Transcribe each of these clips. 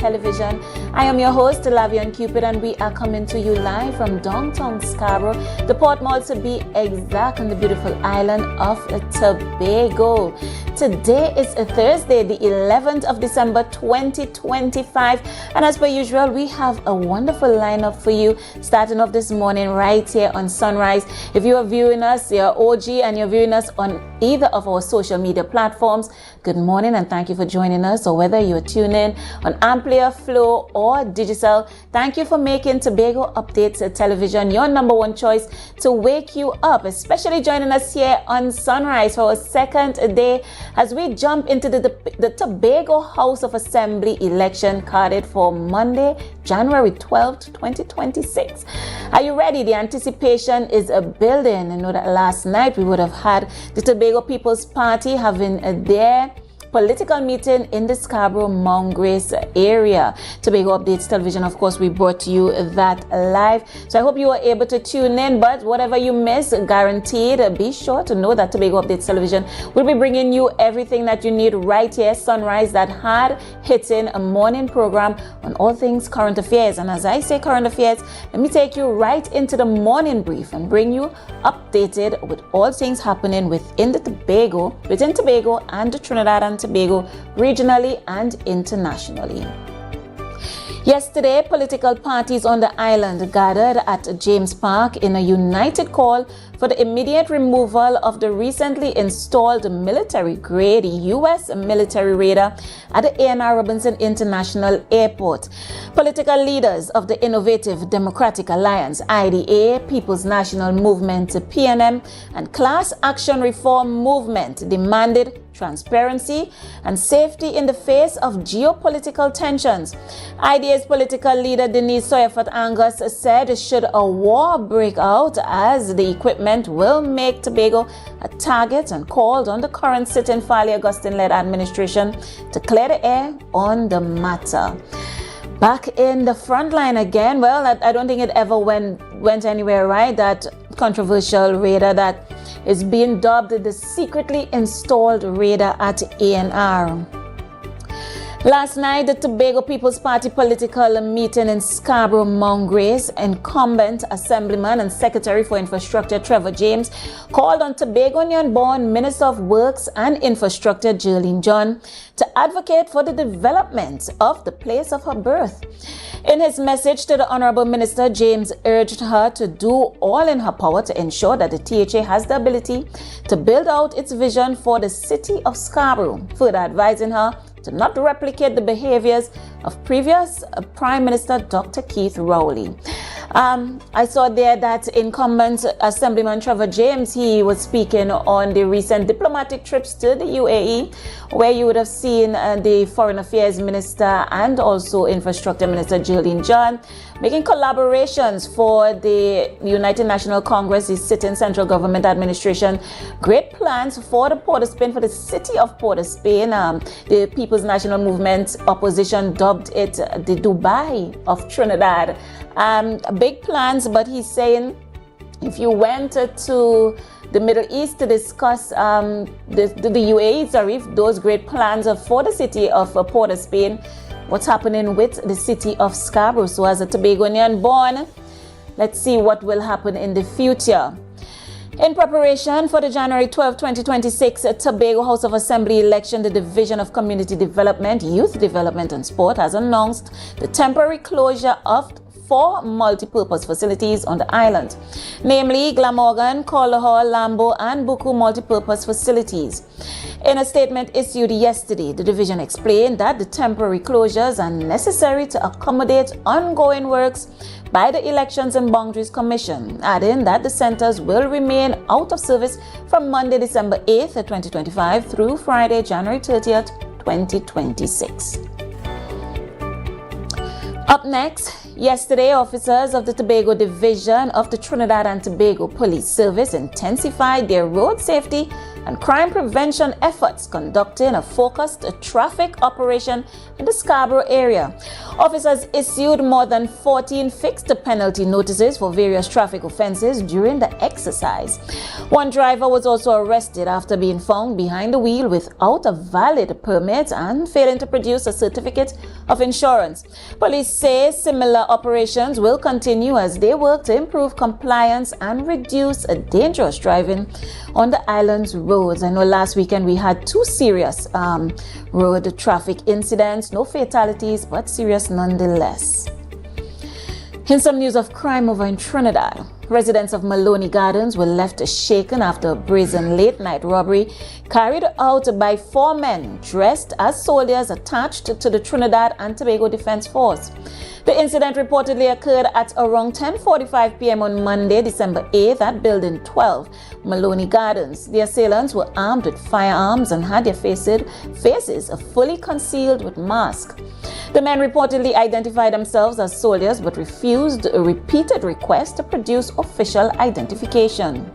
television. I am your host, Lavian Cupid, and we are coming to you live from downtown Scarborough, the Port Mall to be exact, on the beautiful island of Tobago. Today is a Thursday, the 11th of December 2025, and as per usual, we have a wonderful lineup for you starting off this morning right here on Sunrise. If you are viewing us, you're OG and you're viewing us on either of our social media platforms, good morning and thank you for joining us. Or whether you're tuning in on AMPLIA, Flow or Digital, thank you for making Tobago Updates Television your number one choice to wake you up, especially joining us here on Sunrise for our second day as we jump into the Tobago House of Assembly election carded for Monday, January 12th, 2026. Are you ready? The anticipation is building. I know that last night we would have had the Tobago People's Party having their political meeting in the Scarborough Mount Grace area. Tobago Updates Television, of course, we brought you that live. So I hope you were able to tune in, but whatever you miss, guaranteed, be sure to know that Tobago Updates Television will be bringing you everything that you need right here, Sunrise, that hard-hitting a morning program on all things current affairs. And as I say current affairs, let me take you right into the morning brief and bring you updated with all things happening within Tobago and Trinidad and Tobago, regionally and internationally. Yesterday, political parties on the island gathered at James Park in a united call for the immediate removal of the recently installed military-grade U.S. military radar at the A&R Robinson International Airport. Political leaders of the Innovative Democratic Alliance, IDA, People's National Movement, PNM, and Class Action Reform Movement demanded transparency and safety in the face of geopolitical tensions. IDA's political leader Denise Soyafat Angus said should a war break out, as the equipment will make Tobago a target, and called on the current sitting Farley Augustine-led administration to clear the air on the matter. Back in the front line again, well, I don't think it ever went anywhere, right? That controversial radar that is being dubbed the secretly installed radar at A&R. Last night, the Tobago People's Party political meeting in Scarborough Mount Grace, incumbent Assemblyman and Secretary for Infrastructure Trevor James called on Tobagonian-born Minister of Works and Infrastructure Jerlene John to advocate for the development of the place of her birth. In his message to the Honorable Minister, James urged her to do all in her power to ensure that the THA has the ability to build out its vision for the city of Scarborough, further advising her to not replicate the behaviors of previous Prime Minister Dr. Keith Rowley. I saw there that incumbent Assemblyman Trevor James, he was speaking on the recent diplomatic trips to the UAE, where you would have seen the Foreign Affairs Minister and also Infrastructure Minister Jerlene John making collaborations for the United National Congress, the sitting central government administration. Great plans for the Port of Spain, for the city of Port of Spain. The People's National Movement opposition dubbed it the Dubai of Trinidad. Big plans, but he's saying if you went to the Middle East to discuss the UAE, those great plans for the city of Port of Spain, what's happening with the city of Scarborough. So as a Tobagonian born, let's see what will happen in the future. In preparation for the January 12, 2026 Tobago House of Assembly election, the Division of Community Development, Youth Development and Sport has announced the temporary closure of 4 multi-purpose facilities on the island, namely Glamorgan, Calder Hall, Lambo and Buku multi-purpose facilities. In a statement issued yesterday, the division explained that the temporary closures are necessary to accommodate ongoing works by the Elections and Boundaries Commission, adding that the centers will remain out of service from Monday, December 8th, 2025 through Friday, January 30th, 2026. Up next, Yesterday, officers of the Tobago Division of the Trinidad and Tobago Police Service intensified their road safety and crime prevention efforts, conducting a focused traffic operation in the Scarborough area. Officers issued more than 14 fixed penalty notices for various traffic offenses during the exercise. One driver was also arrested after being found behind the wheel without a valid permit and failing to produce a certificate of insurance. Police say similar operations will continue as they work to improve compliance and reduce dangerous driving on the island's roads. I know last weekend we had two serious road traffic incidents, no fatalities, but serious nonetheless. In some news of crime over in Trinidad, residents of Maloney Gardens were left shaken after a brazen late-night robbery carried out by 4 men dressed as soldiers attached to the Trinidad and Tobago Defense Force. The incident reportedly occurred at around 10:45 p.m. on Monday, December 8th at Building 12, Maloney Gardens. The assailants were armed with firearms and had their faces fully concealed with masks. The men reportedly identified themselves as soldiers but refused a repeated request to produce official identification.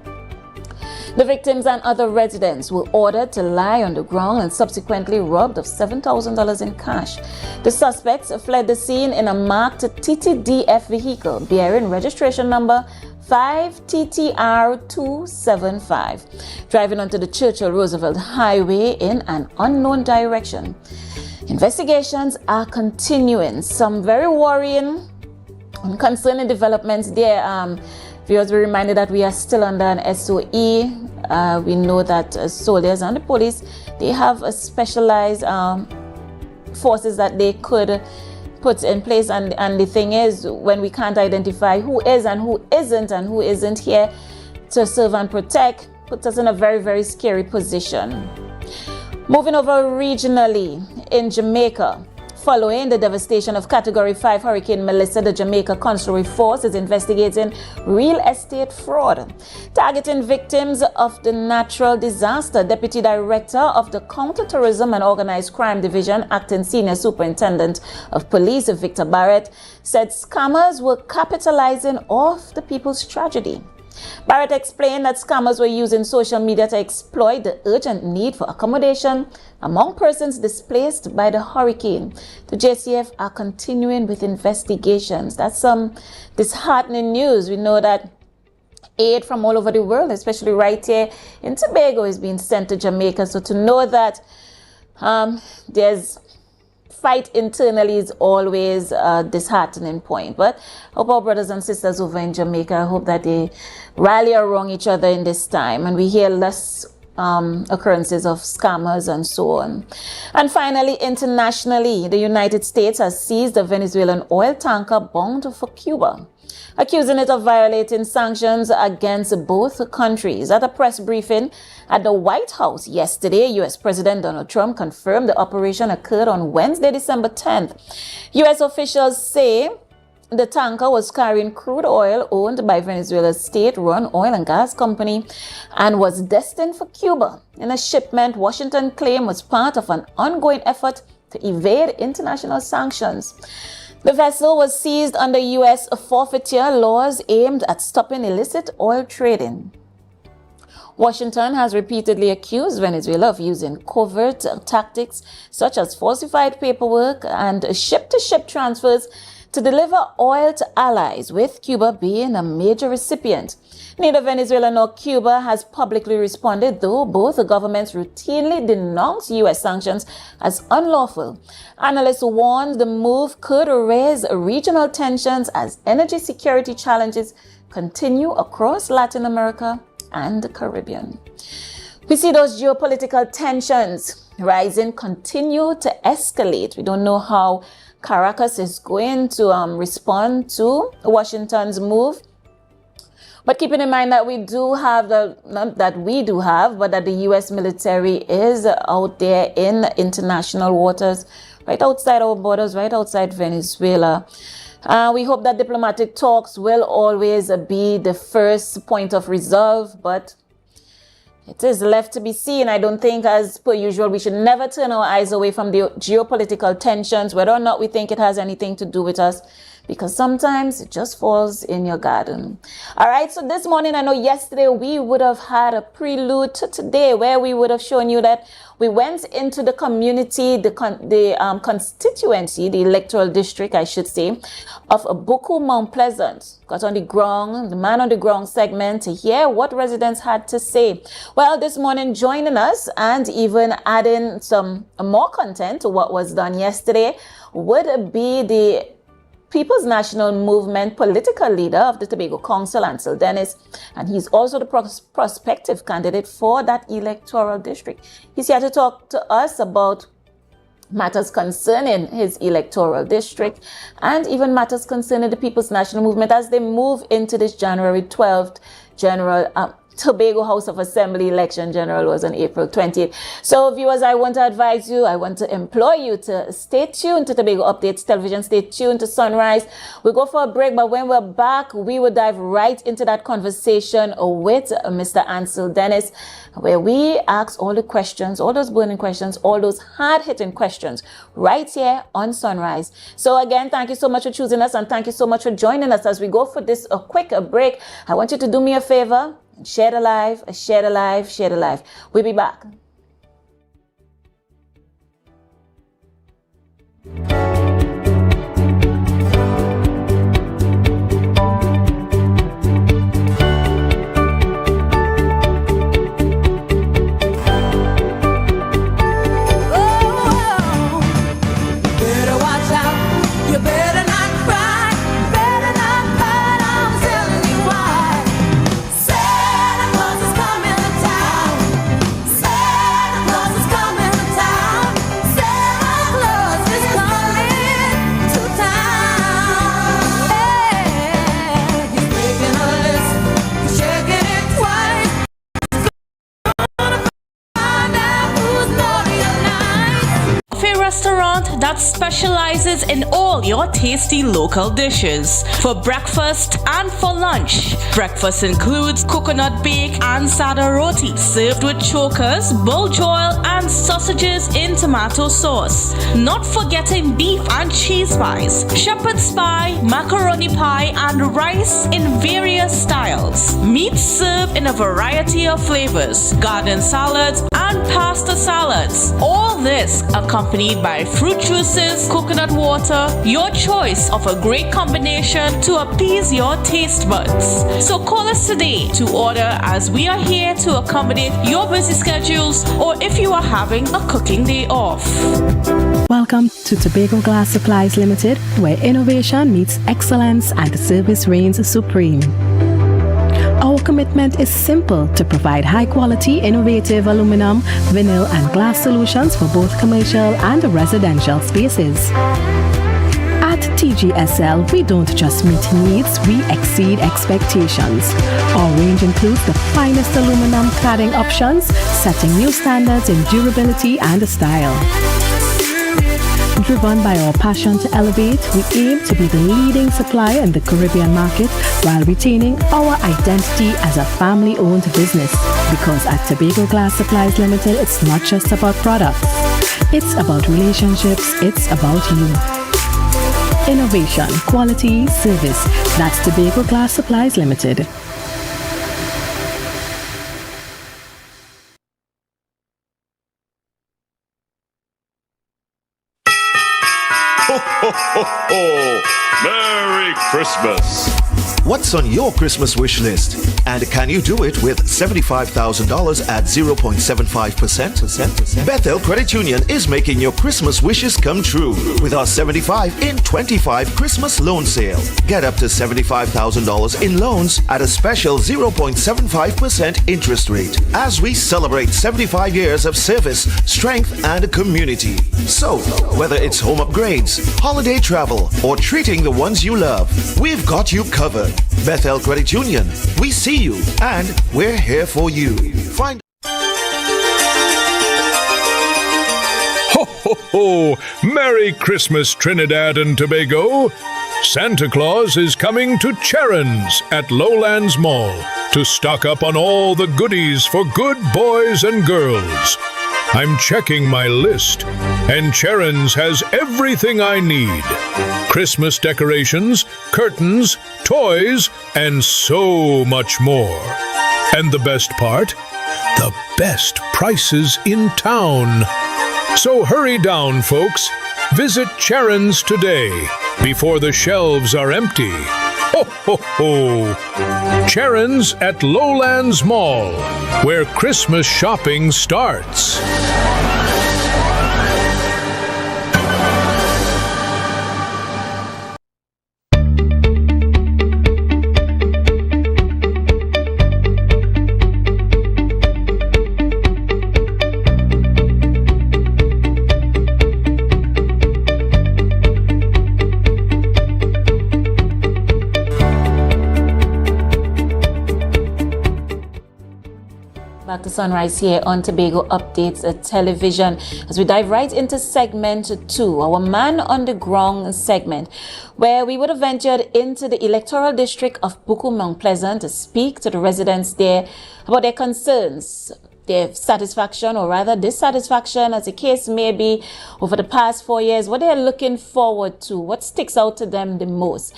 The victims and other residents were ordered to lie on the ground and subsequently robbed of $7,000 in cash. The suspects fled the scene in a marked TTDF vehicle bearing registration number 5TTR275, driving onto the Churchill Roosevelt Highway in an unknown direction. Investigations are continuing. Some very worrying and concerning developments there. Viewers, we're reminded that we are still under an SOE. We know that soldiers and the police, they have a specialized forces that they could put in place. And the thing is, when we can't identify who is and who isn't here to serve and protect, puts us in a very, very scary position. Moving over regionally in Jamaica. Following the devastation of Category 5 Hurricane Melissa, the Jamaica Consular Force is investigating real estate fraud, targeting victims of the natural disaster. Deputy Director of the Counterterrorism and Organized Crime Division, Acting Senior Superintendent of Police, Victor Barrett, said scammers were capitalizing off the people's tragedy. Barrett explained that scammers were using social media to exploit the urgent need for accommodation among persons displaced by the hurricane. The JCF are continuing with investigations. That's some disheartening news. We know that aid from all over the world, especially right here in Tobago, is being sent to Jamaica. So to know that there's fight internally is always a disheartening point. But I hope our brothers and sisters over in Jamaica, I hope that they rally around each other in this time and we hear less occurrences of scammers and so on. And finally, internationally, the United States has seized a Venezuelan oil tanker bound for Cuba, accusing it of violating sanctions against both countries. At a press briefing at the White House yesterday, U.S. President Donald Trump confirmed the operation occurred on Wednesday, December 10th. U.S. officials say the tanker was carrying crude oil owned by Venezuela's state-run oil and gas company and was destined for Cuba. In a shipment, Washington claimed was part of an ongoing effort to evade international sanctions. The vessel was seized under U.S. forfeiture laws aimed at stopping illicit oil trading. Washington has repeatedly accused Venezuela of using covert tactics such as falsified paperwork and ship-to-ship transfers to deliver oil to allies, with Cuba being a major recipient. Neither Venezuela nor Cuba has publicly responded, though both governments routinely denounce U.S. sanctions as unlawful. Analysts warn the move could raise regional tensions as energy security challenges continue across Latin America and the Caribbean. We see those geopolitical tensions rising continue to escalate. We don't know how Caracas is going to respond to Washington's move. But keeping in mind that we do have, not that we do have, but that the U.S. military is out there in international waters, right outside our borders, right outside Venezuela. We hope that diplomatic talks will always be the first point of resolve, but it is left to be seen. I don't think, as per usual, we should never turn our eyes away from the geopolitical tensions, whether or not we think it has anything to do with us, because sometimes it just falls in your garden. All right, so this morning, I know yesterday we would have had a prelude to today where we would have shown you that we went into the community, the constituency, the electoral district, I should say, of Buku Mount Pleasant. Got on the ground, the man on the ground segment to hear what residents had to say. Well, this morning joining us and even adding some more content to what was done yesterday would be the People's National Movement political leader of the Tobago Council, Ansel Dennis, and he's also the prospective candidate for that electoral district. He's here to talk to us about matters concerning his electoral district and even matters concerning the People's National Movement as they move into this January 12th general Tobago House of Assembly election. General was on April 20th. So viewers, I want to advise you, I want to employ you to stay tuned to Tobago Updates Television, stay tuned to Sunrise. We'll go for a break, but when we're back, we will dive right into that conversation with Mr. Ansel Dennis, where we ask all the questions, all those burning questions, all those hard-hitting questions right here on Sunrise. So again, thank you so much for choosing us and thank you so much for joining us as we go for this quick break. I want you to do me a favor. Share the live, share the live, share the live. We'll be back. Restaurant that specializes in all your tasty local dishes for breakfast and for lunch. Breakfast includes coconut bake and sada roti served with chokers, bull joil and sausages in tomato sauce. Not forgetting beef and cheese pies, shepherd's pie, macaroni pie and rice in various styles. Meat served in a variety of flavors, garden salads and pasta salads. All this accompanied by fruit juices, coconut water, your choice of a great combination to appease your taste buds. So call us today to order as we are here to accommodate your busy schedules or if you are having a cooking day off. Welcome to Tobago Glass Supplies Limited, where innovation meets excellence and service reigns supreme. Our commitment is simple: to provide high-quality, innovative aluminum, vinyl, and glass solutions for both commercial and residential spaces. At TGSL, we don't just meet needs, we exceed expectations. Our range includes the finest aluminum cladding options, setting new standards in durability and style. Driven by our passion to elevate, we aim to be the leading supplier in the Caribbean market while retaining our identity as a family-owned business. Because at Tobago Glass Supplies Limited, it's not just about products. It's about relationships. It's about you. Innovation, quality, service. That's Tobago Glass Supplies Limited. Ho, ho, ho, ho! Merry Christmas! What's on your Christmas wish list? And can you do it with $75,000 at 0.75%? Bethel Credit Union is making your Christmas wishes come true with our 75 in 25 Christmas loan sale. Get up to $75,000 in loans at a special 0.75% interest rate as we celebrate 75 years of service, strength, and community. So, whether it's home upgrades, holiday travel, or treating the ones you love, we've got you covered. Bethel Credit Union, we see you and we're here for you. Find Ho, ho, ho! Merry Christmas, Trinidad and Tobago! Santa Claus is coming to Charon's at Lowlands Mall to stock up on all the goodies for good boys and girls. I'm checking my list, and Charon's has everything I need. Christmas decorations, curtains, toys, and so much more. And the best part? The best prices in town. So hurry down, folks. Visit Charon's today before the shelves are empty. Ho, ho, ho! Charon's at Lowlands Mall, where Christmas shopping starts. Back to Sunrise here on Tobago Updates Television. As we dive right into segment 2, our Man on the Ground segment, where we would have ventured into the electoral district of Buku Mount Pleasant to speak to the residents there about their concerns, their satisfaction or rather dissatisfaction, as the case may be, over the past 4 years, what they're looking forward to, what sticks out to them the most.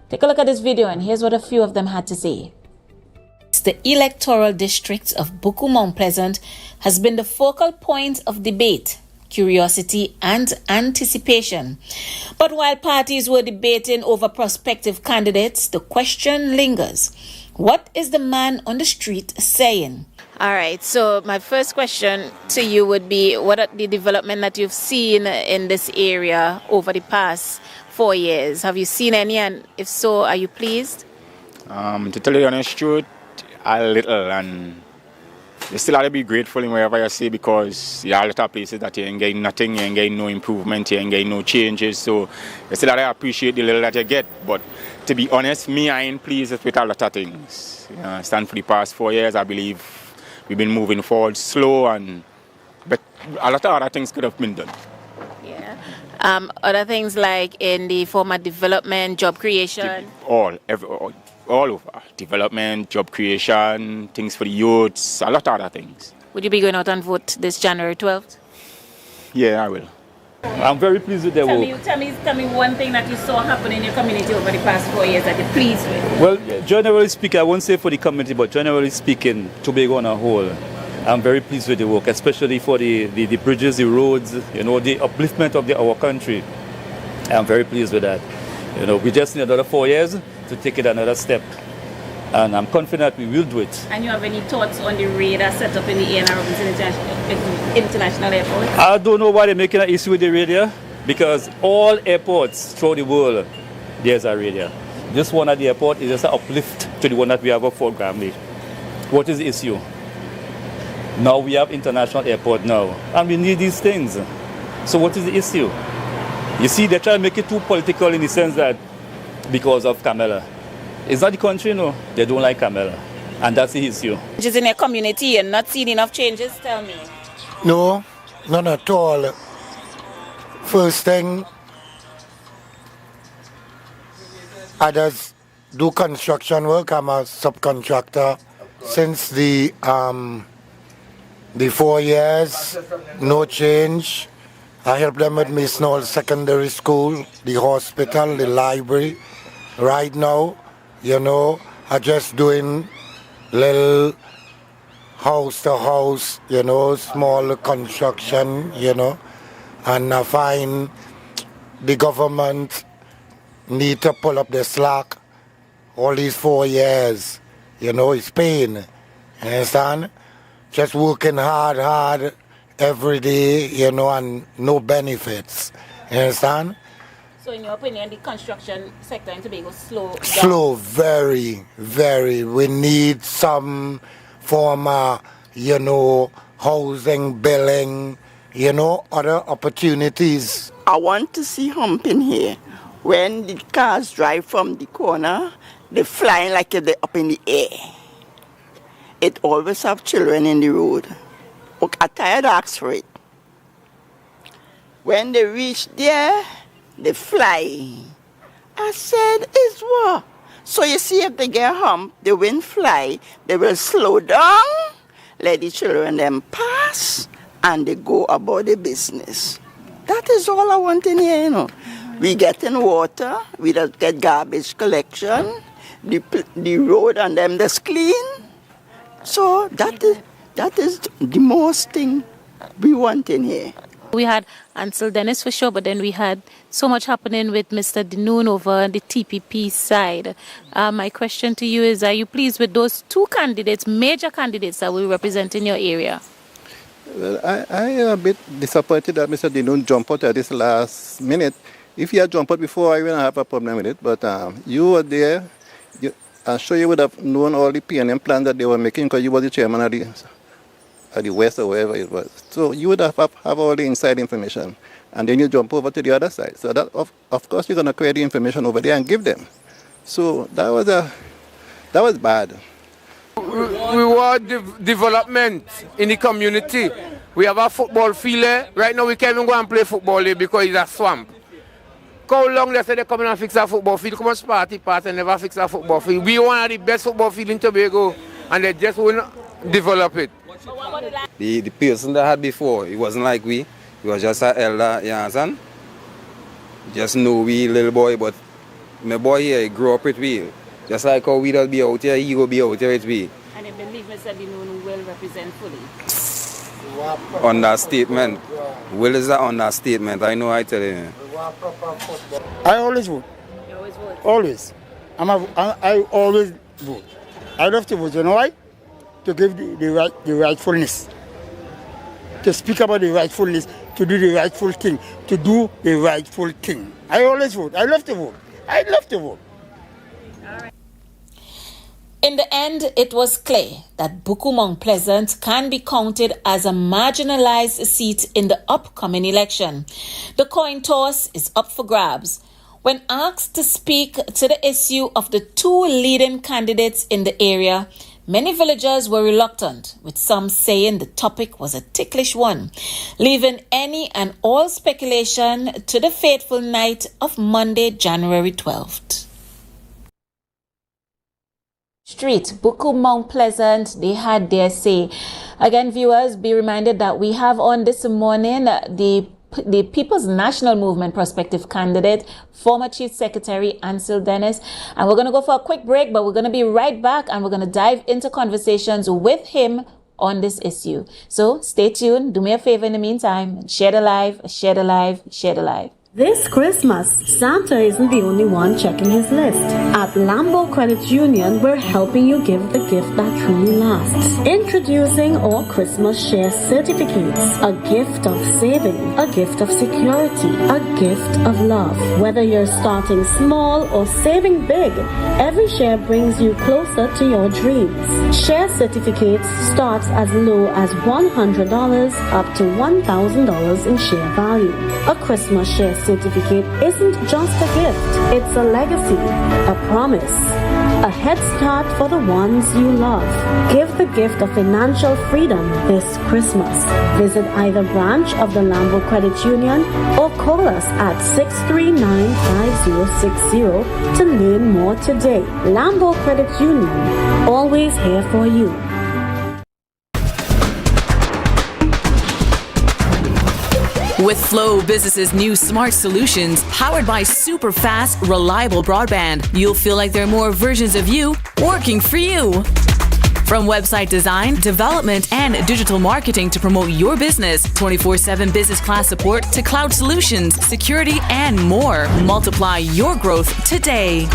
Take a look at this video, and here's what a few of them had to say. The electoral district of Buku Mount Pleasant has been the focal point of debate, curiosity and anticipation. But while parties were debating over prospective candidates, the question lingers. What is the man on the street saying? All right, so my first question to you would be, what are the development that you've seen in this area over the past 4 years? Have you seen any, and if so, are you pleased? To tell you the honest truth, a little, and you still have to be grateful in wherever you see, because there are a lot of places that you ain't getting nothing, you ain't getting no improvement, you ain't getting no changes, so you still have to appreciate the little that you get. But to be honest, me, I ain't pleased with a lot of things. You understand, for the past 4 years, I believe we've been moving forward slow, but a lot of other things could have been done. Yeah. Other things like in the form of development, job creation? All over. Development, job creation, things for the youths, a lot of other things. Would you be going out and vote this January 12th? Yeah, I will. I'm very pleased with the work. Tell me one thing that you saw happen in your community over the past 4 years that you're pleased with. Well, generally speaking, I won't say for the community, but generally speaking, Tobago on a whole, I'm very pleased with the work, especially for the bridges, the roads, the upliftment of our country. I'm very pleased with that. We just need another 4 years to take it another step, and I'm confident we will do it. And you have any thoughts on the radar set up in the A.N. Robinson International Airport? I don't know why they're making an issue with the radar, because all airports throughout the world, there's a radar. This one at the airport is just an uplift to the one that we have at Fort Gramley. What is the issue? Now we have international airport now, and we need these things. So what is the issue? You see, they're trying to make it too political in the sense that because of Camilla. It's not the country, they don't like Camilla. And that's the issue. Just in your community, you're not seeing enough changes, tell me. No, none at all. First thing, I just do construction work. I'm a subcontractor. Since the 4 years, no change. I help them with Miss Knoll Secondary School, the hospital, the library. Right now, I'm just doing little house to house, small construction, and I find the government need to pull up the slack. All these 4 years, it's pain, you understand? Just working hard every day, and no benefits, you understand? So in your opinion, the construction sector in Tobago slow down? Slow, very, very. We need some form of, housing, billing, other opportunities. I want to see humping here. When the cars drive from the corner, they're flying like they're up in the air. It always have children in the road. Okay, I'm tired to ask for it. When they reach there, they fly. I said, it's what? So you see, if they get hump, the wind fly, they will slow down, let the children them pass, and they go about the business. That is all I want in here, you know. We get in water, we don't get garbage collection, the road and them that's clean. So that is the most thing we want in here. We had Ansel Dennis for sure, but then we had so much happening with Mr. Dinoon over the TPP side. My question to you is, are you pleased with those two candidates, major candidates that will represent in your area? Well, I am a bit disappointed that Mr. Dinoon jumped out at this last minute. If he had jumped out before, I wouldn't have a problem with it. But you were there. I'm sure you would have known all the P&M plans that they were making because you were the chairman of the West or wherever it was. So you would have all the inside information. And then you jump over to the other side. So that, of course, you're going to create the information over there and give them. So that was bad. We want development in the community. We have a football field here. Right now we can't even go and play football here because it's a swamp. How long they say they come in and fix a football field? Come on, party and never fix a football field. We want the best football field in Tobago and they just won't develop it. The person that had before, it wasn't like we. He was just an elder, you understand? Just know we little boy, but my boy here, he grew up with we. Just like how we will be out here, he will be out here with we. And you believe Mr. Dinoon will represent fully? Understatement. Will is an understatement, I know I tell you. I always vote. You always vote? Always. I always vote. I love to vote, you know why? To give the rightfulness. To speak about the rightfulness, to do the rightful thing, to do the rightful thing. I always vote. I love to vote. I love to vote. In the end, it was clear that Buku Mount Pleasant can be counted as a marginalized seat in the upcoming election. The coin toss is up for grabs. When asked to speak to the issue of the two leading candidates in the area, many villagers were reluctant, with some saying the topic was a ticklish one, leaving any and all speculation to the fateful night of Monday, January 12th. Street, Buku Mount Pleasant, they had their say. Again, viewers, be reminded that we have on this morning the People's National Movement prospective candidate, former Chief Secretary Ansel Dennis. And we're going to go for a quick break, but we're going to be right back and we're going to dive into conversations with him on this issue. So stay tuned. Do me a favor in the meantime. Share the live, share the live, share the live. This Christmas, Santa isn't the only one checking his list. At Lambo Credit Union, we're helping you give the gift that truly lasts. Introducing our Christmas Share Certificates. A gift of saving, a gift of security, a gift of love. Whether you're starting small or saving big, every share brings you closer to your dreams. Share Certificates starts as low as $100 up to $1,000 in share value. A Christmas Share Certificate isn't just a gift, it's a legacy, a promise, a head start for the ones you love. Give the gift of financial freedom this Christmas. Visit either branch of the Lambo Credit Union or call us at 639-5060 to learn more today. Lambo Credit Union, always here for you. With Flow Business's new smart solutions, powered by super fast, reliable broadband, you'll feel like there are more versions of you working for you. From website design, development, and digital marketing to promote your business, 24/7 business class support to cloud solutions, security, and more. Multiply your growth today.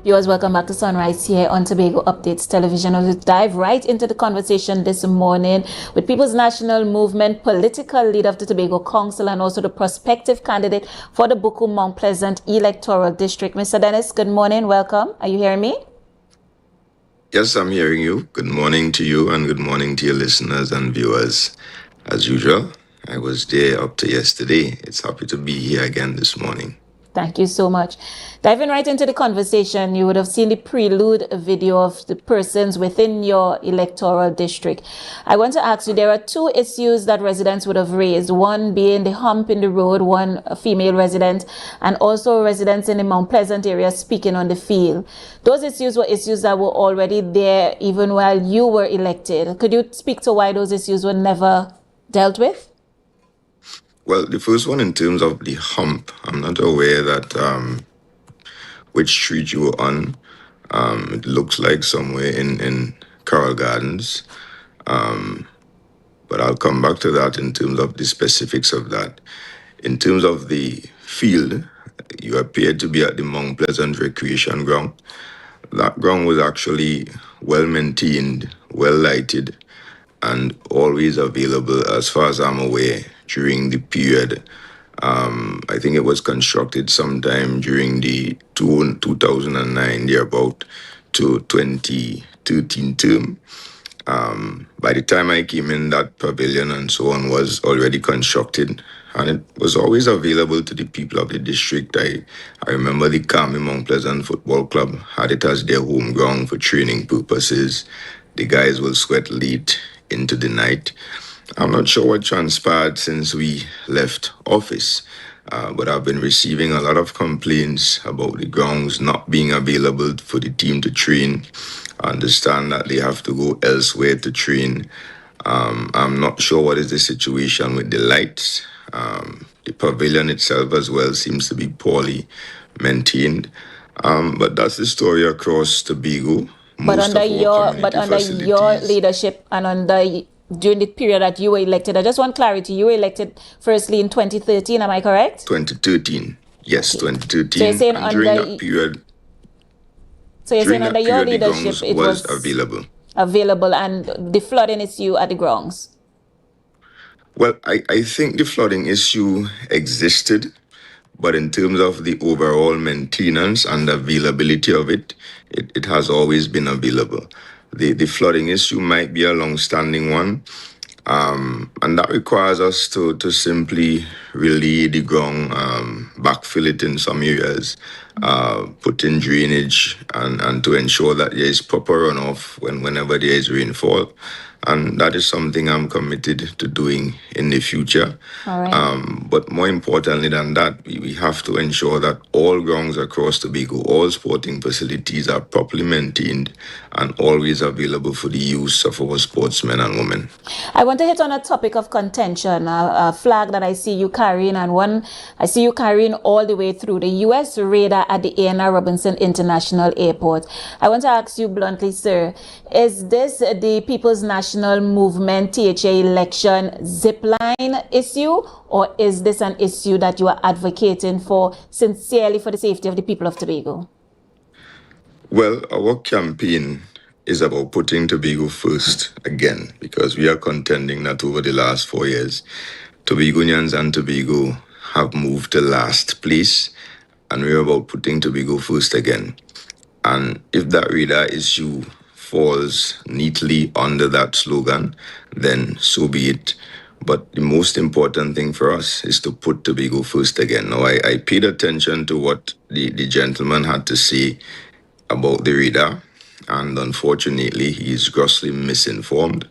Viewers, welcome back to Sunrise here on Tobago Updates Television. We'll dive right into the conversation this morning with People's National Movement political leader of the Tobago Council and also the prospective candidate for the Buku Mount Pleasant electoral district. Mr. Dennis, good morning. Welcome. Are you hearing me? Yes, I'm hearing you. Good morning to you and good morning to your listeners and viewers. As usual, I was there up to yesterday. It's happy to be here again this morning. Thank you so much. Diving right into the conversation, you would have seen the prelude video of the persons within your electoral district. I want to ask you, there are two issues that residents would have raised, one being the hump in the road, one a female resident, and also residents in the Mount Pleasant area speaking on the field. Those issues were issues that were already there even while you were elected. Could you speak to why those issues were never dealt with? Well, the first one in terms of the hump, I'm not aware that which street you were on. It looks like somewhere in Carroll Gardens. But I'll come back to that in terms of the specifics of that. In terms of the field, you appeared to be at the Mount Pleasant Recreation Ground. That ground was actually well maintained, well lighted, and always available as far as I'm aware during the period. I think it was constructed sometime during the 2009, thereabout, to 2013 term. By the time I came in, that pavilion and so on was already constructed, and it was always available to the people of the district. I remember the Kami Mount Pleasant Football Club had it as their home ground for training purposes. The guys will sweat late into the night. I'm not sure what transpired since we left office, but I've been receiving a lot of complaints about the grounds not being available for the team to train. I understand that they have to go elsewhere to train. I'm not sure what is the situation with the lights. The pavilion itself as well seems to be poorly maintained. But that's the story across Tobago. But under your leadership and during the period that you were elected, I just want clarity. You were elected firstly in 2013, am I correct? 2013, yes, okay. 2013. So you're saying during that period. So you're saying under your leadership it was available, and the flooding issue at the grounds. Well, I think the flooding issue existed, but in terms of the overall maintenance and availability of it, it has always been available. The flooding issue might be a long-standing one, and that requires us to simply relay the ground, backfill it in some areas, put in drainage, and to ensure that there is proper runoff whenever there is rainfall. And that is something I'm committed to doing in the future. All right. But more importantly than that, we have to ensure that all grounds across Tobago, all sporting facilities are properly maintained and always available for the use of our sportsmen and women. I want to hit on a topic of contention, a flag that I see you carrying, and one I see you carrying all the way through the U.S. radar at the A.N.R. Robinson International Airport. I want to ask you bluntly, sir, is this the People's National Movement THA election zipline issue, or is this an issue that you are advocating for sincerely for the safety of the people of Tobago? Well, our campaign is about putting Tobago first again, because we are contending that over the last 4 years, Tobagonians and Tobago have moved to last place, and we're about putting Tobago first again. And if that radar issue falls neatly under that slogan, then so be it. But the most important thing for us is to put Tobago first again. Now, I paid attention to what the gentleman had to say about the radar, and unfortunately, he is grossly misinformed.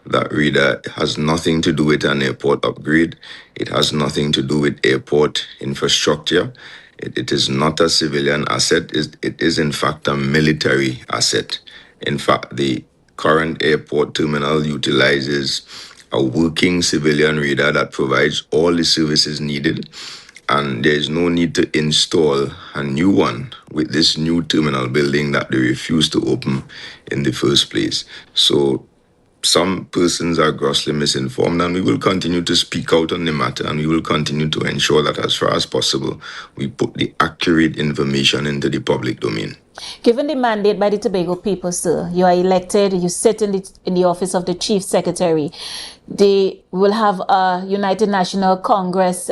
That radar has nothing to do with an airport upgrade. It has nothing to do with airport infrastructure. It is not a civilian asset. It is, in fact, a military asset. In fact, the current airport terminal utilizes a working civilian radar that provides all the services needed, and there is no need to install a new one with this new terminal building that they refused to open in the first place. So some persons are grossly misinformed, and we will continue to speak out on the matter, and we will continue to ensure that as far as possible, we put the accurate information into the public domain. Given the mandate by the Tobago people, sir, you are elected, you sit in the office of the Chief Secretary. They will have a United National Congress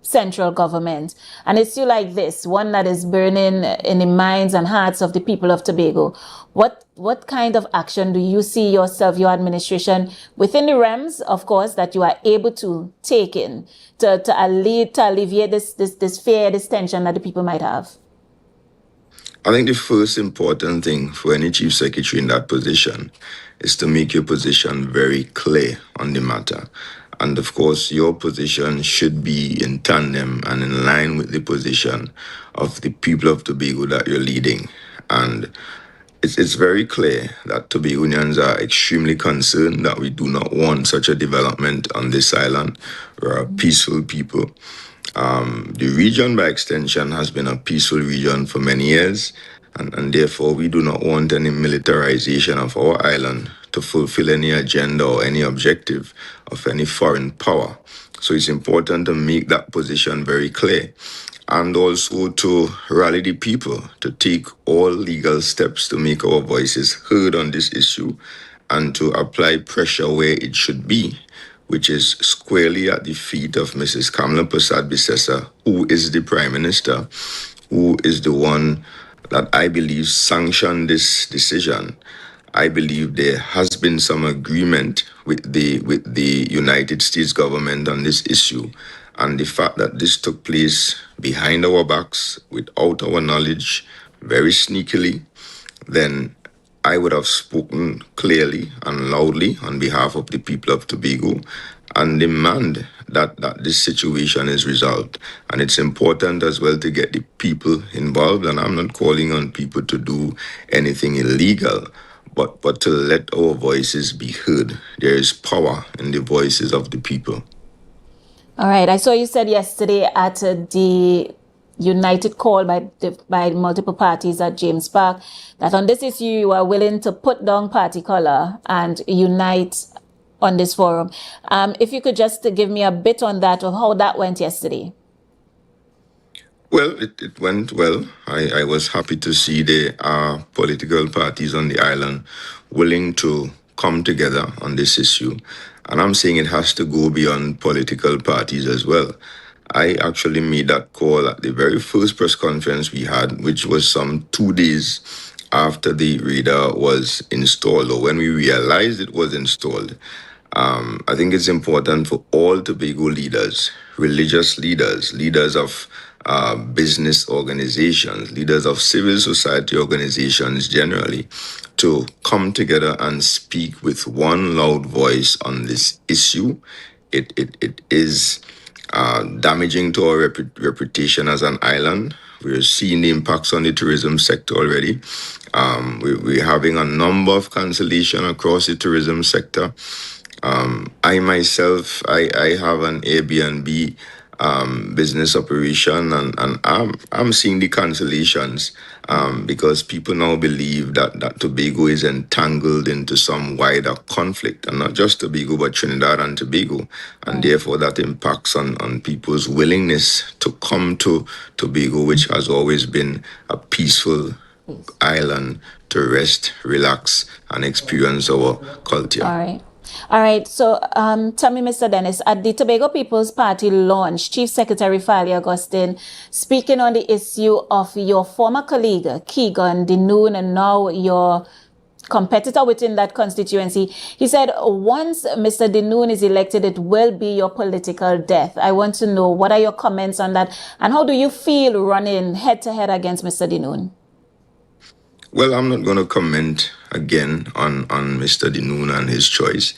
central government. And it's you like this, one that is burning in the minds and hearts of the people of Tobago. What kind of action do you see yourself, your administration, within the realms, of course, that you are able to take in to alleviate this fear, this tension that the people might have? I think the first important thing for any chief secretary in that position is to make your position very clear on the matter. And of course, your position should be in tandem and in line with the position of the people of Tobago that you're leading. And it's very clear that Tobagonians are extremely concerned that we do not want such a development on this island. We're a peaceful people. The region, by extension, has been a peaceful region for many years, and therefore we do not want any militarization of our island to fulfill any agenda or any objective of any foreign power. So it's important to make that position very clear, and also to rally the people to take all legal steps to make our voices heard on this issue and to apply pressure where it should be, which is squarely at the feet of Mrs. Kamala Persad-Bissessar, who is the Prime Minister, who is the one that I believe sanctioned this decision. I believe there has been some agreement with the United States government on this issue, and the fact that this took place behind our backs, without our knowledge, very sneakily, then I would have spoken clearly and loudly on behalf of the people of Tobago and demand that this situation is resolved. And it's important as well to get the people involved, and I'm not calling on people to do anything illegal, but to let our voices be heard. There is power in the voices of the people. All right. I saw you said yesterday at the united call by multiple parties at James Park that on this issue you are willing to put down party color and unite on this forum. If you could just give me a bit on that, of how that went yesterday. Well, it went well. I was happy to see the political parties on the island willing to come together on this issue. And I'm saying it has to go beyond political parties as well. I actually made that call at the very first press conference we had, which was some 2 days after the radar was installed, or when we realized it was installed. I think it's important for all Tobago leaders, religious leaders, leaders of business organizations, leaders of civil society organizations generally, to come together and speak with one loud voice on this issue. It is damaging to our reputation as an island. We're seeing the impacts on the tourism sector already. We're having a number of cancellation across the tourism sector. I myself, I have an Airbnb business operation, and I'm seeing the cancellations because people now believe that Tobago is entangled into some wider conflict, and not just Tobago but Trinidad and Tobago, and therefore that impacts on people's willingness to come to Tobago, which has always been a peaceful island to rest, relax, and experience our culture. All right. So tell me, Mr. Dennis, at the Tobago People's Party launch, Chief Secretary Fali Augustine, speaking on the issue of your former colleague, Keegan Dinoon, and now your competitor within that constituency, he said once Mr. Dinoon is elected, it will be your political death. I want to know, what are your comments on that, and how do you feel running head-to-head against Mr. Dinoon? Well, I'm not going to comment again on Mr. Dinoon and his choice.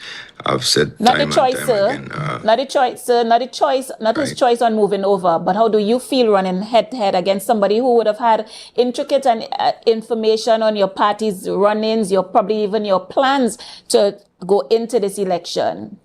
I've said not time the choice, and time sir. again. Not the choice, sir. Not the choice. Not his choice on moving over. But how do you feel running head-to-head against somebody who would have had intricate and information on your party's run-ins, probably even your plans to go into this election?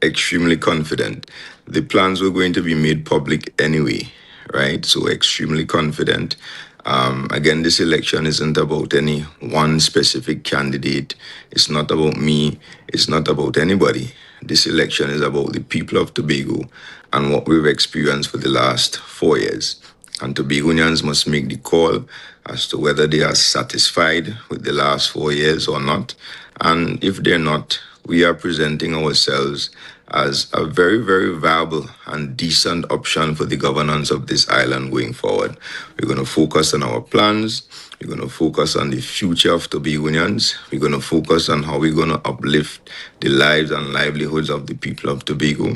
Extremely confident. The plans were going to be made public anyway, right? So extremely confident. Again, this election isn't about any one specific candidate. It's not about me. It's not about anybody. This election is about the people of Tobago and what we've experienced for the last 4 years. And Tobagonians must make the call as to whether they are satisfied with the last 4 years or not. And if they're not, we are presenting ourselves as a very, very viable and decent option for the governance of this island going forward. We're going to focus on our plans. We're going to focus on the future of Tobagonians. We're going to focus on how we're going to uplift the lives and livelihoods of the people of Tobago.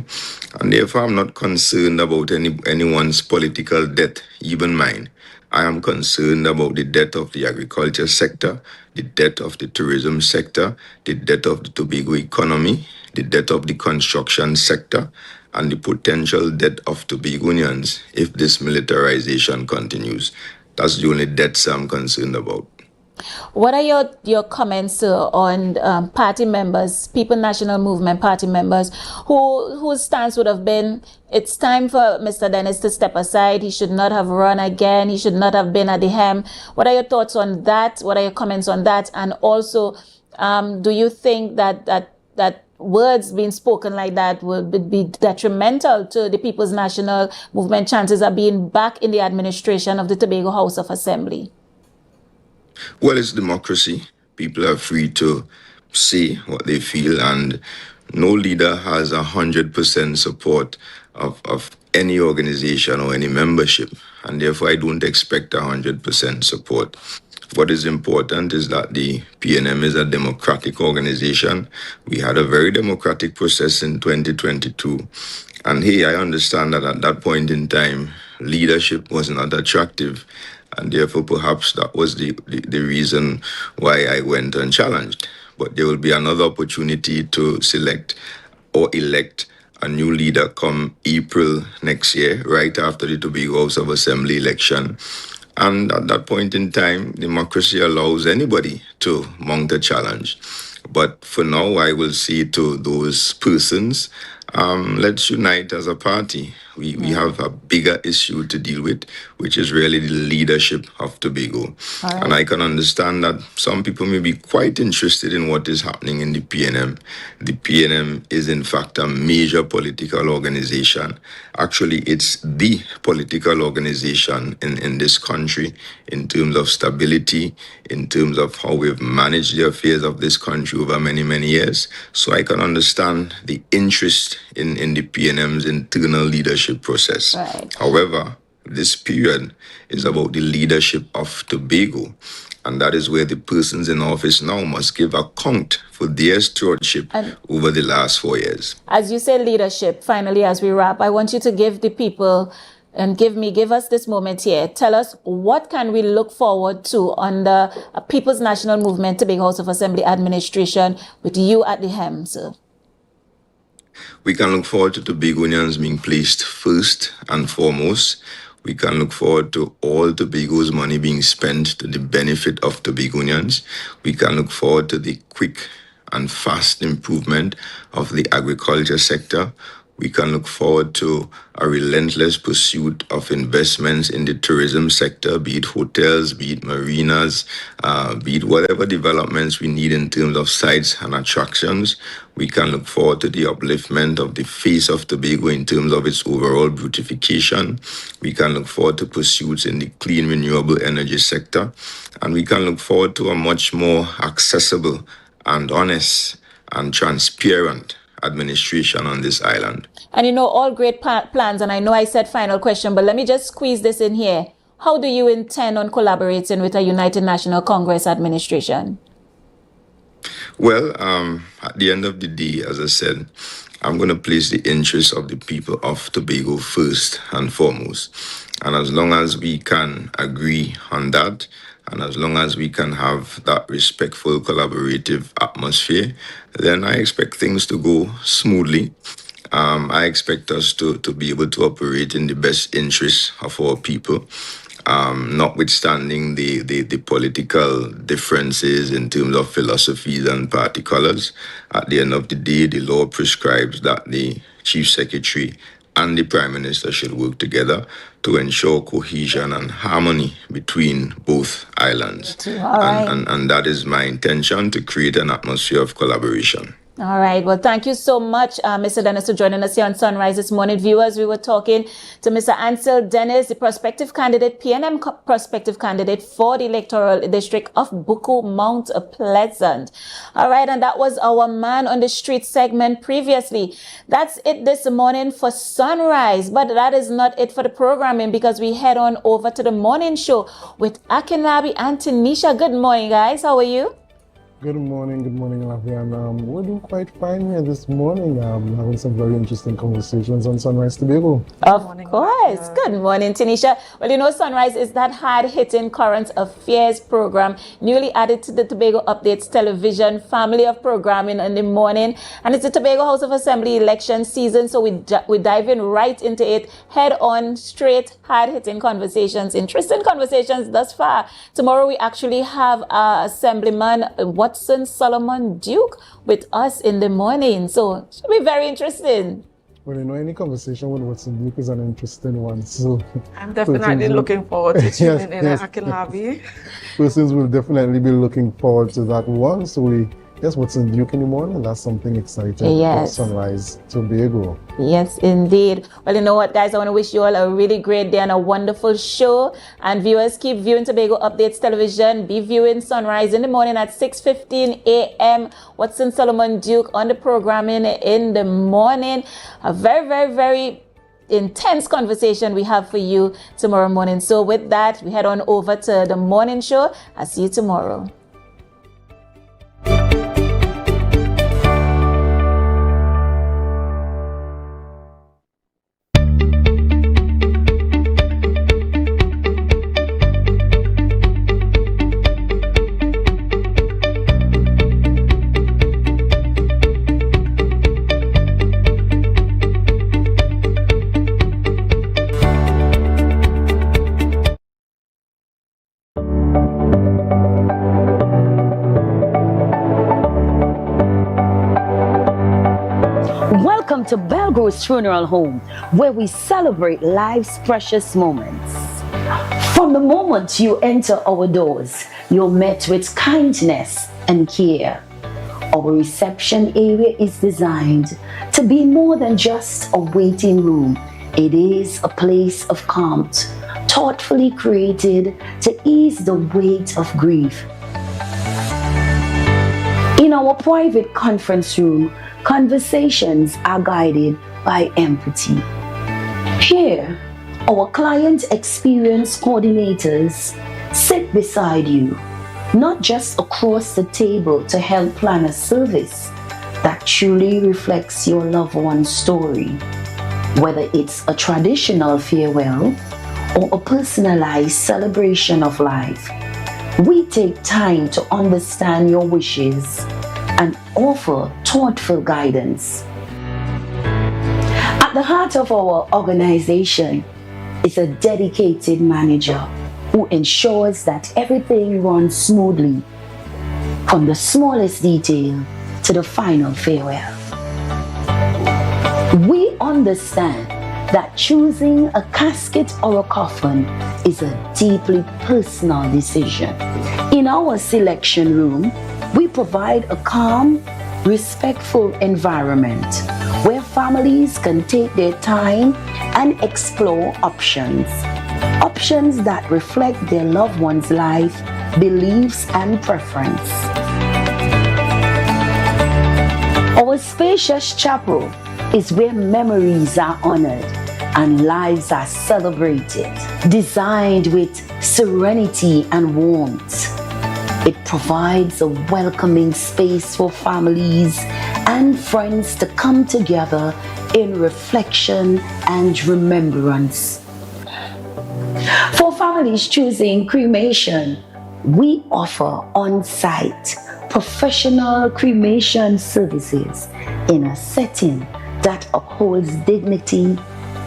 And therefore, I'm not concerned about anyone's political debt, even mine. I am concerned about the debt of the agriculture sector, the debt of the tourism sector, the debt of the Tobago economy, the debt of the construction sector, and the potential debt of Tobagonians if this militarization continues. That's the only debts I'm concerned about. What are your comments on party members, People National Movement party members, whose stance would have been, it's time for Mr. Dennis to step aside, he should not have run again, he should not have been at the helm. What are your thoughts on that? What are your comments on that? And also, do you think that words being spoken like that would be detrimental to the People's National Movement chances of being back in the administration of the Tobago House of Assembly? Well, it's democracy. People are free to say what they feel, and no leader has 100% support of any organization or any membership, and therefore I don't expect 100% support. What is important is that the PNM is a democratic organization. We had a very democratic process in 2022. And hey, I understand that at that point in time, leadership was not attractive. And therefore, perhaps that was the reason why I went unchallenged. But there will be another opportunity to select or elect a new leader come April next year, right after the Tobago House of Assembly election. And at that point in time, democracy allows anybody to mount a challenge. But for now, I will say to those persons, let's unite as a party. We have a bigger issue to deal with, which is really the leadership of Tobago. Right. And I can understand that some people may be quite interested in what is happening in the PNM. The PNM is, in fact, a major political organization. Actually, it's the political organization in this country in terms of stability, in terms of how we've managed the affairs of this country over many, many years. So I can understand the interest in the PNM's internal leadership process. Right. However, this period is about the leadership of Tobago, and that is where the persons in office now must give account for their stewardship over the last 4 years. As you say, leadership, finally, as we wrap, I want you to give the people and give us this moment here. Tell us, what can we look forward to under a People's National Movement Tobago House of Assembly administration with you at the helm, sir? We can look forward to Tobagonians being placed first and foremost. We can look forward to all Tobago's money being spent to the benefit of Tobagonians. We can look forward to the quick and fast improvement of the agriculture sector. We can look forward to a relentless pursuit of investments in the tourism sector, be it hotels, be it marinas, be it whatever developments we need in terms of sites and attractions. We can look forward to the upliftment of the face of Tobago in terms of its overall beautification. We can look forward to pursuits in the clean, renewable energy sector. And we can look forward to a much more accessible and honest and transparent administration on this island. And you know, all great plans, and I know I said final question, but let me just squeeze this in here. How do you intend on collaborating with a United National Congress administration? Well, at the end of the day, as I said, I'm going to place the interests of the people of Tobago first and foremost. And as long as we can agree on that, and as long as we can have that respectful, collaborative atmosphere, then I expect things to go smoothly. I expect us to be able to operate in the best interests of our people, notwithstanding the political differences in terms of philosophies and party colors. At the end of the day, the law prescribes that the Chief Secretary and the Prime Minister should work together to ensure cohesion and harmony between both islands. All right. And that is my intention, to create an atmosphere of collaboration. All right. Well, thank you so much, Mr. Dennis, for joining us here on Sunrise this morning. Viewers, we were talking to Mr. Ansel Dennis, the prospective candidate, PNM prospective candidate for the electoral district of Buku Mount Pleasant. All right. And that was our Man on the Street segment previously. That's it this morning for Sunrise. But that is not it for the programming, because we head on over to the morning show with Akinlabi and Tanisha. Good morning, guys. How are you? Good morning, Lavian. We're doing quite fine here this morning, having some very interesting conversations on Sunrise Tobago. Of course. Good morning, Tanisha. Well, you know, Sunrise is that hard-hitting current affairs program newly added to the Tobago Updates television family of programming in the morning. And it's the Tobago House of Assembly election season, so we dive in right into it, head on, straight, hard-hitting conversations, interesting conversations thus far. Tomorrow we actually have Assemblyman Watson Solomon Duke with us in the morning, so it should be very interesting. Well, you know, any conversation with Watson Duke is an interesting one, so I'm definitely looking forward to tuning in at Akinlabi. Persons will definitely be looking forward to that one, so yes, Watson Duke in the morning, that's something exciting. Yes. For Sunrise Tobago. Yes, indeed. Well, you know what, guys? I want to wish you all a really great day and a wonderful show. And viewers, keep viewing Tobago Updates Television. Be viewing Sunrise in the morning at 6:15 a.m. Watson Solomon Duke on the programming in the morning. A very, very, very intense conversation we have for you tomorrow morning. So with that, we head on over to the morning show. I'll see you tomorrow. Welcome to Belgro's Funeral Home, where we celebrate life's precious moments. From the moment you enter our doors, you're met with kindness and care. Our reception area is designed to be more than just a waiting room. It is a place of calm, thoughtfully created to ease the weight of grief. In our private conference room, conversations are guided by empathy. Here, our client experience coordinators sit beside you, not just across the table to help plan a service that truly reflects your loved one's story. Whether it's a traditional farewell or a personalized celebration of life, we take time to understand your wishes and offer thoughtful guidance. At the heart of our organization is a dedicated manager who ensures that everything runs smoothly, from the smallest detail to the final farewell. We understand that choosing a casket or a coffin is a deeply personal decision. In our selection room, we provide a calm, respectful environment where families can take their time and explore options that reflect their loved one's life, beliefs, and preference. Our spacious chapel is where memories are honored and lives are celebrated, designed with serenity and warmth. It provides a welcoming space for families and friends to come together in reflection and remembrance. For families choosing cremation, we offer on-site professional cremation services in a setting that upholds dignity,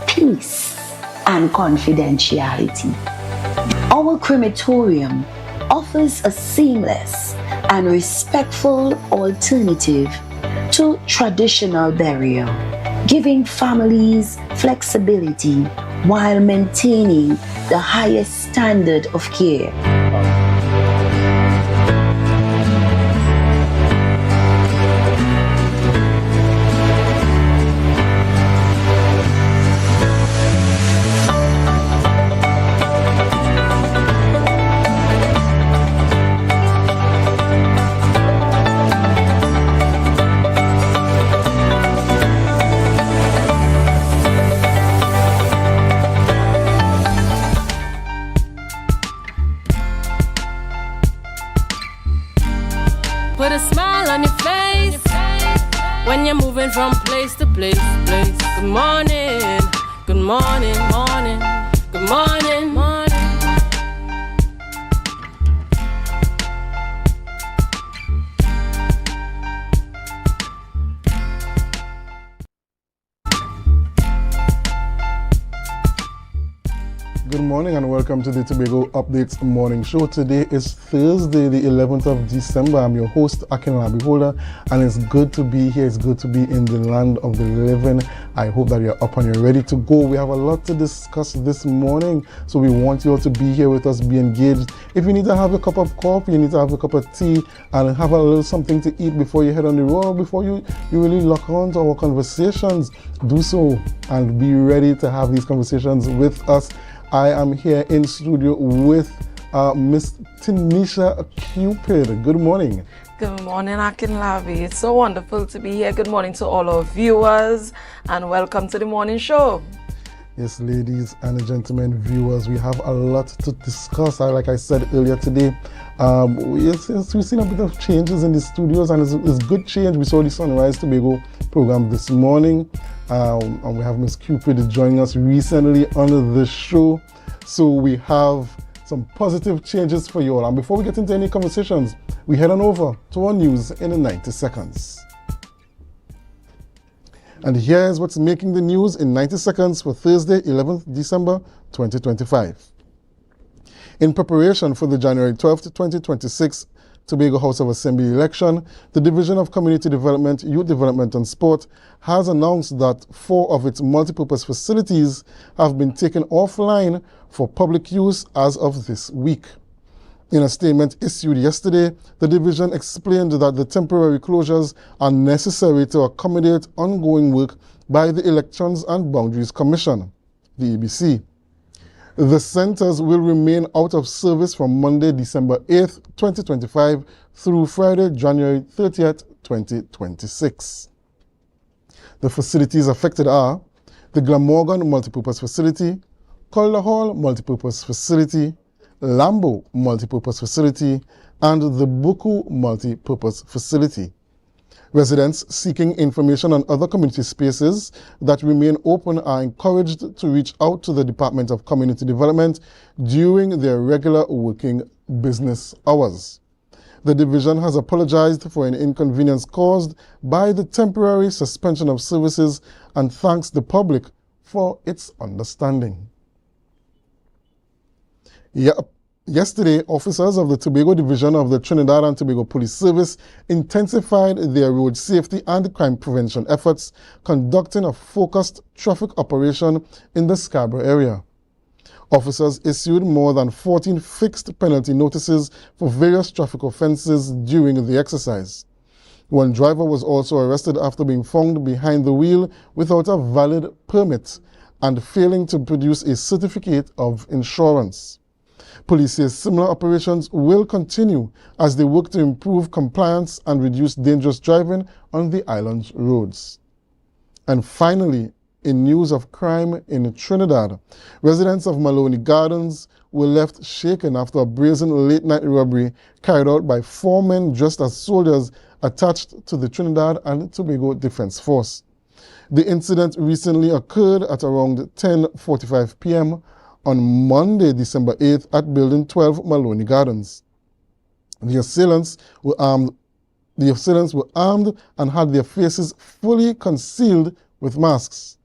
peace, and confidentiality. Our crematorium offers a seamless and respectful alternative to traditional burial, giving families flexibility while maintaining the highest standard of care. Put a smile on your face when you're moving from place to place. Good morning, good morning, morning, good morning, morning. Good morning and welcome to the Tobago Updates Morning Show. Today is Thursday, the 11th of December. I'm your host, Akinla Beholder, and it's good to be here. It's good to be in the land of the living. I hope that you're up and you're ready to go. We have a lot to discuss this morning, so we want you all to be here with us, be engaged. If you need to have a cup of coffee, you need to have a cup of tea, and have a little something to eat before you head on the road, before you really lock on to our conversations, do so and be ready to have these conversations with us. I am here in studio with Miss Tanisha Cupid. Good morning. Good morning, Akinlavi. It's so wonderful to be here. Good morning to all our viewers and welcome to the morning show. Yes, ladies and gentlemen, viewers, we have a lot to discuss. Like I said earlier today, we've seen a bit of changes in the studios, and it's good change. We saw the Sunrise Tobago program this morning, and we have Miss Cupid joining us recently on the show. So we have some positive changes for you all. And before we get into any conversations, we head on over to our news in 90 seconds. And here's what's making the news in 90 seconds for Thursday, 11th December 2025. In preparation for the January 12th, 2026 Tobago House of Assembly election, the Division of Community Development, Youth Development and Sport has announced that 4 of its multipurpose facilities have been taken offline for public use as of this week. In a statement issued yesterday, the division explained that the temporary closures are necessary to accommodate ongoing work by the Elections and Boundaries Commission, the EBC. The centers will remain out of service from Monday, December 8th, 2025 through Friday, January 30th, 2026. The facilities affected are the Glamorgan Multipurpose Facility, Calder Hall Multipurpose Facility, Lambo Multipurpose Facility, and the Buku Multipurpose Facility. Residents seeking information on other community spaces that remain open are encouraged to reach out to the Department of Community Development during their regular working business hours. The division has apologized for an inconvenience caused by the temporary suspension of services and thanks the public for its understanding. Yesterday, officers of the Tobago Division of the Trinidad and Tobago Police Service intensified their road safety and crime prevention efforts, conducting a focused traffic operation in the Scarborough area. Officers issued more than 14 fixed penalty notices for various traffic offences during the exercise. One driver was also arrested after being found behind the wheel without a valid permit and failing to produce a certificate of insurance. Police say similar operations will continue as they work to improve compliance and reduce dangerous driving on the island's roads. And finally, in news of crime in Trinidad, residents of Maloney Gardens were left shaken after a brazen late-night robbery carried out by 4 men dressed as soldiers attached to the Trinidad and Tobago Defense Force. The incident recently occurred at around 10:45 p.m. on Monday, December 8th at Building 12 Maloney Gardens. The assailants were armed and had their faces fully concealed with masks.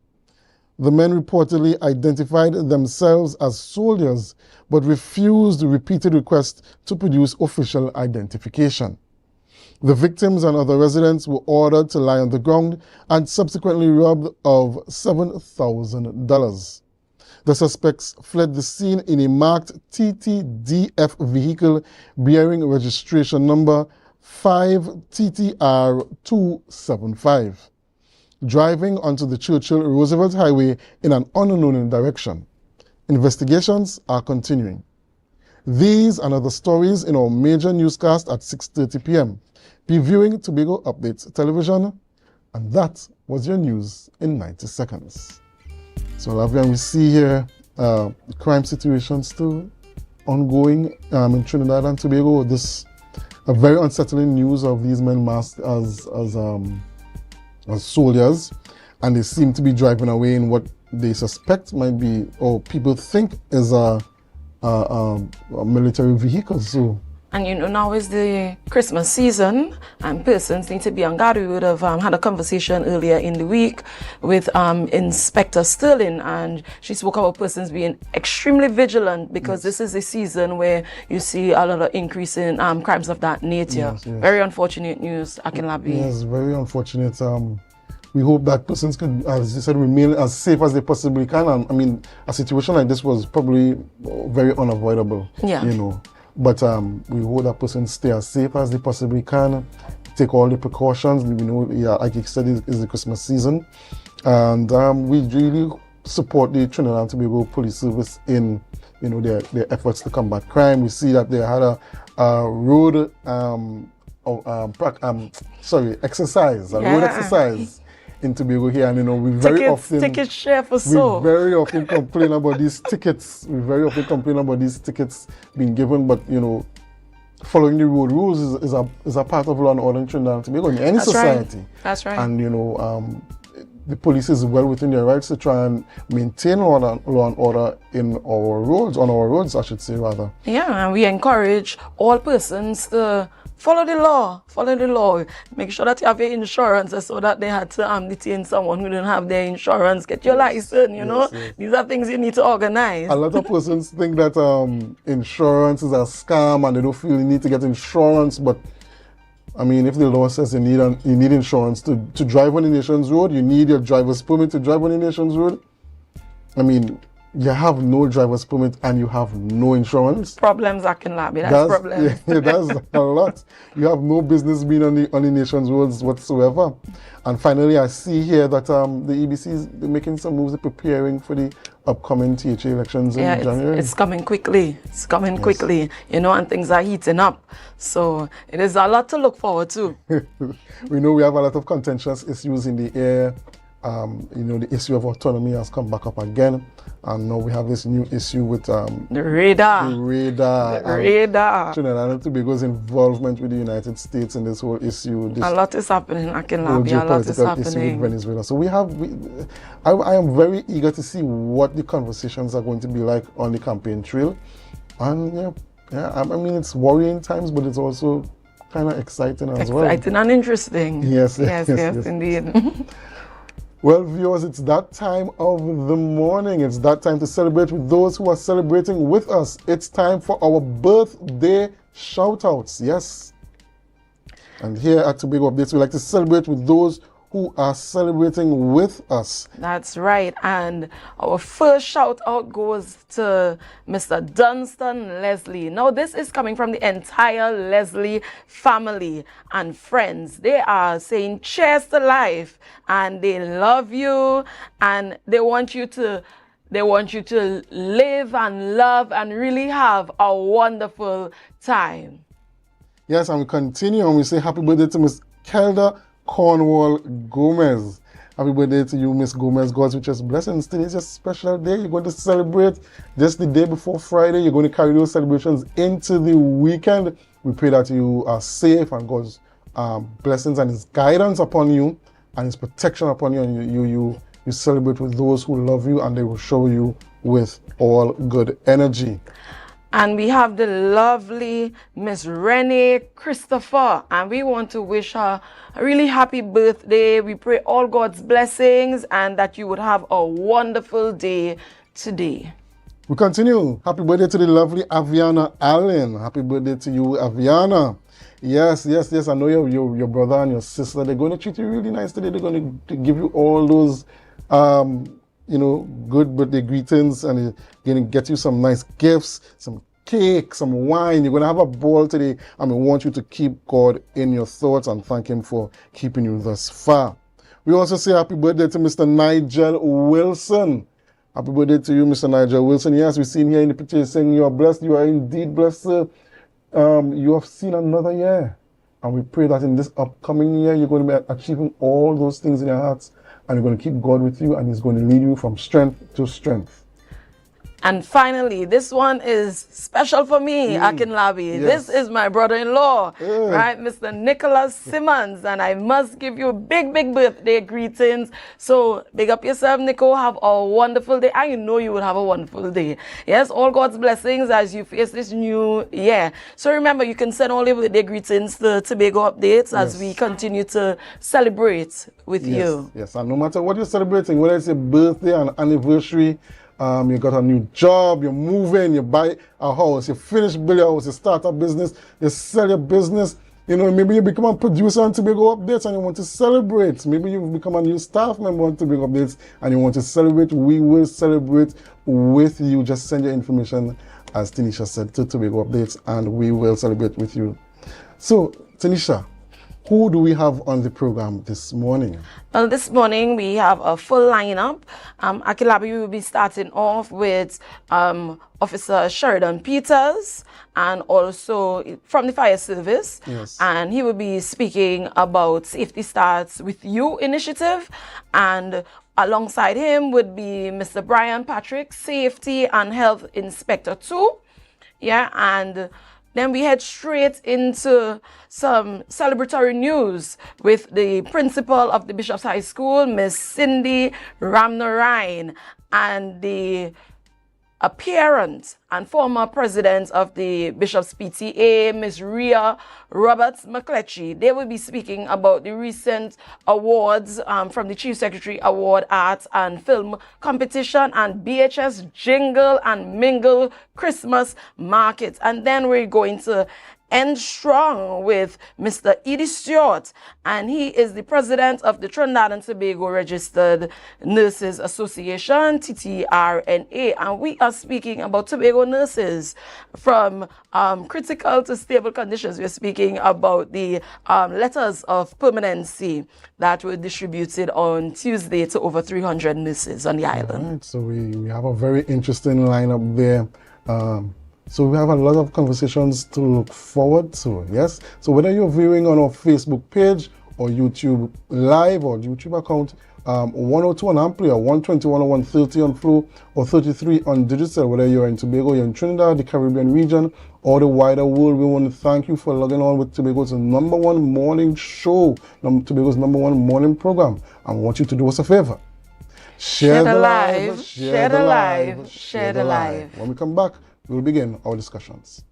The men reportedly identified themselves as soldiers but refused repeated requests to produce official identification. The victims and other residents were ordered to lie on the ground and subsequently robbed of $7,000. The suspects fled the scene in a marked TTDF vehicle bearing registration number 5TTR275, driving onto the Churchill-Roosevelt Highway in an unknown direction. Investigations are continuing. These and other stories in our major newscast at 6:30 p.m. Be viewing Tobago Updates Television, and that was your news in 90 seconds. So, Lavian, we see here the crime situation still ongoing in Trinidad and Tobago. This a very unsettling news of these men masked as soldiers, and they seem to be driving away in what they suspect might be, or people think is a military vehicle. So. And now is the Christmas season and persons need to be on guard. We would have had a conversation earlier in the week with Inspector Sterling, and she spoke about persons being extremely vigilant because this is a season where you see a lot of increase in crimes of that nature. Yes, yes. Very unfortunate news, Akinlabi. Yes, very unfortunate. We hope that persons can, as you said, remain as safe as they possibly can. And I mean, a situation like this was probably very unavoidable. Yeah. But we hope that persons stay as safe as they possibly can, take all the precautions. We know, like you said, it's the Christmas season. And we really support the Trinidad and Tobago Police Service in, their efforts to combat crime. We see that they had a road exercise in Tobago here, and we very often ticket share for so. We very often complain about these tickets. We very often complain about these tickets being given, but following the road rules is a part of law and order in Trinidad and Tobago in any society. Right. That's right. And the police is well within their rights to try and maintain law and order on our roads, I should say rather. Yeah, and we encourage all persons to follow the law. Make sure that you have your insurance so that they had to detain someone who didn't have their insurance. Get your license, Yes. These are things you need to organize. A lot of persons think that insurance is a scam and they don't feel you need to get insurance, but I mean, if the law says you need insurance to drive on the nation's road, you need your driver's permit to drive on the nation's road. I mean, you have no driver's permit and you have no insurance. Problems, Akinlabi. That's problems. Yeah, that's a lot. You have no business being on the nation's roads whatsoever. And finally, I see here that the EBC is making some moves, preparing for the upcoming THA elections in January. It's coming quickly. Quickly, and things are heating up. So it is a lot to look forward to. We know we have a lot of contentious issues in the air. The issue of autonomy has come back up again, and now we have this new issue with the radar. Trinidad and Tobago's involvement with the United States in this whole issue. A lot is happening. A lot is happening. Issue with Venezuela. So I am very eager to see what the conversations are going to be like on the campaign trail, and I mean it's worrying times, but it's also kind of exciting as well. Exciting and interesting. Yes, indeed. Well, viewers, it's that time of the morning. It's that time to celebrate with those who are celebrating with us. It's time for our birthday shout-outs, yes. And here at Tobago Updates, we like to celebrate with those who are celebrating with us. That's right. And our first shout out goes to Mr. Dunstan Leslie. Now, this is coming from the entire Leslie family and friends. They are saying cheers to life and they love you and they want you to live and love and really have a wonderful time. Yes, and we continue and we say happy birthday to Miss Kelda Cornwall Gomez. Happy birthday to you, Miss Gomez. God's richest blessings. Today is a special day. You're going to celebrate just the day before Friday. You're going to carry those celebrations into the weekend. We pray that you are safe and God's blessings and His guidance upon you and His protection upon you. And you celebrate with those who love you and they will show you with all good energy. And we have the lovely Miss Renee Christopher, and we want to wish her a really happy birthday. We pray all God's blessings and that you would have a wonderful day today. We continue. Happy birthday to the lovely Aviana Allen. Happy birthday to you, Aviana. Yes. I know your brother and your sister, they're going to treat you really nice today. They're going to give you all those, good birthday greetings, and they're going to get you some nice gifts, some cake, some wine. You're going to have a ball today, and we want you to keep God in your thoughts and thank Him for keeping you thus far. We also say happy birthday to Mr. Nigel Wilson. Happy birthday to you, Mr. Nigel Wilson. Yes, we've seen here in the picture saying you are blessed. You are indeed blessed, sir. You have seen another year. And we pray that in this upcoming year, you're going to be achieving all those things in your hearts. And you're going to keep God with you, and He's going to lead you from strength to strength. And finally, this one is special for me, Akinlabi. Yes. This is my brother-in-law, right, Mr. Nicholas Simmons. And I must give you big birthday greetings. So big up yourself, Nico. Have a wonderful day. I know you will have a wonderful day. Yes, all God's blessings as you face this new year. So remember, you can send all your birthday greetings to Tobago Updates as we continue to celebrate with you. Yes, and no matter what you're celebrating, whether it's your birthday, an anniversary, you got a new job, you're moving, you buy a house, you finish building a house, you start a business, you sell your business, maybe you become a producer on Tobago Updates and you want to celebrate. Maybe you become a new staff member on Tobago Updates and you want to celebrate. We will celebrate with you. Just send your information, as Tanisha said, to Tobago Updates, and we will celebrate with you. So, Tanisha, who do we have on the program this morning? Well, this morning we have a full lineup. Akilabi will be starting off with Officer Sheridan Peters, and also from the fire service. Yes. And he will be speaking about Safety Starts With You initiative. And alongside him would be Mr. Brian Patrick, Safety and Health Inspector 2. Yeah, and then we head straight into some celebratory news with the principal of the Bishop's High School, Miss Cindy Ramnarayan, and the appearance and former president of the Bishop's PTA, Ms. Rhea Roberts McCletchy. They will be speaking about the recent awards from the Chief Secretary Award Arts and Film Competition and BHS Jingle and Mingle Christmas Market. And then we're going to end strong with Mr. Edie Stewart, and he is the president of the Trinidad and Tobago Registered Nurses Association, TTRNA, and we are speaking about Tobago nurses from critical to stable conditions. We're speaking about the letters of permanency that were distributed on Tuesday to over 300 nurses on the island. Right, so we have a very interesting lineup there. So we have a lot of conversations to look forward to, yes? So whether you're viewing on our Facebook page or YouTube Live or YouTube account, 102 on AMPLIA, 121 or 130 on Flow, or 33 on Digital, whether you're in Tobago, you're in Trinidad, the Caribbean region, or the wider world, we want to thank you for logging on with Tobago's #1 morning show, Tobago's #1 morning program. And I want you to do us a favor. Share the live, share the live, share the live. When we come back, we'll begin our discussions.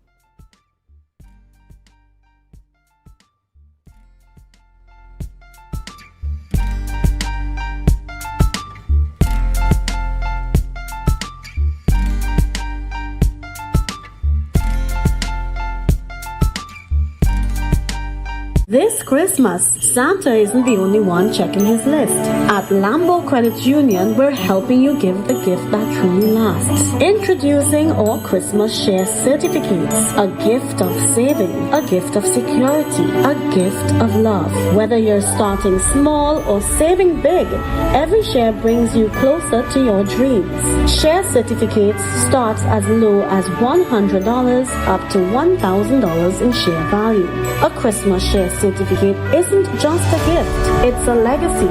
This Christmas, Santa isn't the only one checking his list. At Lambo Credit Union, we're helping you give the gift that truly lasts. Introducing our Christmas Share Certificates. A gift of saving, a gift of security, a gift of love. Whether you're starting small or saving big, every share brings you closer to your dreams. Share Certificates starts as low as $100 up to $1,000 in share value. A Christmas Share Certificate isn't just a gift, it's a legacy,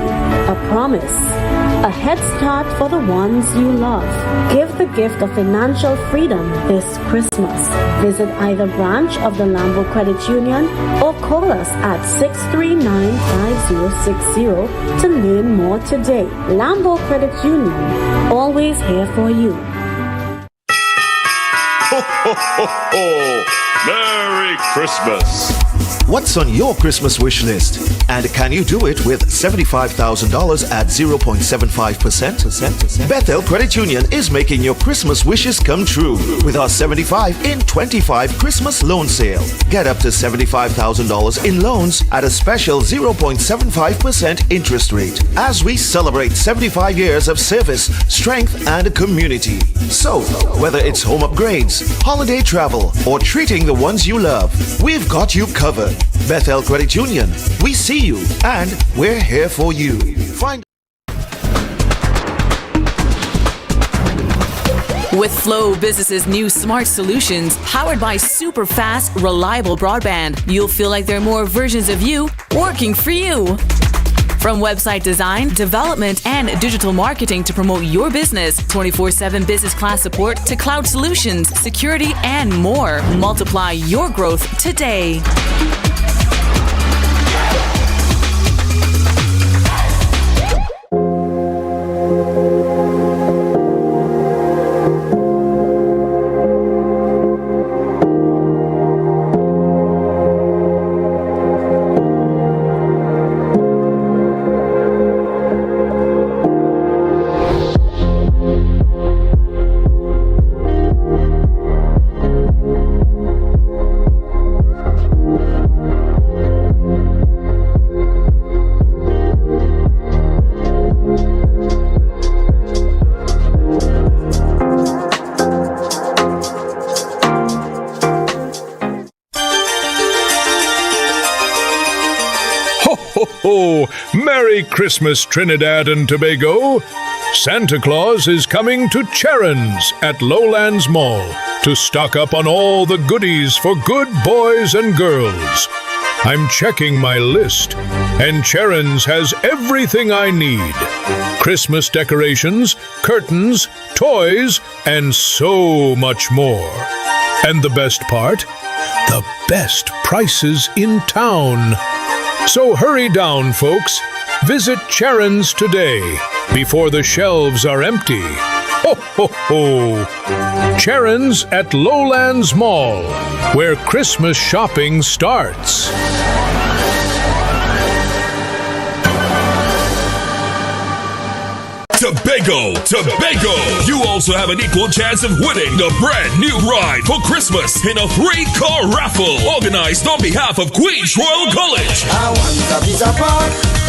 a promise, a head start for the ones you love. Give the gift of financial freedom this Christmas. Visit either branch of the Lambo Credit Union or call us at 639-5060 to learn more today. Lambo Credit Union, always here for you. Ho, ho, ho, ho! Merry Christmas. What's on your Christmas wish list? And can you do it with $75,000 at 0.75%? Bethel Credit Union is making your Christmas wishes come true with our 75 in 25 Christmas loan sale. Get up to $75,000 in loans at a special 0.75% interest rate as we celebrate 75 years of service, strength, and community. So, whether it's home upgrades, holiday travel, or treating the ones you love, we've got you covered. Bethel Credit Union, we see you and we're here for you. With Flow Business's new smart solutions, powered by super fast, reliable broadband, you'll feel like there are more versions of you working for you. From website design, development, and digital marketing to promote your business, 24/7 business class support to cloud solutions, security, and more. Multiply your growth today. Oh, Merry Christmas, Trinidad and Tobago! Santa Claus is coming to Charon's at Lowlands Mall to stock up on all the goodies for good boys and girls. I'm checking my list, and Charon's has everything I need. Christmas decorations, curtains, toys, and so much more. And the best part? The best prices in town. So hurry down, folks. Visit Charon's today before the shelves are empty. Ho, ho, ho! Charon's at Lowlands Mall, where Christmas shopping starts. Tobago! You also have an equal chance of winning the brand new ride for Christmas in a 3-car raffle organized on behalf of Queen's Royal College.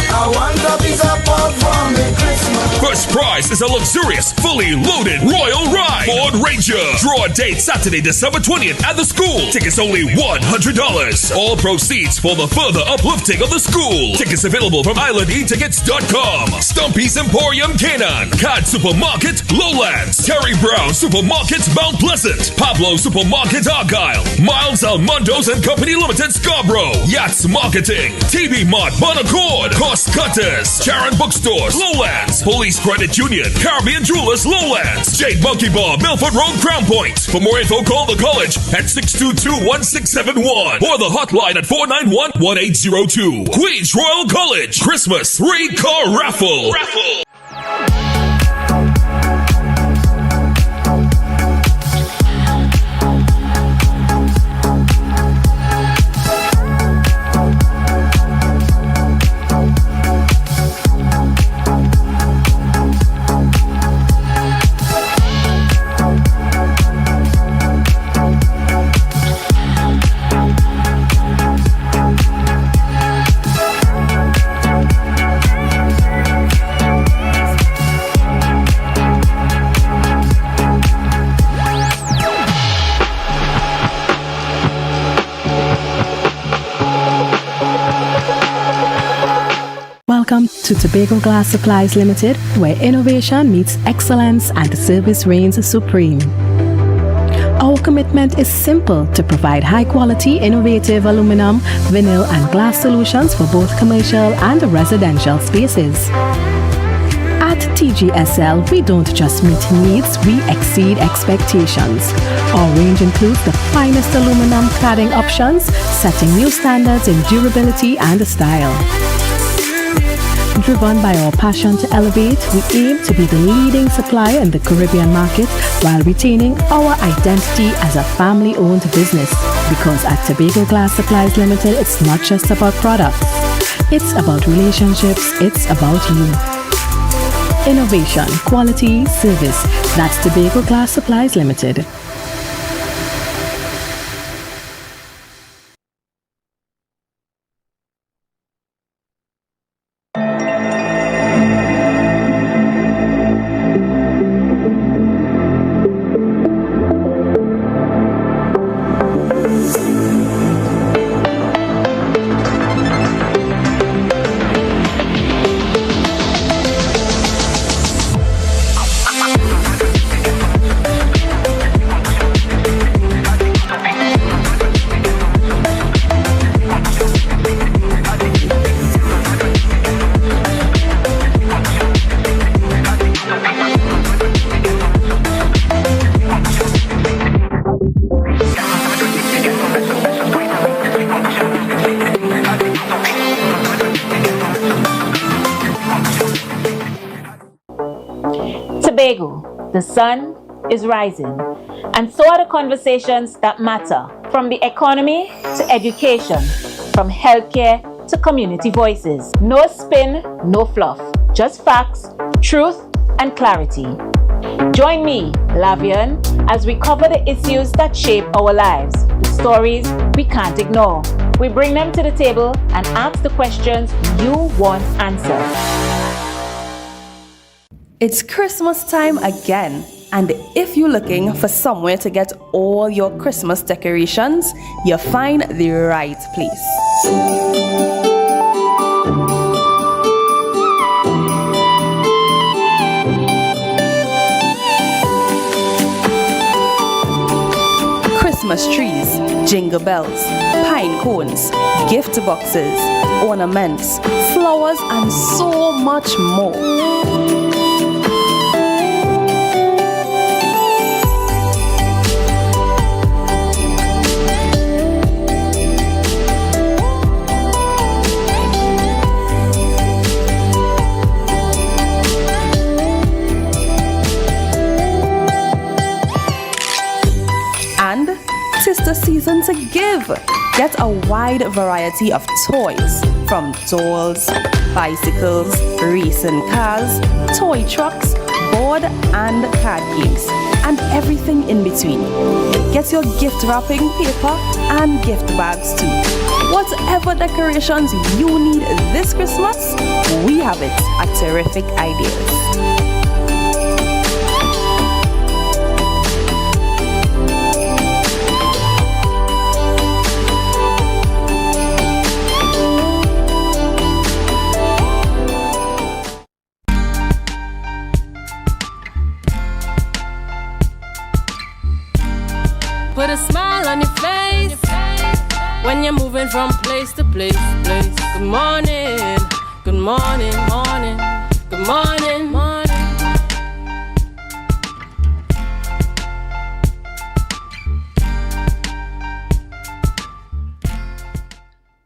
I want a piece of pork for me Christmas. First prize is a luxurious, fully loaded Royal Ride Ford Ranger. Draw date Saturday, December 20th at the school. Tickets only $100. All proceeds for the further uplifting of the school. Tickets available from islandetickets.com. Stumpy's Emporium Canaan, Cad Supermarket Lowlands, Terry Brown Supermarket Mount Pleasant, Pablo Supermarket Argyle, Miles Almondos and Company Limited Scarborough, Yachts Marketing, TB Mart Bonaccord, Cost Cutters, Charon Bookstores Lowlands, Police Credit Union, Caribbean Jewelers Lowlands, Jade Monkey Bar Milford Road Crown Point. For more info, call the college at 622-1671 or the hotline at 491-1802. Queen's Royal College Christmas 3-car raffle. Welcome to Tobago Glass Supplies Limited, where innovation meets excellence and the service reigns supreme. Our commitment is simple: to provide high-quality, innovative aluminum, vinyl, and glass solutions for both commercial and residential spaces. At TGSL, we don't just meet needs, we exceed expectations. Our range includes the finest aluminum cladding options, setting new standards in durability and style. Driven by our passion to elevate, we aim to be the leading supplier in the Caribbean market while retaining our identity as a family-owned business. Because at Tobago Glass Supplies Limited, it's not just about products. It's about relationships. It's about you. Innovation, quality, service. That's Tobago Glass Supplies Limited. Tobago, the sun is rising, and so are the conversations that matter, from the economy to education, from healthcare to community voices. No spin, no fluff, just facts, truth, and clarity. Join me, Lavian, as we cover the issues that shape our lives, the stories we can't ignore. We bring them to the table and ask the questions you want answered. It's Christmas time again, and if you're looking for somewhere to get all your Christmas decorations, you'll find the right place. Christmas trees, jingle bells, pine cones, gift boxes, ornaments, flowers, and so much more. Tis the season to give. Get a wide variety of toys, from dolls, bicycles, racing cars, toy trucks, board and card games, and everything in between. Get your gift wrapping paper and gift bags too. Whatever decorations you need this Christmas, we have it at Terrific Ideas. Put a smile on your face when you're moving from place to place. Good morning, good morning, morning, good morning, morning.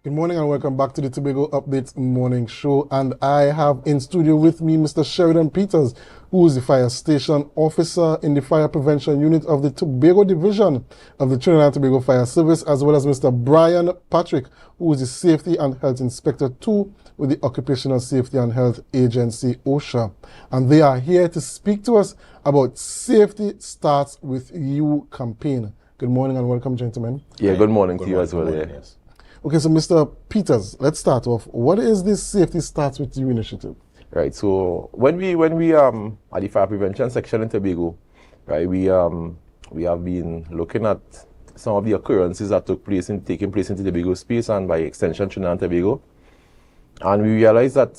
Good morning and welcome back to the Tobago Updates Morning Show. And I have in studio with me Mr. Sheridan Peters, who is the Fire Station Officer in the Fire Prevention Unit of the Tobago Division of the Trinidad and Tobago Fire Service, as well as Mr. Brian Patrick, who is the Safety and Health Inspector 2 with the Occupational Safety and Health Agency, OSHA. And they are here to speak to us about Safety Starts With You campaign. Good morning and welcome, gentlemen. Yeah, good morning to you as well. Yes. Okay, so Mr. Peters, let's start off. What is this Safety Starts With You initiative? Right, so when we at the Fire Prevention section in Tobago, right, we have been looking at some of the occurrences that taking place in the Tobago space and by extension Trinidad and Tobago, and we realized that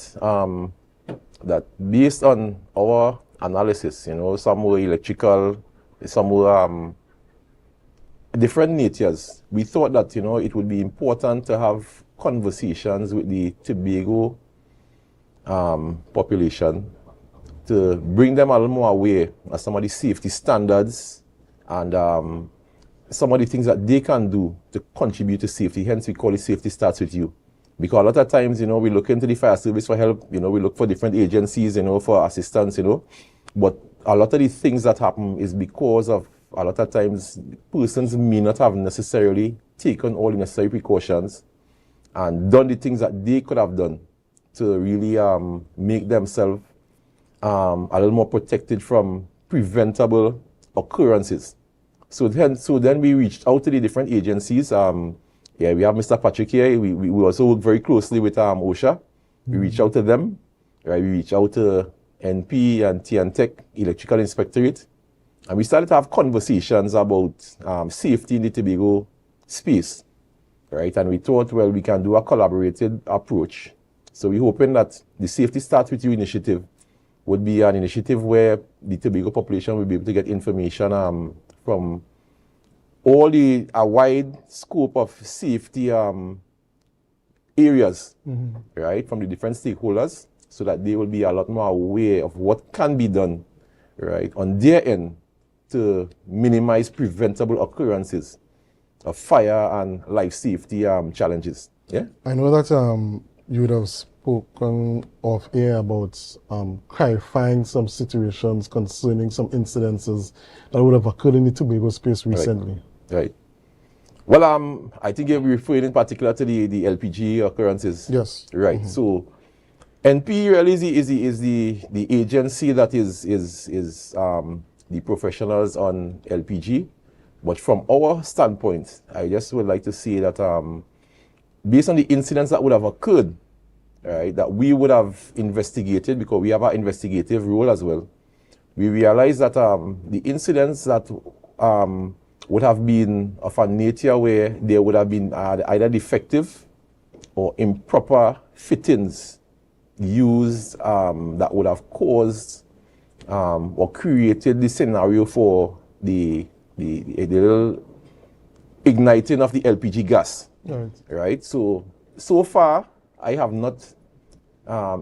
that based on our analysis, some were electrical, some were different natures. We thought that it would be important to have conversations with the Tobago population to bring them a little more aware of some of the safety standards and some of the things that they can do to contribute to safety. Hence we call it Safety Starts With You. Because a lot of times, we look into the fire service for help, we look for different agencies, for assistance, but a lot of the things that happen is because of a lot of times persons may not have necessarily taken all the necessary precautions and done the things that they could have done to really make themselves a little more protected from preventable occurrences. So then we reached out to the different agencies. We have Mr. Patrick here. We also work very closely with OSHA. We reached out to them. Right? We reached out to NP and TNTech Electrical Inspectorate. And we started to have conversations about safety in the Tobago space. Right? And we thought, well, we can do a collaborated approach. So we're hoping that the Safety Starts With You initiative would be an initiative where the Tobago population will be able to get information from a wide scope of safety areas, right, from the different stakeholders, so that they will be a lot more aware of what can be done, right, on their end to minimize preventable occurrences of fire and life safety challenges. Yeah. I know that you would have spoken off air about clarifying some situations concerning some incidences that would have occurred in the Tobago space recently. Right. Well, I think you're referring in particular to the LPG occurrences. Yes. Right. So NP really is the agency that is the professionals on LPG. But from our standpoint, I just would like to say that based on the incidents that would have occurred, right, that we would have investigated, because we have our investigative role as well, we realized that the incidents that would have been of a nature where there would have been either defective or improper fittings used that would have caused or created the scenario for the little igniting of the LPG gas. Right? So far, I have not,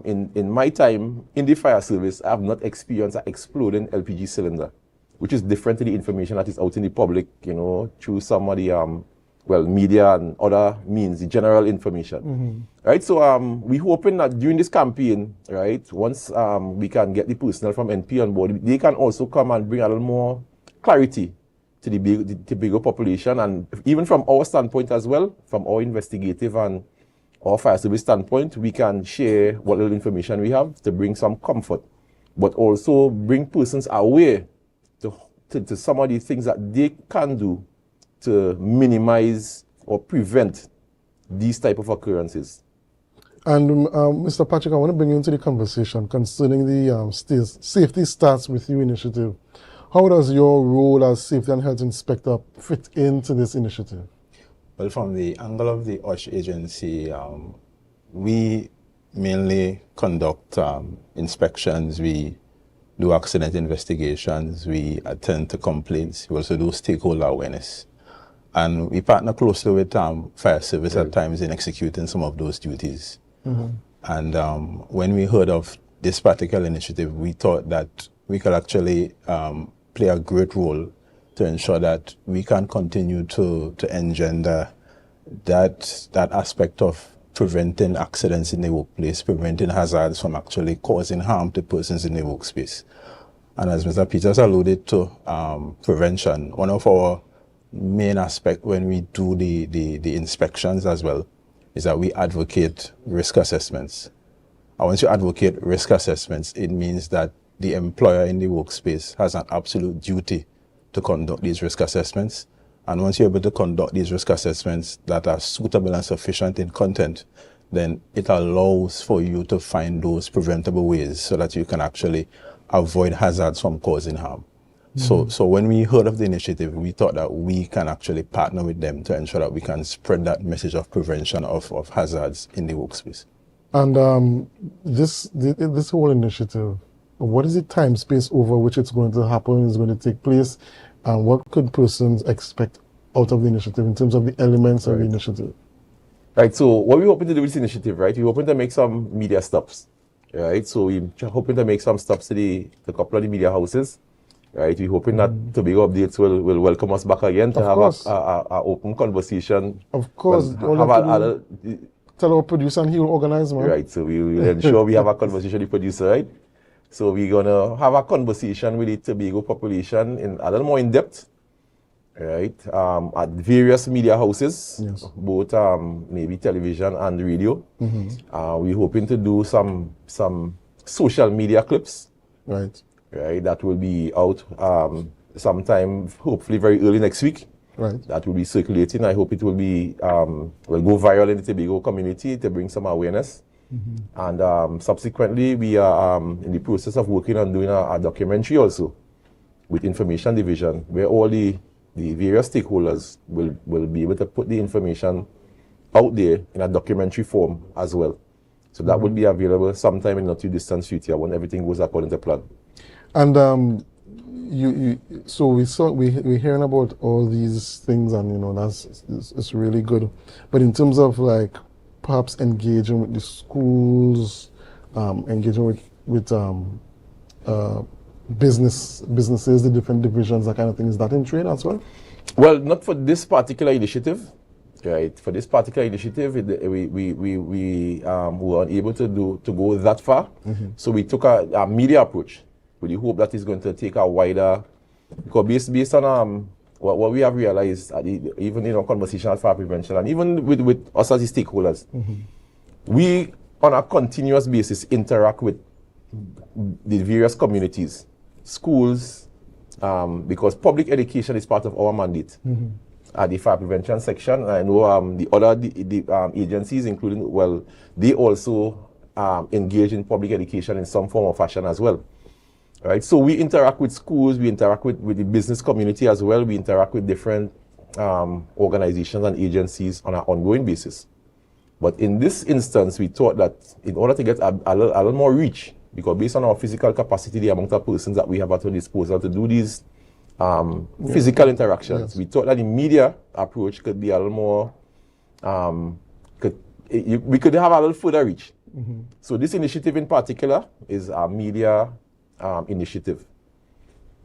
in my time in the fire service, I have not experienced an exploding LPG cylinder, which is different to the information that is out in the public, through some of the, media and other means, the general information. Right? So we're hoping that during this campaign, right, once we can get the personnel from NP on board, they can also come and bring a little more clarity to the Tobago population, and even from our standpoint as well, from our investigative and our fire service standpoint, we can share what little information we have to bring some comfort, but also bring persons aware to some of the things that they can do to minimize or prevent these type of occurrences. And Mr. Patrick, I want to bring you into the conversation concerning the Safety Starts With You initiative. How does your role as Safety and Health Inspector fit into this initiative? Well, from the angle of the OSH agency, we mainly conduct inspections, we do accident investigations, we attend to complaints, we also do stakeholder awareness. And we partner closely with fire service at times in executing some of those duties. And when we heard of this particular initiative, we thought that we could actually play a great role to ensure that we can continue to engender that aspect of preventing accidents in the workplace, preventing hazards from actually causing harm to persons in the workspace. And as Mr. Peters alluded to, prevention, one of our main aspects when we do the inspections as well is that we advocate risk assessments. And once you advocate risk assessments, it means that the employer in the workspace has an absolute duty to conduct these risk assessments. And once you're able to conduct these risk assessments that are suitable and sufficient in content, then it allows for you to find those preventable ways so that you can actually avoid hazards from causing harm. So when we heard of the initiative, we thought that we can actually partner with them to ensure that we can spread that message of prevention of hazards in the workspace. And this whole initiative, what is the time space over which it's going to happen, is going to take place, and what could persons expect out of the initiative in terms of the elements of the initiative? Right, so what we're hoping to do with this initiative, right, we're hoping to make some media stops, right? So we're hoping to make some stops to a couple of the media houses, right? We're hoping that Tobago Updates will welcome us back again to have an open conversation. Of course. tell our producer and he will organize, man. Right, so we will ensure we have a conversation with the producer, right? So we're gonna have a conversation with the Tobago population in a little more in depth, right? At various media houses, both maybe television and radio. We're hoping to do some social media clips, right? That will be out sometime, hopefully very early next week. Right. That will be circulating. I hope it will be will go viral in the Tobago community to bring some awareness. And subsequently, we are in the process of working on doing a documentary also with Information Division, where all the various stakeholders will be able to put the information out there in a documentary form as well. So that will be available sometime in the not too distant future when everything goes according to plan. And so we're hearing about all these things, and it's really good. But in terms of like perhaps engaging with the schools, engaging with businesses, the different divisions, that kind of thing, is that in trade as well? Well, not for this particular initiative, right? For this particular initiative, we were unable to go that far. So we took a media approach with the hope that it's going to take a wider, because based on what we have realized, even in our conversation at Fire Prevention, and even with us as the stakeholders, we on a continuous basis interact with the various communities, schools, because public education is part of our mandate at the Fire Prevention section. I know the other agencies, including, well, they also engage in public education in some form or fashion as well. Right, so we interact with schools, we interact with the business community as well, we interact with different organizations and agencies on an ongoing basis. But in this instance, we thought that in order to get a little more reach, because based on our physical capacity, the amount of persons that we have at our disposal to do these physical interactions, we thought that the media approach could be a little more, we could have a little further reach. So this initiative in particular is a media initiative,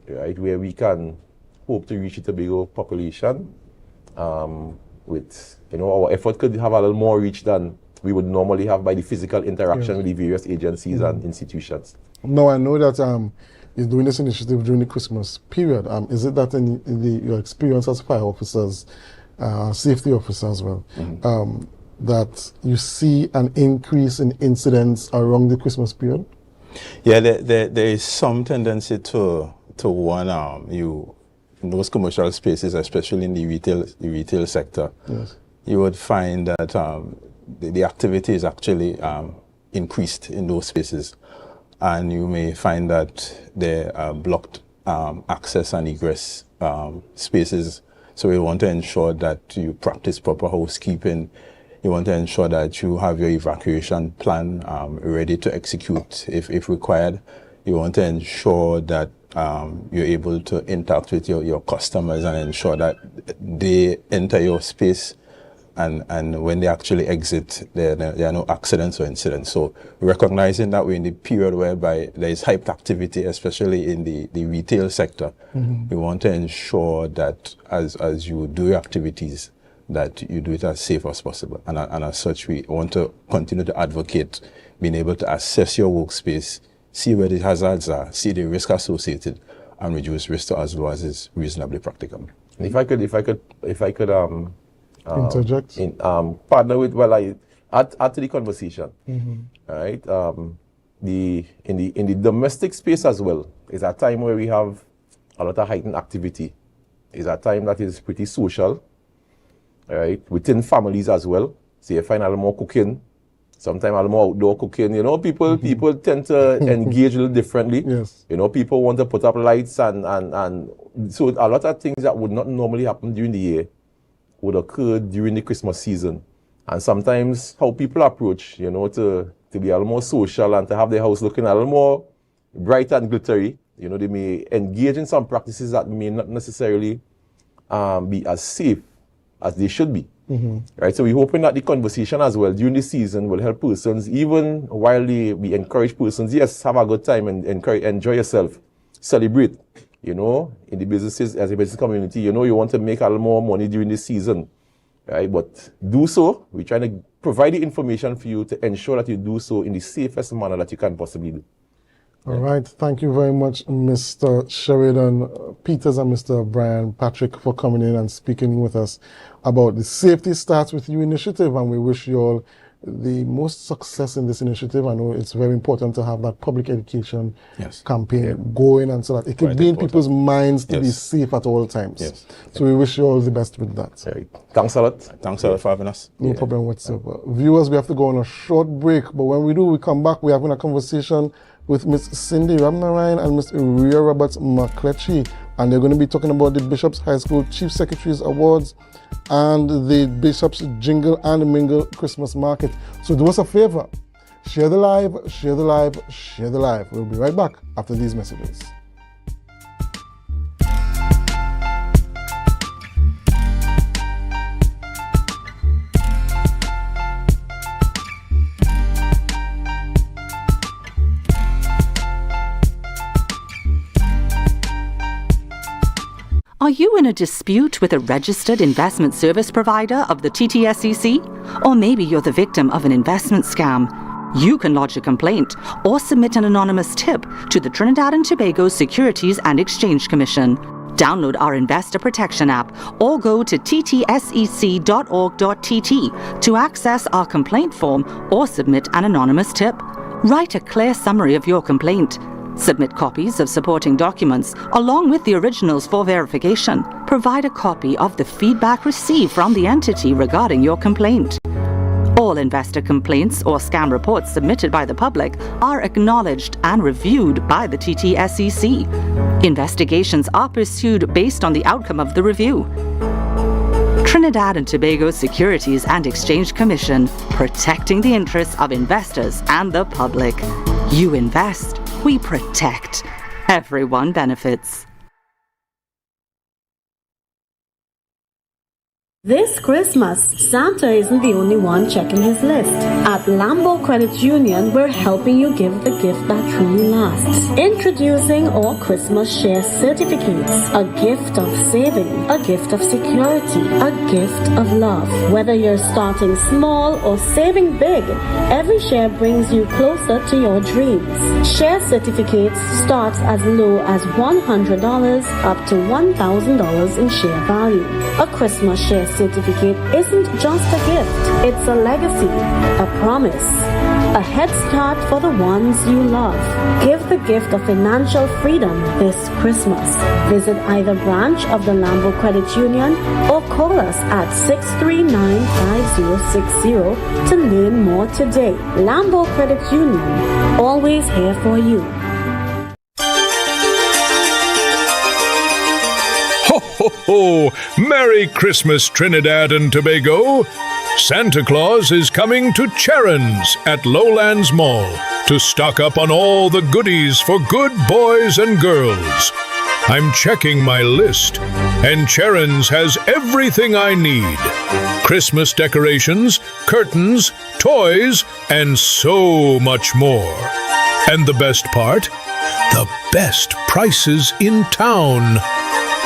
right, where we can hope to reach the Tobago population with, our effort could have a little more reach than we would normally have by the physical interaction with the various agencies and institutions. Now, I know that you're doing this initiative during the Christmas period. Is it that in your experience as fire officers, safety officers as well, that you see an increase in incidents around the Christmas period? Yeah, there is some tendency to one in those commercial spaces, especially in the retail sector. Yes. You would find that the activity is actually increased in those spaces, and you may find that there are blocked access and egress spaces. So we want to ensure that you practice proper housekeeping. You want to ensure that you have your evacuation plan ready to execute if required. You want to ensure that you're able to interact with your customers and ensure that they enter your space and when they actually exit, there are no accidents or incidents. So recognizing that we're in the period whereby there is hyped activity, especially in the retail sector, we want to ensure that as you do your activities, that you do it as safe as possible. And as such, we want to continue to advocate being able to assess your workspace, see where the hazards are, see the risk associated, and reduce risk to as low as is reasonably practicable. If I could interject, partner with, add to the conversation, right? In the domestic space as well is a time where we have a lot of heightened activity. It's a time that is pretty social. Right, within families as well. So you find a little more cooking, sometimes a little more outdoor cooking. People tend to engage a little differently. Yes. People want to put up lights and so a lot of things that would not normally happen during the year would occur during the Christmas season. And sometimes how people approach, to be a little more social and to have their house looking a little more bright and glittery. They may engage in some practices that may not necessarily be as safe as they should be. Right, so we're hoping that the conversation as well during the season will help persons, even while we encourage persons, yes, have a good time and enjoy yourself, celebrate. In the businesses, as a business community, you want to make a little more money during the season. right? But do so. We're trying to provide the information for you to ensure that you do so in the safest manner that you can possibly do. All right. Thank you very much, Mr. Sheridan Peters and Mr. Brian Patrick, for coming in and speaking with us about the Safety Starts With You initiative. And we wish you all the most success in this initiative. I know it's very important to have that public education campaign going, and so that it can be in people's minds to be safe at all times. So we wish you all the best with that. Thanks a lot. Thanks a lot for having us. No problem whatsoever. Viewers, we have to go on a short break, but when we do, we come back, we're having a conversation with Miss Cindy Ramnarayan and Miss Ria Roberts McCletchy, and they're going to be talking about the Bishop's High School Chief Secretary's Awards and the Bishop's Jingle and Mingle Christmas Market. So do us a favor, share the live, share the live, share the live. We'll be right back after these messages. Are you in a dispute with a registered investment service provider of the TTSEC? Or maybe you're the victim of an investment scam? You can lodge a complaint or submit an anonymous tip to the Trinidad and Tobago Securities and Exchange Commission. Download our Investor Protection app or go to ttsec.org.tt to access our complaint form or submit an anonymous tip. Write a clear summary of your complaint. Submit copies of supporting documents along with the originals for verification. Provide a copy of the feedback received from the entity regarding your complaint. All investor complaints or scam reports submitted by the public are acknowledged and reviewed by the TTSEC. Investigations are pursued based on the outcome of the review. Trinidad and Tobago Securities and Exchange Commission, protecting the interests of investors and the public. You invest, we protect. Everyone benefits. This Christmas, Santa isn't the only one checking his list. At Lambo Credit Union, we're helping you give the gift that truly lasts. Introducing our Christmas Share Certificates. A gift of saving, a gift of security, a gift of love. Whether you're starting small or saving big, every share brings you closer to your dreams. Share Certificates starts as low as $100 up to $1,000 in share value. A Christmas Share Certificate isn't just a gift, it's a legacy, a promise, a head start for the ones you love. Give the gift of financial freedom this Christmas. Visit either branch of the Lambo Credit Union or call us at 639-5060 to learn more today. Lambo Credit Union, always here for you. Ho, ho, ho! Merry Christmas, Trinidad and Tobago! Santa Claus is coming to Charon's at Lowlands Mall to stock up on all the goodies for good boys and girls. I'm checking my list, and Charon's has everything I need. Christmas decorations, curtains, toys, and so much more. And the best part? The best prices in town.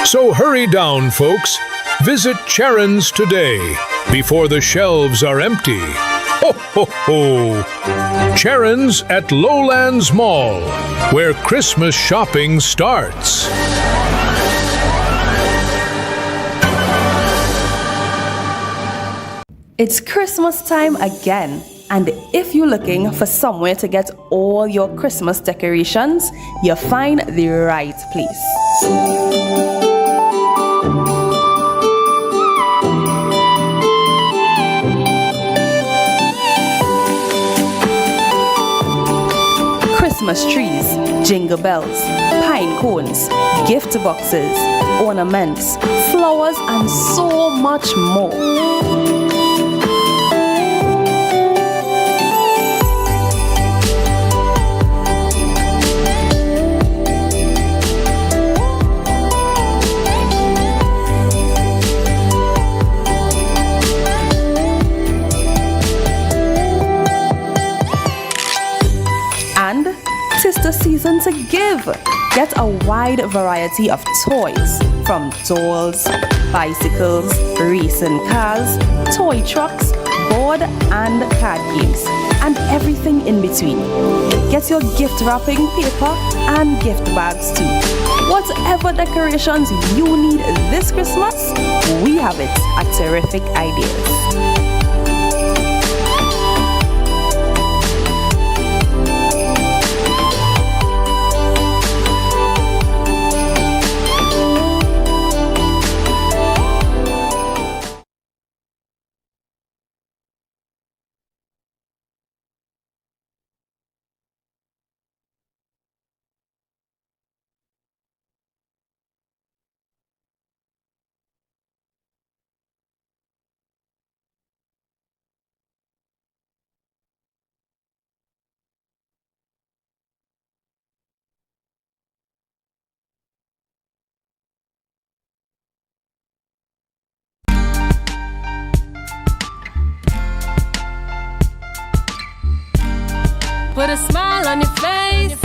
So hurry down, folks. Visit Charon's today before the shelves are empty. Ho, ho, ho! Charon's at Lowlands Mall, where Christmas shopping starts. It's Christmas time again, and if you're looking for somewhere to get all your Christmas decorations, you'll find the right place. Christmas trees, jingle bells, pine cones, gift boxes, ornaments, flowers, and so much more. And 'tis the season to give. Get a wide variety of toys from dolls, bicycles, racing cars, toy trucks, board and card games, and everything in between. Get your gift wrapping paper and gift bags too. Whatever decorations you need this Christmas, we have it at Terrific Ideas. Put a smile on your face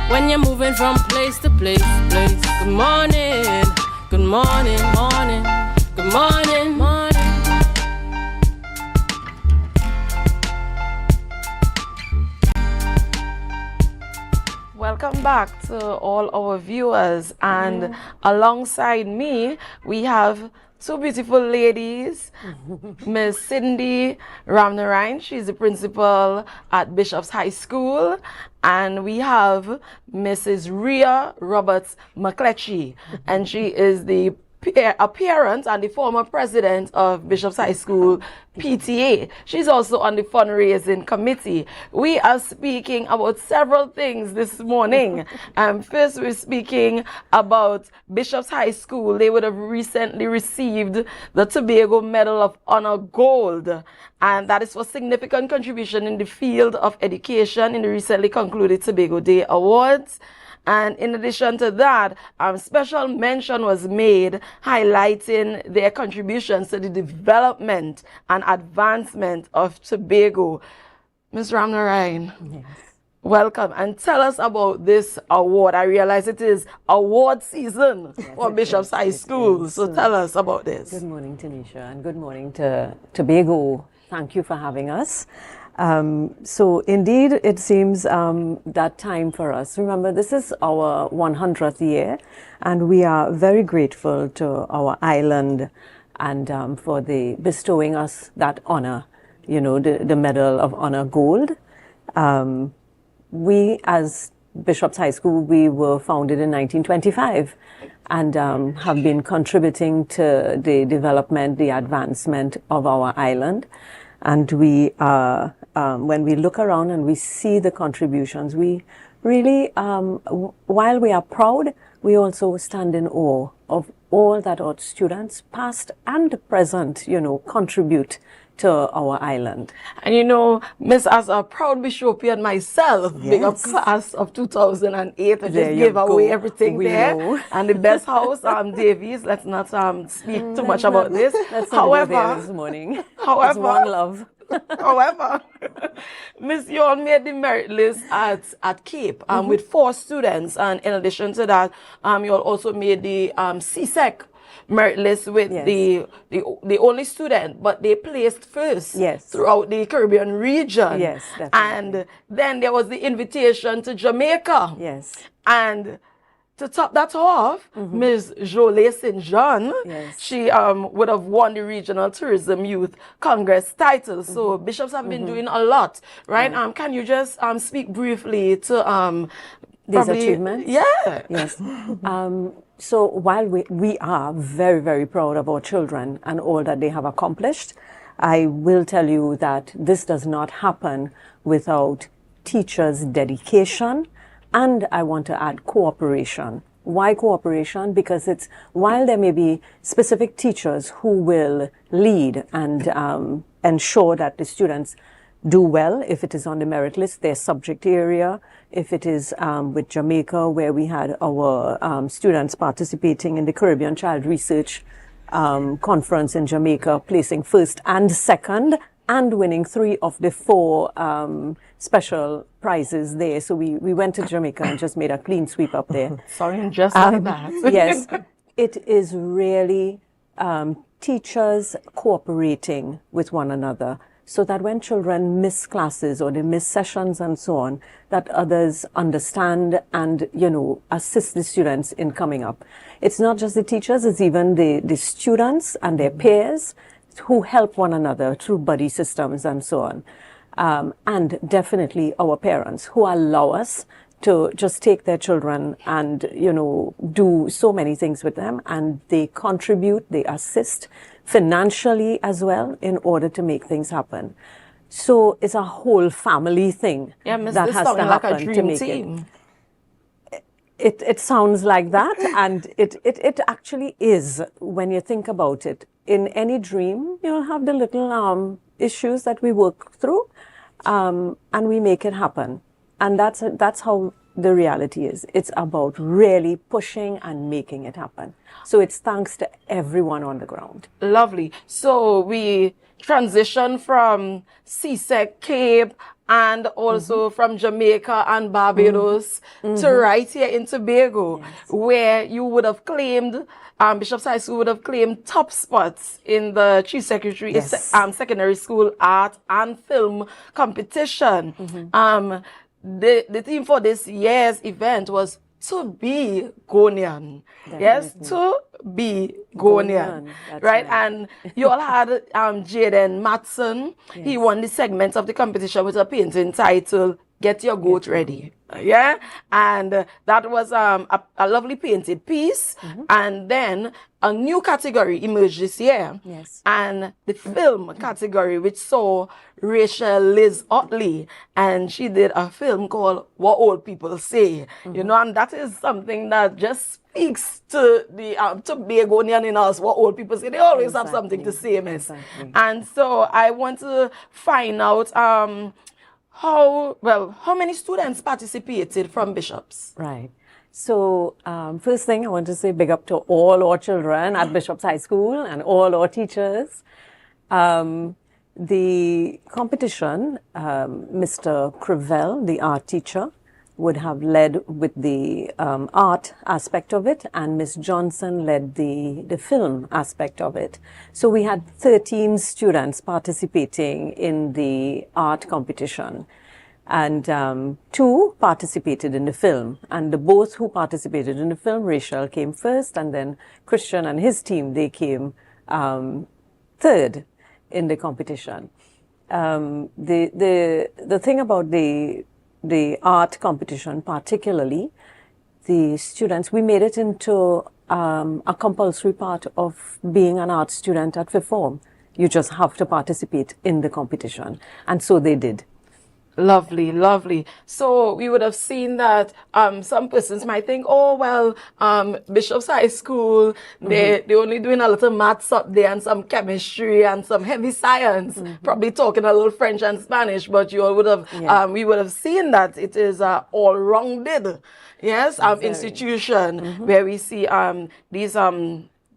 when you're moving from place to place. Good morning, good morning, morning, good morning, morning. Welcome back to all our viewers, and alongside me we have two beautiful ladies, Miss Cindy Ramnarine, she's the principal at Bishop's High School, and we have Mrs. Rhea Roberts McCletchy, and she is the parent and the former president of Bishop's High School PTA. She's also on the fundraising committee. We are speaking about several things this morning. First, we're speaking about Bishop's High School. They would have recently received the Tobago Medal of Honor Gold, and that is for significant contribution in the field of education in the recently concluded Tobago Day Awards. And in addition to that, special mention was made highlighting their contributions to the development and advancement of Tobago. Ms. Ramnarine, yes, welcome, and tell us about this award. I realize it is award season for Bishop's High School, so tell us about this. Good morning, Tanisha, and good morning to Tobago. Thank you for having us. So indeed, it seems that time for us. Remember, this is our 100th year, and we are very grateful to our island and for the bestowing us that honor, you know, the Medal of Honor Gold. We, as Bishop's High School, we were founded in 1925 and have been contributing to the development, the advancement of our island. And we when we look around and we see the contributions, we really, while we are proud, we also stand in awe of all that our students, past and present, you know, contribute to our island. And you know, Miss, as a proud Bishopian myself, yes, big up class of 2008, I just gave away everything there. Know. And the best house, Davies, let's not speak too much about this. However, this morning. However, one love. However, Miss, you all made the merit list at Cape with 4 students, and in addition to that, you all also made the CSEC merit list with the only student, but they placed first throughout the Caribbean region. Yes, definitely. And then there was the invitation to Jamaica. Yes. And to top that off, Ms. Jolie St. John, she would have won the Regional Tourism Youth Congress title. So bishops have been doing a lot, right? Can you just speak briefly to these achievements? Yeah. Yes. So while we are very, very proud of our children and all that they have accomplished, I will tell you that this does not happen without teachers' dedication, and I want to add cooperation. Why cooperation? Because it's, while there may be specific teachers who will lead and ensure that the students do well, if it is on the merit list, their subject area, if it is with Jamaica, where we had our students participating in the Caribbean Child Research Conference in Jamaica, placing first and second, and winning 3 of the 4 special prizes there. So we went to Jamaica and just made a clean sweep up there. Sorry, and just like that. Yes, it is really teachers cooperating with one another, so that when children miss classes or they miss sessions and so on, that others understand and, assist the students in coming up. It's not just the teachers, it's even the students and their peers who help one another through buddy systems and so on. And definitely our parents who allow us to just take their children and, do so many things with them, and they contribute, they assist financially as well in order to make things happen. So it's a whole family thing that has to happen to make it. It sounds like that, and it actually is when you think about it. In any dream, you'll have the little issues that we work through, and we make it happen. And that's how the reality is. It's about really pushing and making it happen. So it's thanks to everyone on the ground. Lovely. So we transition from CSEC Cape and also from Jamaica and Barbados to right here in Tobago, where you would have claimed, Bishop's High School would have claimed top spots in the Chief Secretary Secondary School Art and Film Competition. The theme for this year's event was to be Ghanaian. Yes, to be Ghanaian. Right? And you all had Jaden Matson. Yes. He won the segment of the competition with a painting titled Get Your Goat Ready. Yeah? And that was a lovely painted piece. And then a new category emerged this year. Yes. And the film category, which saw Rachel Liz Otley, and she did a film called What Old People Say. And that is something that just speaks to the Tobagonian in us, what old people say. They always have something to say, miss. And so I want to find out how many students participated from Bishops? Right. So first thing I want to say big up to all our children at Bishop's High School and all our teachers. The competition, Mr. Crevell, the art teacher, would have led with the art aspect of it, and Miss Johnson led the film aspect of it. So we had 13 students participating in the art competition, and 2 participated in the film. And the both who participated in the film, Rachel came first, and then Christian and his team, they came third in the competition. The thing about the art competition, particularly, the students, we made it into a compulsory part of being an art student at fifth form. You just have to participate in the competition. And so they did. Lovely, lovely. So we would have seen that some persons might think, oh, well, Bishop's High School, they're only doing a little maths up there and some chemistry and some heavy science, probably talking a little French and Spanish, but you all would have, we would have seen that it is all-rounded, yes, institution where we see these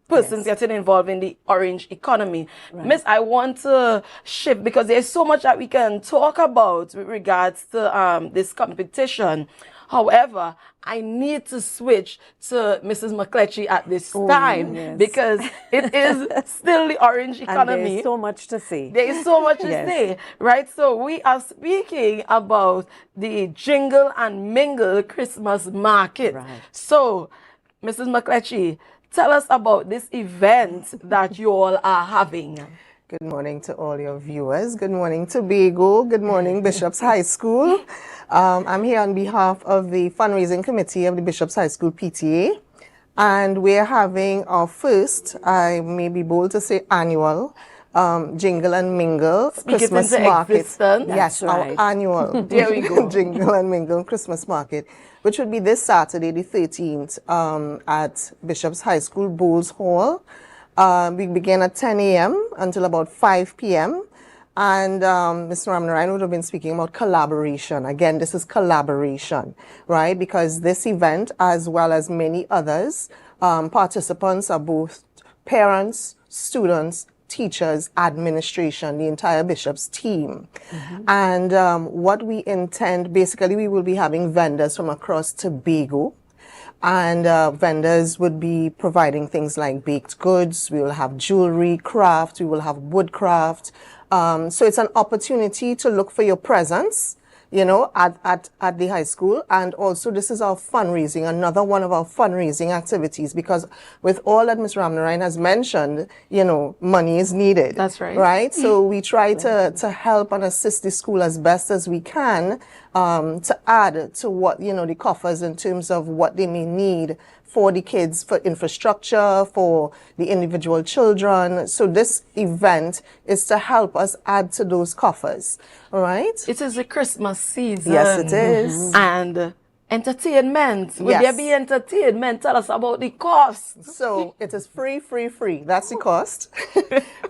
persons getting involved in the orange economy. Miss, I want to shift because there's so much that we can talk about with regards to this competition. However, I need to switch to Mrs. McCletchy at this time because it is still the orange economy. And there's so much to say. There is so much to say, right? So we are speaking about the Jingle and Mingle Christmas market. So, Mrs. McCletchy, tell us about this event that you all are having. Good morning to all your viewers. Good morning, Tobago. Good morning, Bishop's High School. I'm here on behalf of the fundraising committee of the Bishop's High School PTA. And we're having our first, I may be bold to say annual, Jingle and Mingle Christmas market. Yes, our annual there we go. Jingle and Mingle Christmas market, which would be this Saturday, the 13th, at Bishop's High School Bowles Hall. We begin at 10 a.m. until about 5 p.m. And Mr. Ramnarayan would have been speaking about collaboration. Again, this is collaboration, right? Because this event, as well as many others, participants are both parents, students, teachers, administration, the entire Bishop's team. And what we intend, basically, we will be having vendors from across Tobago. And vendors would be providing things like baked goods. We will have jewelry, craft. We will have woodcraft. So it's an opportunity to look for your presence, you know, at the high school. And also this is our fundraising, another one of our fundraising activities, because with all that Ms. Ramnarayan has mentioned, you know, money is needed. That's right. Right? So we try to help and assist the school as best as we can, to add to what, you know, the coffers in terms of what they may need for the kids, for infrastructure, for the individual children. So this event is to help us add to those coffers. All right? It is the Christmas season. Yes, it is. And entertainment. Will Yes. there be entertainment? Tell us about the cost. So it is free. That's the cost.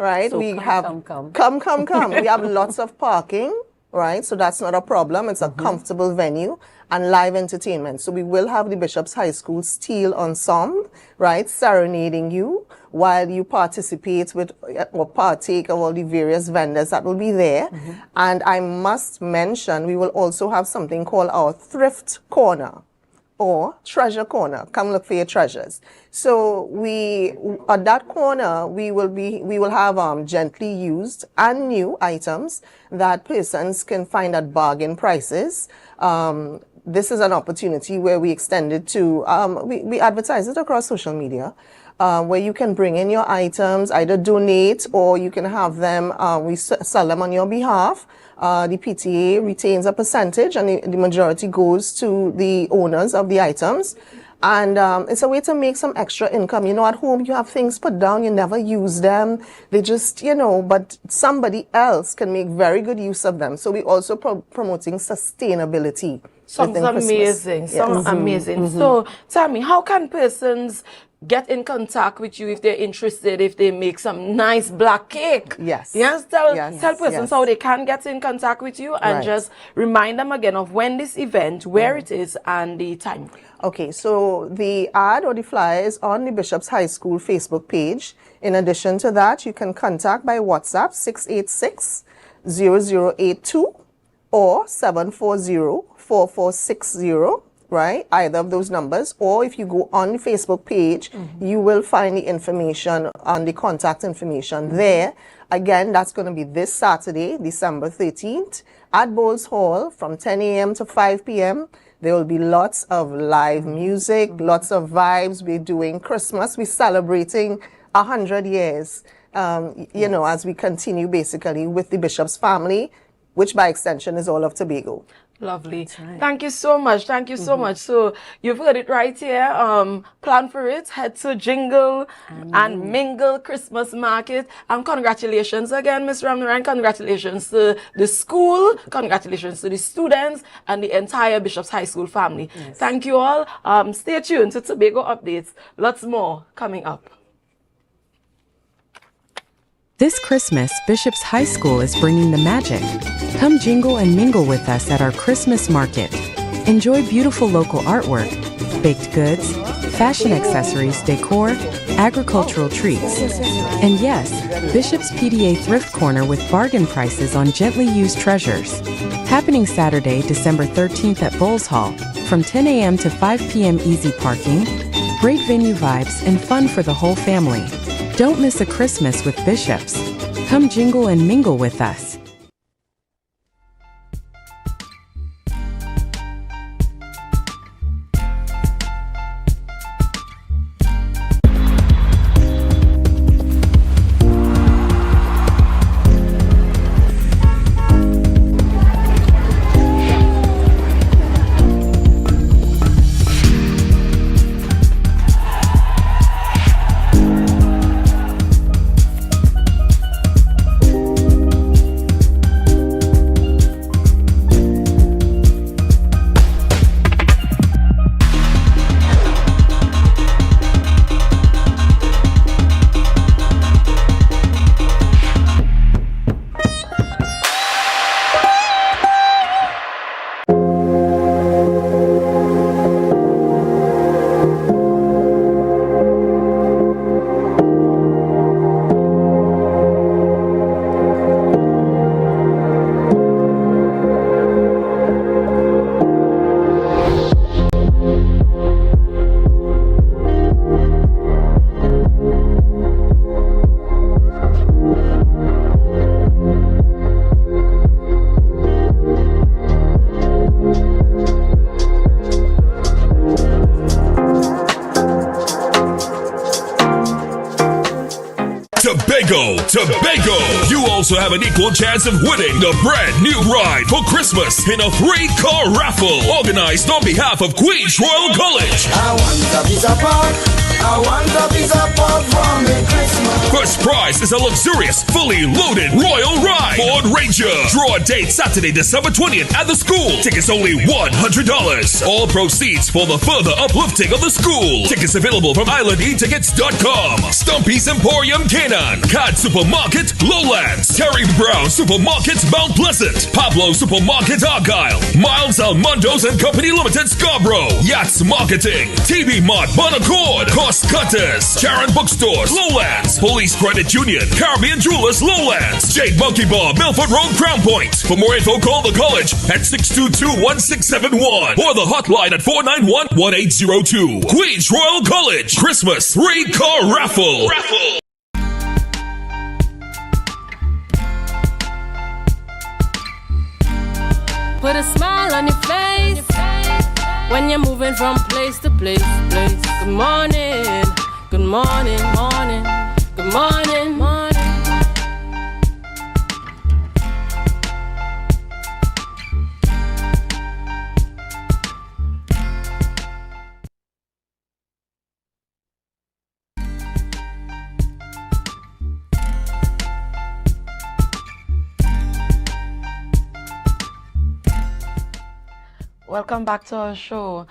Right? So we come, have come. We have lots of parking. Right? So that's not a problem. It's a comfortable venue and live entertainment. So we will have the Bishop's High School Steel Ensemble, right, serenading you while you participate with or partake of all the various vendors that will be there. And I must mention, we will also have something called our Thrift Corner or Treasure Corner. Come look for your treasures. So we, at that corner, we will have gently used and new items that persons can find at bargain prices. This is an opportunity where we extend it to, we advertise it across social media, where you can bring in your items, either donate or you can have them, we sell them on your behalf. The PTA retains a percentage and the majority goes to the owners of the items. And it's a way to make some extra income. You know, at home you have things put down, you never use them. They just, you know, but somebody else can make very good use of them. So we also promoting sustainability. Sounds amazing. Sounds amazing. So tell me, how can persons get in contact with you if they're interested, if they make some nice black cake? Yes. Yes, tell persons how they can get in contact with you and Right. just remind them again of when this event, where it is, and the time. Okay, so the ad or the flyer is on the Bishop's High School Facebook page. In addition to that, you can contact by WhatsApp 686-0082 or 740-4460. Right? Either of those numbers. Or if you go on the Facebook page, you will find the information on the contact information there. Again, that's going to be this Saturday, December 13th at Bowles Hall from 10 a.m. to 5 p.m. There will be lots of live music, lots of vibes. We're doing Christmas. We're celebrating 100 years, you know, as we continue basically with the Bishop's family, which by extension is all of Tobago. Lovely. Right. Thank you so much. Thank you so much. So you've heard it right here. Plan for it. Head to Jingle and Mingle Christmas Market. Congratulations again, Ms. Ramnarayan. Congratulations to the school. Congratulations to the students and the entire Bishop's High School family. Yes. Thank you all. Stay tuned to Tobago Updates. Lots more coming up. This Christmas, Bishop's High School is bringing the magic. Come jingle and mingle with us at our Christmas market. Enjoy beautiful local artwork, baked goods, fashion accessories, decor, agricultural treats. And yes, Bishop's PDA Thrift Corner with bargain prices on gently used treasures. Happening Saturday, December 13th at Bowles Hall from 10 a.m. to 5 p.m. easy parking, great venue vibes, and fun for the whole family. Don't miss a Christmas with Bishops. Come jingle and mingle with us. Tobago. You also have an equal chance of winning the brand new ride for Christmas in a 3-car raffle organized on behalf of Queen's Royal College. I want a piece of pork. I want a piece of pork for me Christmas. First prize is a luxurious, fully loaded Royal Ride Ford Ranger. Draw date Saturday, December 20th at the school. Tickets only $100. All proceeds for the further uplifting of the school. Tickets available from islandetickets.com. Stumpy's Emporium Canaan, Cad Supermarket Lowlands, Terry Brown Supermarket Mount Pleasant, Pablo Supermarket Argyle, Miles Almondos and Company Limited Scarborough, Yachts Marketing, TV Mart Bonaccord, Cost Cutters, Sharon Bookstores Lowlands, Police Credit Union, Caribbean Jewelers Lowlands, Jade Monkey Bar, Milford Road, Crown Point. For more info, call the college at 622-1671 or the hotline at 491-1802. Queen's Royal College Christmas 3-car raffle. Put a smile on your face when you're moving from place to place. Good morning, good morning, morning, good morning, morning. Welcome back to our show.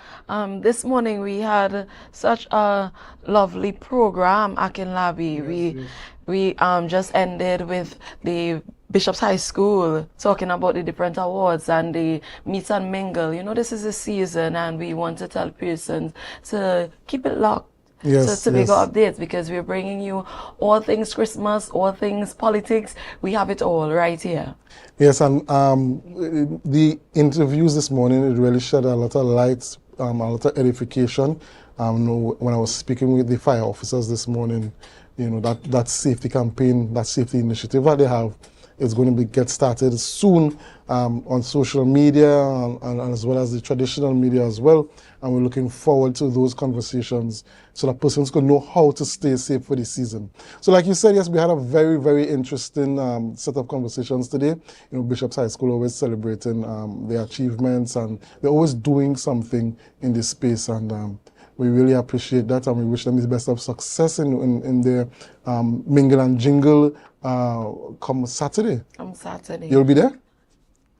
This morning we had such a lovely program, AMPLIA. We just ended with the Bishop's High School talking about the different awards and the meet and mingle. You know, this is a season and we want to tell persons to keep it locked. Yes, to Tobago Updates, because we're bringing you all things Christmas, all things politics. We have it all right here. Yes, and the interviews this morning, it really shed a lot of light, a lot of edification. When I was speaking with the fire officers this morning, you know, that safety campaign, that safety initiative that they have, is going to get started soon on social media and as well as the traditional media as well. And we're looking forward to those conversations so that persons can know how to stay safe for the season. So like you said, yes, we had a very, very interesting set of conversations today. You know, Bishop's High School always celebrating their achievements, and they're always doing something in this space. And we really appreciate that, and we wish them the best of success in their mingle and jingle come Saturday. You'll be there?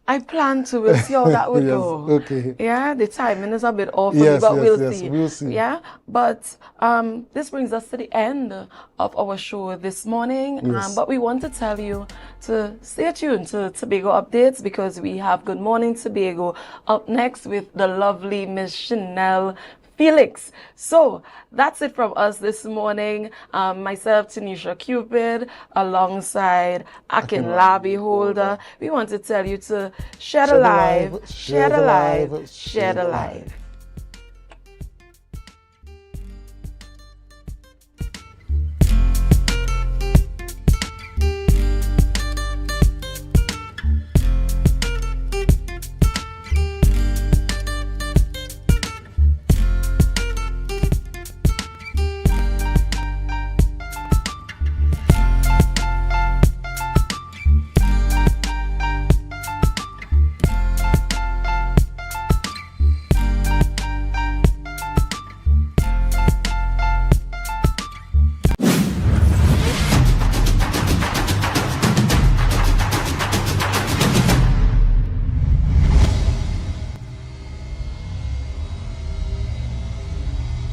I plan to. We'll see how that will go. Okay. Yeah, the timing is a bit off for me, but we'll see. We'll see. Yeah, but this brings us to the end of our show this morning. Yes. But we want to tell you to stay tuned to Tobago Updates, because we have Good Morning Tobago up next with the lovely Miss Chanel Felix. So that's it from us this morning. Myself, Tanisha Cupid, alongside AMPLIA holder. We want to tell you to share the live, share the live, share the live.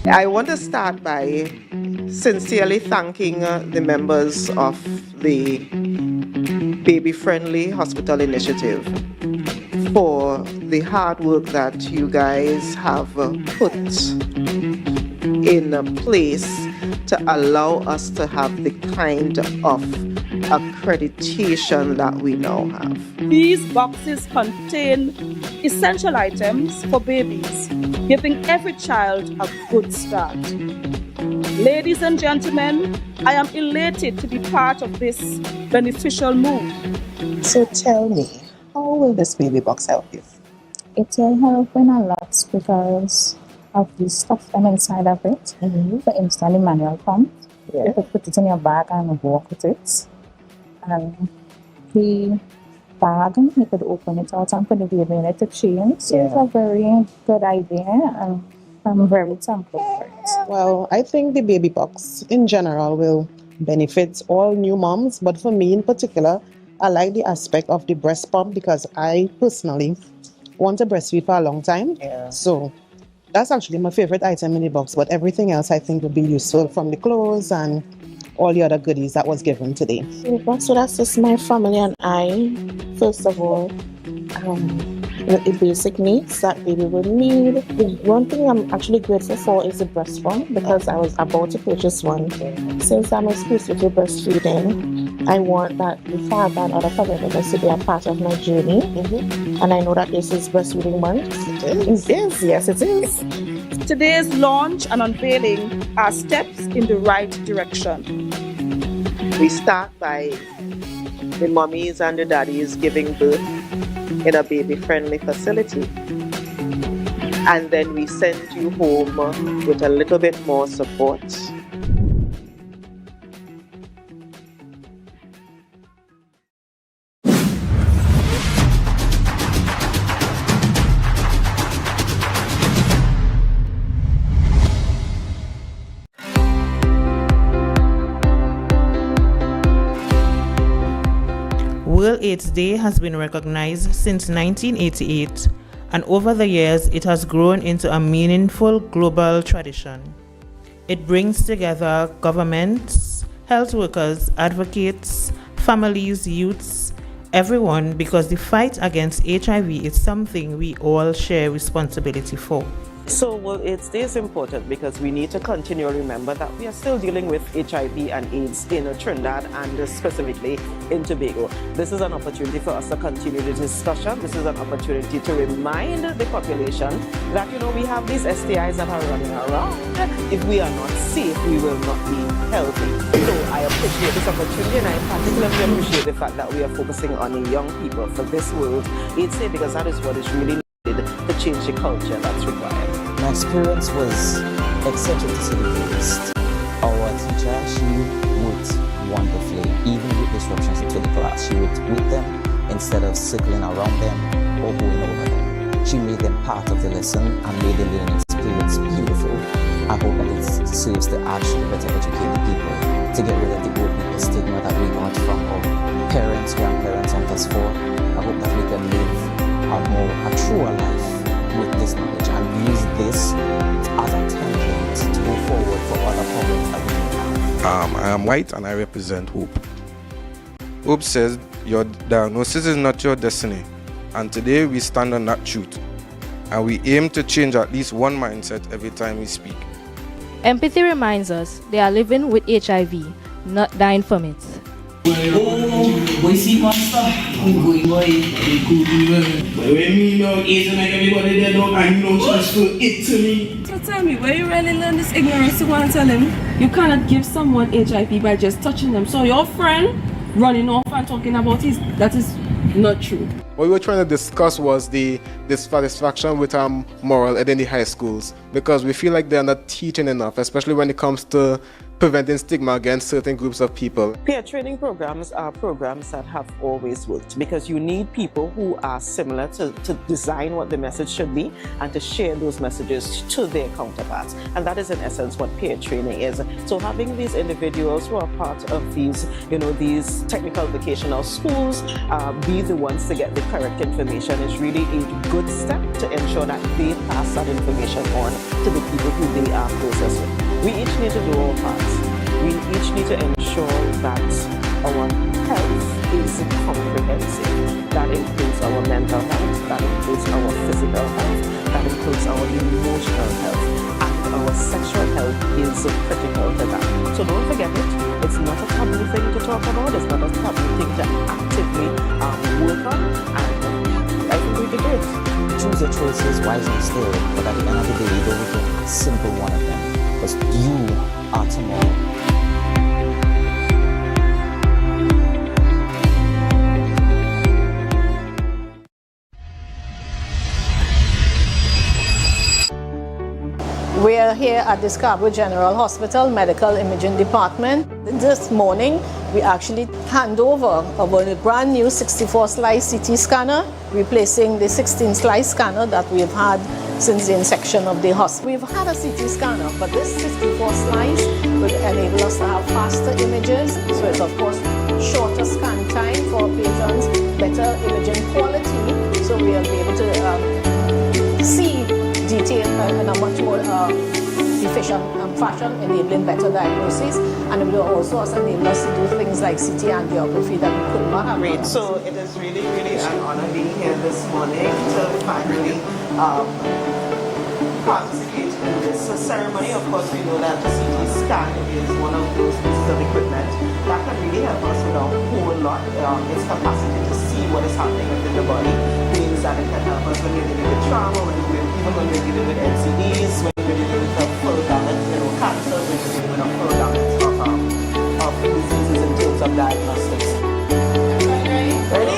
I want to start by sincerely thanking the members of the Baby Friendly Hospital Initiative for the hard work that you guys have put in place to allow us to have the kind of accreditation that we now have. These boxes contain essential items for babies, giving every child a good start. Ladies and gentlemen, I am elated to be part of this beneficial move. So tell me, how will this baby box help you? It will help in a lot because of the stuff inside of it. For instance, the manual pump, You could put it in your bag and walk with it. And the bag, you could open it out and put the baby in it to change. So it's a very good idea, and I'm very thankful for it. Well, I think the baby box in general will benefit all new moms, but for me in particular, I like the aspect of the breast pump because I personally want to breastfeed for a long time. So that's actually my favorite item in the box, but everything else I think would be useful, from the clothes and all the other goodies that was given today. So that's just my family and I. First of all, the basic needs that baby would need. The one thing I'm actually grateful for is the breast pump, because I was about to purchase one. Since I'm exclusively breastfeeding, I want that the father and other family members to be a part of my journey. And I know that this is breastfeeding month. It is. Yes, it is. Today's launch and unveiling are steps in the right direction. We start by the mummies and the daddies giving birth in a baby-friendly facility. And then we send you home with a little bit more support. World AIDS Day has been recognized since 1988, and over the years it has grown into a meaningful global tradition. It brings together governments, health workers, advocates, families, youths, everyone, because the fight against HIV is something we all share responsibility for. So World AIDS Day is important because we need to continue to remember that we are still dealing with HIV and AIDS in Trinidad and specifically in Tobago. This is an opportunity for us to continue the discussion. This is an opportunity to remind the population that, we have these STIs that are running around. If we are not safe, we will not be healthy. So I appreciate this opportunity, and I particularly appreciate the fact that we are focusing on the young people for this World AIDS Day, because that is what is really needed to change the culture that's required. My experience was eccentric to say the least. Our teacher, she worked wonderfully, even with disruptions into the class. She worked with them instead of circling around them or going over them. She made them part of the lesson and made the learning experience beautiful. I hope that it serves to actually better educate the people, to get rid of the old people stigma that we got from our parents, grandparents, and thus forth. I hope that we can live a truer life with this knowledge and use this as a template to go forward for other problems that we have. I am white and I represent Hope. Hope says your diagnosis is not your destiny, and today we stand on that truth, and we aim to change at least one mindset every time we speak. Empathy reminds us they are living with HIV, not dying from it. Boy, see monster. Good boy. But when me know AIDS and make everybody dead up, and you know just for it to me. So tell me, where you really learn this ignorance to want to tell him you cannot give someone HIV by just touching them? So your friend running off and talking about that is not true. What we were trying to discuss was the dissatisfaction with moral ed in the high schools, because we feel like they're not teaching enough, especially when it comes to preventing stigma against certain groups of people. Peer training programs are programs that have always worked, because you need people who are similar to design what the message should be and to share those messages to their counterparts. And that is in essence what peer training is. So having these individuals who are part of these, these technical vocational schools, be the ones to get the correct information is really a good step to ensure that they pass that information on to the people who they are closest with. We each need to do our parts. We each need to ensure that our health is comprehensive. That includes our mental health, that includes our physical health, that includes our emotional health, and our sexual health is critical to that. So don't forget it. It's not a taboo thing to talk about. It's not a taboo thing to actively work on, and I think we did it. Choose your choices wisely still, but at the end of the day, you don't look at a simple one of them. Because you are tomorrow. We are here here at the Scarborough General Hospital Medical Imaging Department. This morning, we actually hand over a brand new 64-slice CT scanner, replacing the 16-slice scanner that we've had since the inception of the hospital. We've had a CT scanner, but this 64-slice will enable us to have faster images, so it's of course shorter scan time for patients, better imaging quality, so we'll be able to see detail in a much more efficient fashion, enabling better diagnosis, and it will also enable us to do things like CT angiography that we could not have. Great. So it is really, really an honor being here this morning to finally participate in this ceremony. Of course, we know that the CT scan is one of those pieces of equipment that can really help us with a whole lot. Its capacity to see what is happening within the body means that it can help us when we're dealing with trauma, even when we're dealing with NCDs, when we're dealing with a full gamut, cancer, when we're dealing with a full gamut of diseases in terms of diagnostics. Ready?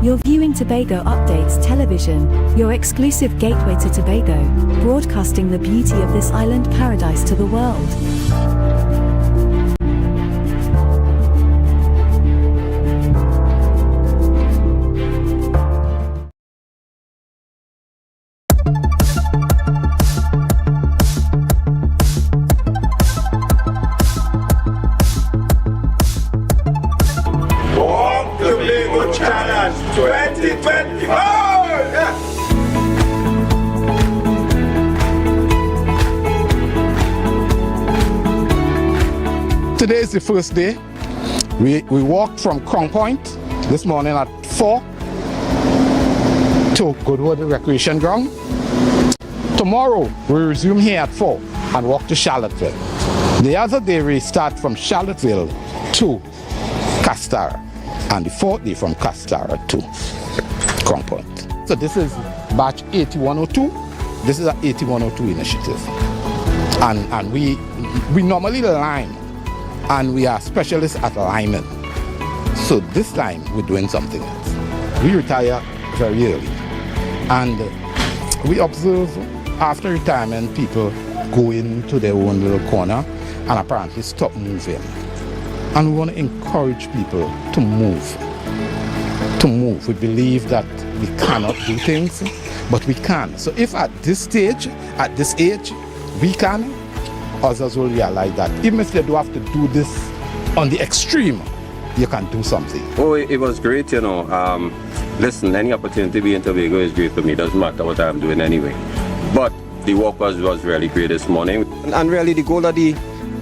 You're viewing Tobago Updates Television, your exclusive gateway to Tobago, broadcasting the beauty of this island paradise to the world. Tobago Challenge 2024! Yeah. Today is the first day. We walked from Crown Point this morning at 4 to Goodwood Recreation Ground. Tomorrow we resume here at 4 and walk to Charlottesville. The other day we start from Charlottesville to Castara, and the fourth day from Castara to Crown Point. So this is batch 8102. This is an 8102 initiative. And we normally line, and we are specialists at linemen. So this time we're doing something else. We retire very early, and we observe after retirement people go into their own little corner and apparently stop moving. And we want to encourage people to move. We believe that we cannot do things, but we can. So if at this stage, at this age, we can, others will realize that even if they do have to do this on the extreme, you can do something. Oh, it was great, you know. Listen, any opportunity to be in Tobago is great for me. Doesn't matter what I'm doing anyway. But the walk was really great this morning. And really the goal of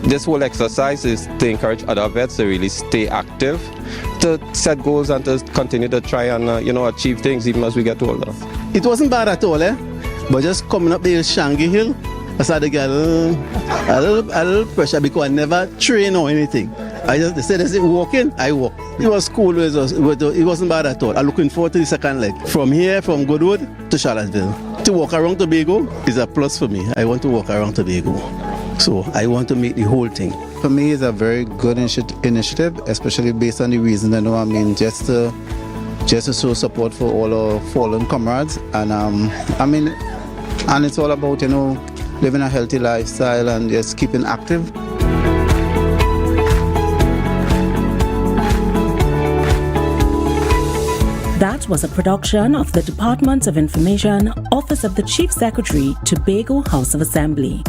this whole exercise is to encourage other vets to really stay active, to set goals and to continue to try and achieve things even as we get older. It wasn't bad at all, but just coming up the Shangi Hill, I started to get a little pressure because I never train or anything. They said, walking, I walk. It was cool, it wasn't bad at all. I'm looking forward to the second leg. From here, from Goodwood to Charlottesville. To walk around Tobago is a plus for me. I want to walk around Tobago. So I want to make the whole thing. For me, it's a very good initiative, especially based on the reason, just to show support for all our fallen comrades. And and it's all about, living a healthy lifestyle and just keeping active. That was a production of the Department of Information, Office of the Chief Secretary, Tobago House of Assembly.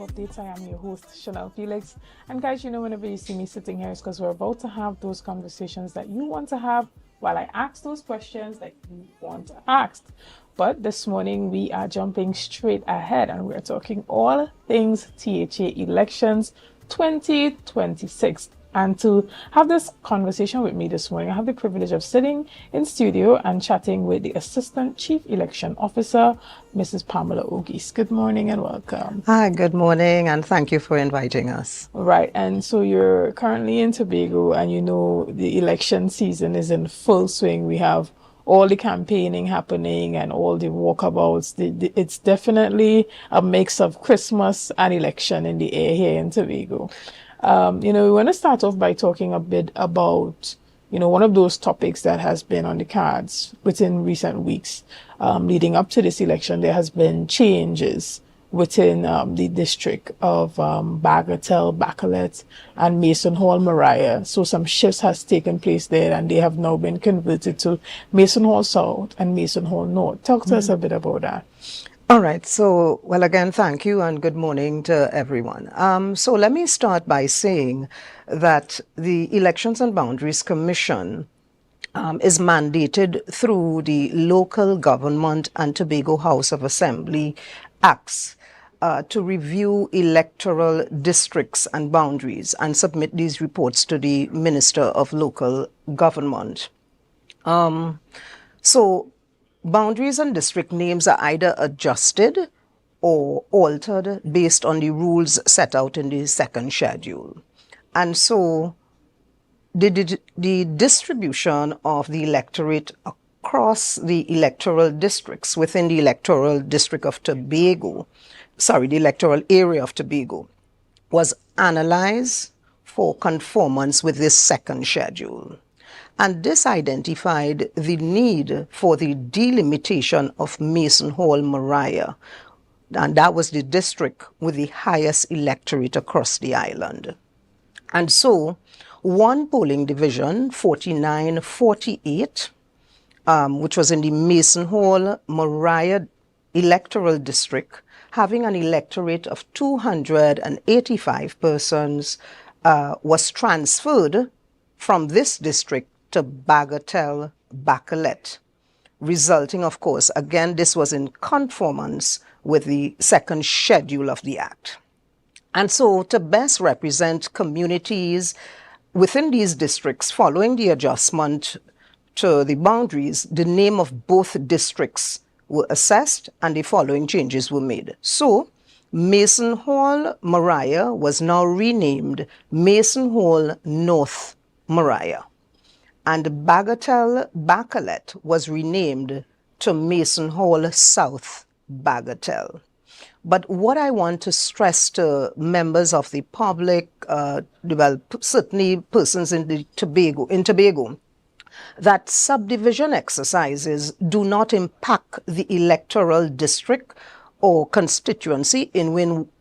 Updates. I am your host, Chanel Felix. And guys, you know, whenever you see me sitting here, it's because we're about to have those conversations that you want to have while I ask those questions that you want asked. But this morning, we are jumping straight ahead and we're talking all things THA elections 2026. And to have this conversation with me this morning, I have the privilege of sitting in studio and chatting with the Assistant Chief Election Officer, Mrs. Pamela Ogis. Good morning and welcome. Hi, good morning, and thank you for inviting us. Right, and so you're currently in Tobago, and you know the election season is in full swing. We have all the campaigning happening and all the walkabouts. It's definitely a mix of Christmas and election in the air here in Tobago. You know, we want to start off by talking a bit about, you know, one of those topics that has been on the cards within recent weeks. Leading up to this election, there has been changes within the district of Bagatelle, Bacalet, and Mason Hall, Mariah. So some shifts has taken place there, and they have now been converted to Mason Hall South and Mason Hall North. Talk to us a bit about that. All right. So, well, again, thank you and good morning to everyone. So let me start by saying that the Elections and Boundaries Commission is mandated through the Local Government and Tobago House of Assembly Acts to review electoral districts and boundaries and submit these reports to the Minister of Local Government. So boundaries and district names are either adjusted or altered based on the rules set out in the second schedule. And so the distribution of the electorate across the electoral districts within the electoral district of Tobago, the electoral area of Tobago, was analyzed for conformance with this second schedule. And this identified the need for the delimitation of Mason Hall, Mariah, and that was the district with the highest electorate across the island. And so, one polling division, 4948, which was in the Mason Hall, Mariah electoral district, having an electorate of 285 persons, was transferred from this district to Bagatelle, Bacalet, resulting, of course, again, this was in conformance with the second schedule of the Act. And so, to best represent communities within these districts following the adjustment to the boundaries, the name of both districts were assessed and the following changes were made. So, Mason Hall, Mariah was now renamed Mason Hall North, Mariah. And Bagatelle, Bacalet was renamed to Mason Hall South, Bagatelle. But what I want to stress to members of the public, well, certainly persons in Tobago, that subdivision exercises do not impact the electoral district or constituency in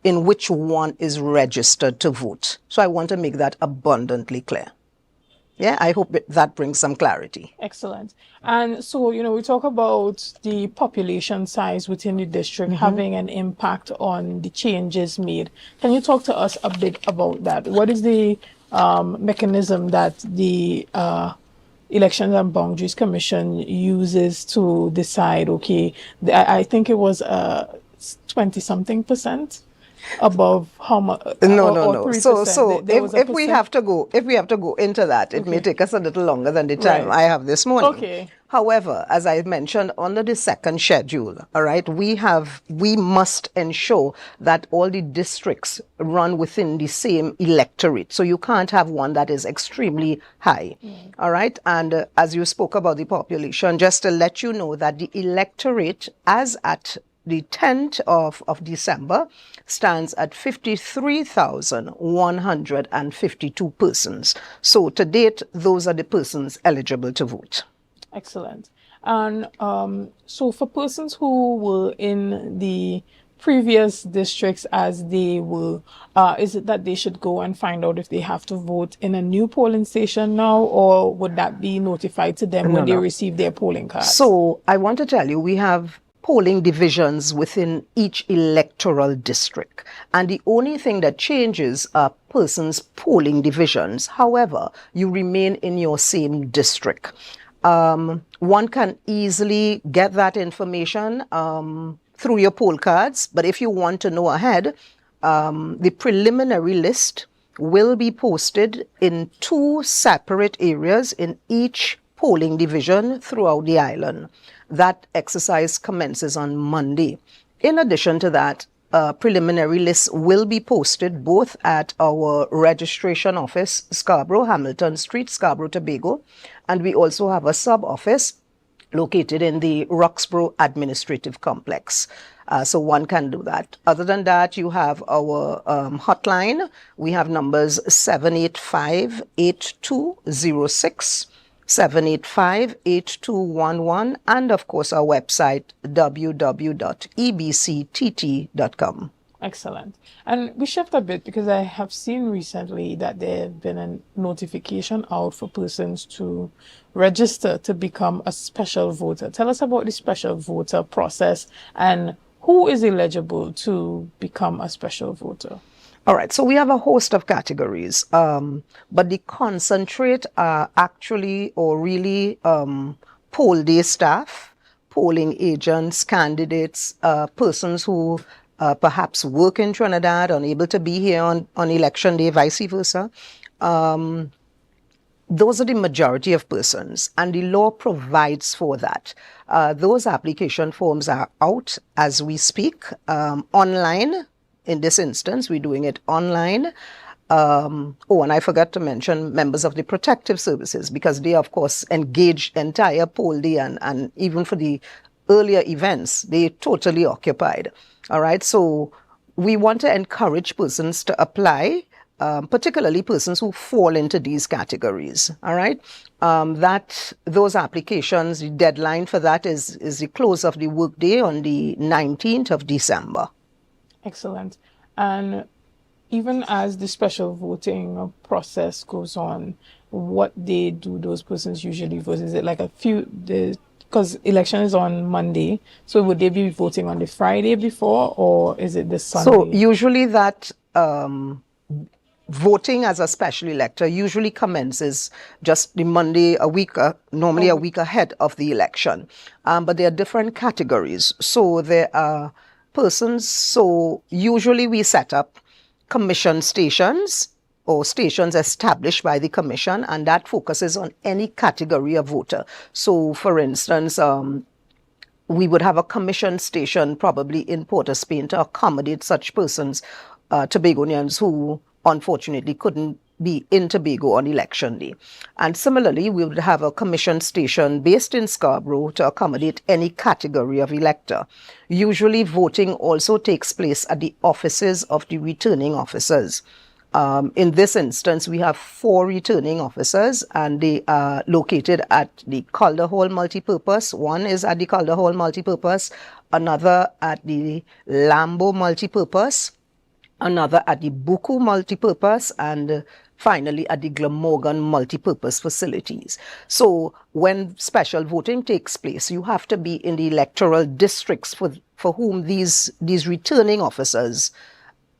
which one is registered to vote. So I want to make that abundantly clear. Yeah, I hope that brings some clarity. Excellent. And so, you know, we talk about the population size within the district having an impact on the changes made. Can you talk to us a bit about that? What is the mechanism that the Elections and Boundaries Commission uses to decide, okay, I think it was 20-something% above how much? No. So if we have to go into that, it may take us a little longer than the time I have this morning. Okay. However, as I mentioned, under the second schedule, all right, we must ensure that all the districts run within the same electorate. So you can't have one that is extremely high. All right. And as you spoke about the population, just to let you know that the electorate as at the 10th of December stands at 53,152 persons. So to date, those are the persons eligible to vote. Excellent. And so for persons who were in the previous districts as they were, is it that they should go and find out if they have to vote in a new polling station now, or would that be notified to them when they receive their polling cards? So I want to tell you, we have polling divisions within each electoral district. And the only thing that changes are persons' polling divisions. However, you remain in your same district. One can easily get that information through your poll cards, but if you want to know ahead, the preliminary list will be posted in 2 separate areas in each polling division throughout the island. That exercise commences on Monday. In addition to that, preliminary lists will be posted both at our registration office, Scarborough, Hamilton Street, Scarborough, Tobago, and we also have a sub-office located in the Roxborough Administrative Complex. So one can do that. Other than that, you have our hotline. We have numbers 785-8206, 785-8211, and of course our website, www.ebctt.com. Excellent. And we shift a bit because I have seen recently that there have been a notification out for persons to register to become a special voter. Tell us about the special voter process and who is eligible to become a special voter. All right, so we have a host of categories, but the concentrate are actually or really poll day staff, polling agents, candidates, persons who perhaps work in Trinidad, unable to be here on election day, vice versa. Those are the majority of persons, and the law provides for that. Those application forms are out as we speak, online. In this instance, we're doing it online. And I forgot to mention members of the protective services, because they, of course, engage entire poll day and even for the earlier events, they totally occupied. All right, so we want to encourage persons to apply, particularly persons who fall into these categories. All right, those applications, the deadline for that is the close of the workday on the 19th of December. Excellent. And even as the special voting process goes on, what day do those persons usually vote? Is it like a few days? Because election is on Monday, so would they be voting on the Friday before, or is it the Sunday? So usually that voting as a special elector usually commences just the Monday a week, normally a week ahead of the election. But there are different categories. So there are persons, so usually we set up commission stations or stations established by the commission, and that focuses on any category of voter. So for instance, we would have a commission station probably in Port of Spain to accommodate such persons, Tobagonians who unfortunately couldn't be in Tobago on election day. And similarly, we would have a commission station based in Scarborough to accommodate any category of elector. Usually voting also takes place at the offices of the returning officers. In this instance, we have 4 returning officers, and they are located at the Calder Hall Multipurpose. One is at the Calder Hall Multipurpose, another at the Lambo Multipurpose, another at the Buku Multipurpose, and finally at the Glamorgan Multipurpose facilities. So when special voting takes place, you have to be in the electoral districts for whom these returning officers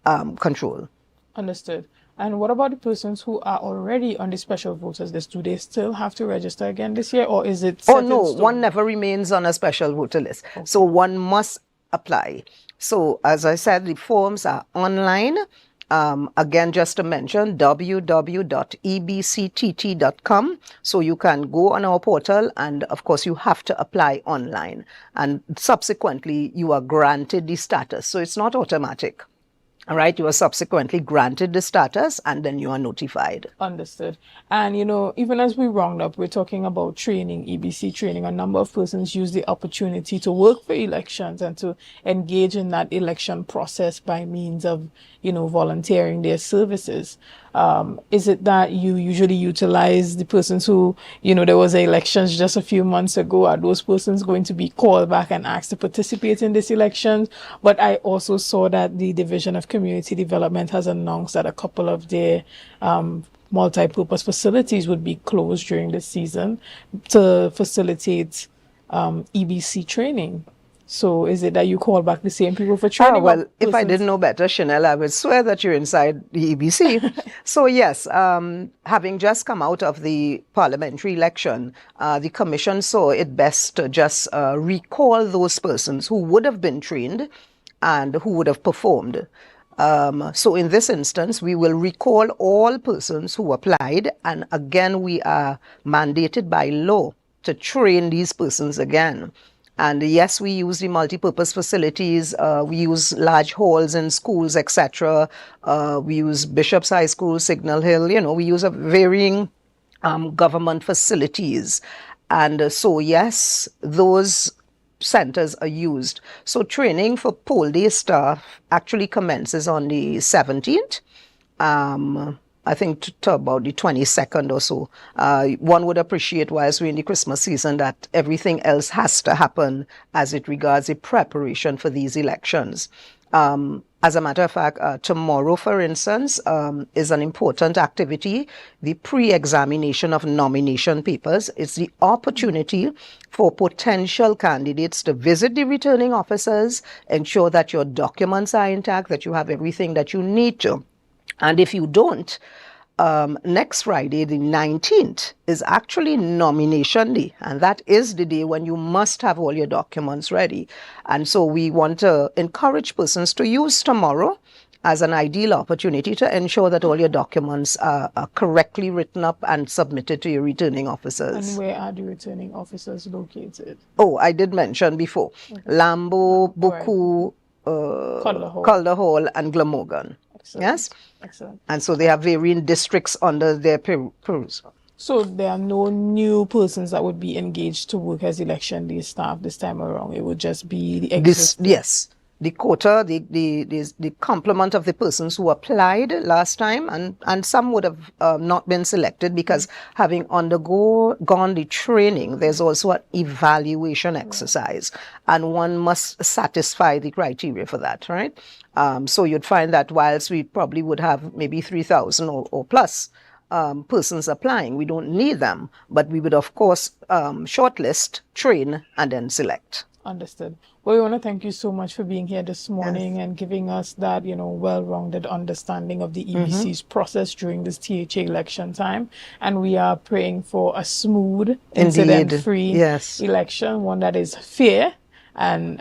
control. Understood. And what about the persons who are already on the special voters list? Do they still have to register again this year, or is it set in stone? One never remains on a special voter list. Okay. So one must apply. So as I said, the forms are online. Again, just to mention, www.ebctt.com. So you can go on our portal, and of course you have to apply online. And subsequently, you are granted the status. So it's not automatic. All right, you are subsequently granted the status, and then you are notified. Understood. And, even as we round up, we're talking about training, EBC training. A number of persons use the opportunity to work for elections and to engage in that election process by means of, volunteering their services. Is it that you usually utilize the persons who, there was elections just a few months ago? Are those persons going to be called back and asked to participate in this election? But I also saw that the Division of Community Development has announced that a couple of their multi-purpose facilities would be closed during the season to facilitate EBC training. So is it that you call back the same people for training? Well, if I didn't know better, Chanel, I would swear that you're inside the EBC. So yes, having just come out of the parliamentary election, the commission saw it best to just recall those persons who would have been trained and who would have performed. So in this instance, we will recall all persons who applied, and again, we are mandated by law to train these persons again. And yes, we use the multi-purpose facilities, we use large halls in schools, etc. We use Bishop's High School, Signal Hill, we use a varying government facilities. And so yes, those centers are used. So training for poll day staff actually commences on the 17th. I think to about the 22nd or so. One would appreciate, whilst we're in the Christmas season, that everything else has to happen as it regards the preparation for these elections. As a matter of fact, tomorrow, for instance, is an important activity, the pre-examination of nomination papers. It's the opportunity for potential candidates to visit the returning officers, ensure that your documents are intact, that you have everything that you need to. And if you don't, next Friday, the 19th, is actually nomination day. And that is the day when you must have all your documents ready. And so we want to encourage persons to use tomorrow as an ideal opportunity to ensure that all your documents are correctly written up and submitted to your returning officers. And where are the returning officers located? Oh, I did mention before. Okay. Lambo, Boku, Calder Hall, and Glamorgan. Excellent. Yes? Excellent. And so they have varying districts under their perusal. So there are no new persons that would be engaged to work as election day staff this time around. It would just be the existing. Yes. The quota, the complement of the persons who applied last time, and some would have not been selected because having gone the training, there's also an evaluation exercise, and one must satisfy the criteria for that, right? So you'd find that whilst we probably would have maybe 3,000 or plus persons applying, we don't need them, but we would of course shortlist, train, and then select. Understood. Well, we want to thank you so much for being here this morning and giving us that, well-rounded understanding of the EBC's process during this THA election time. And we are praying for a smooth, incident-free election, one that is fair. And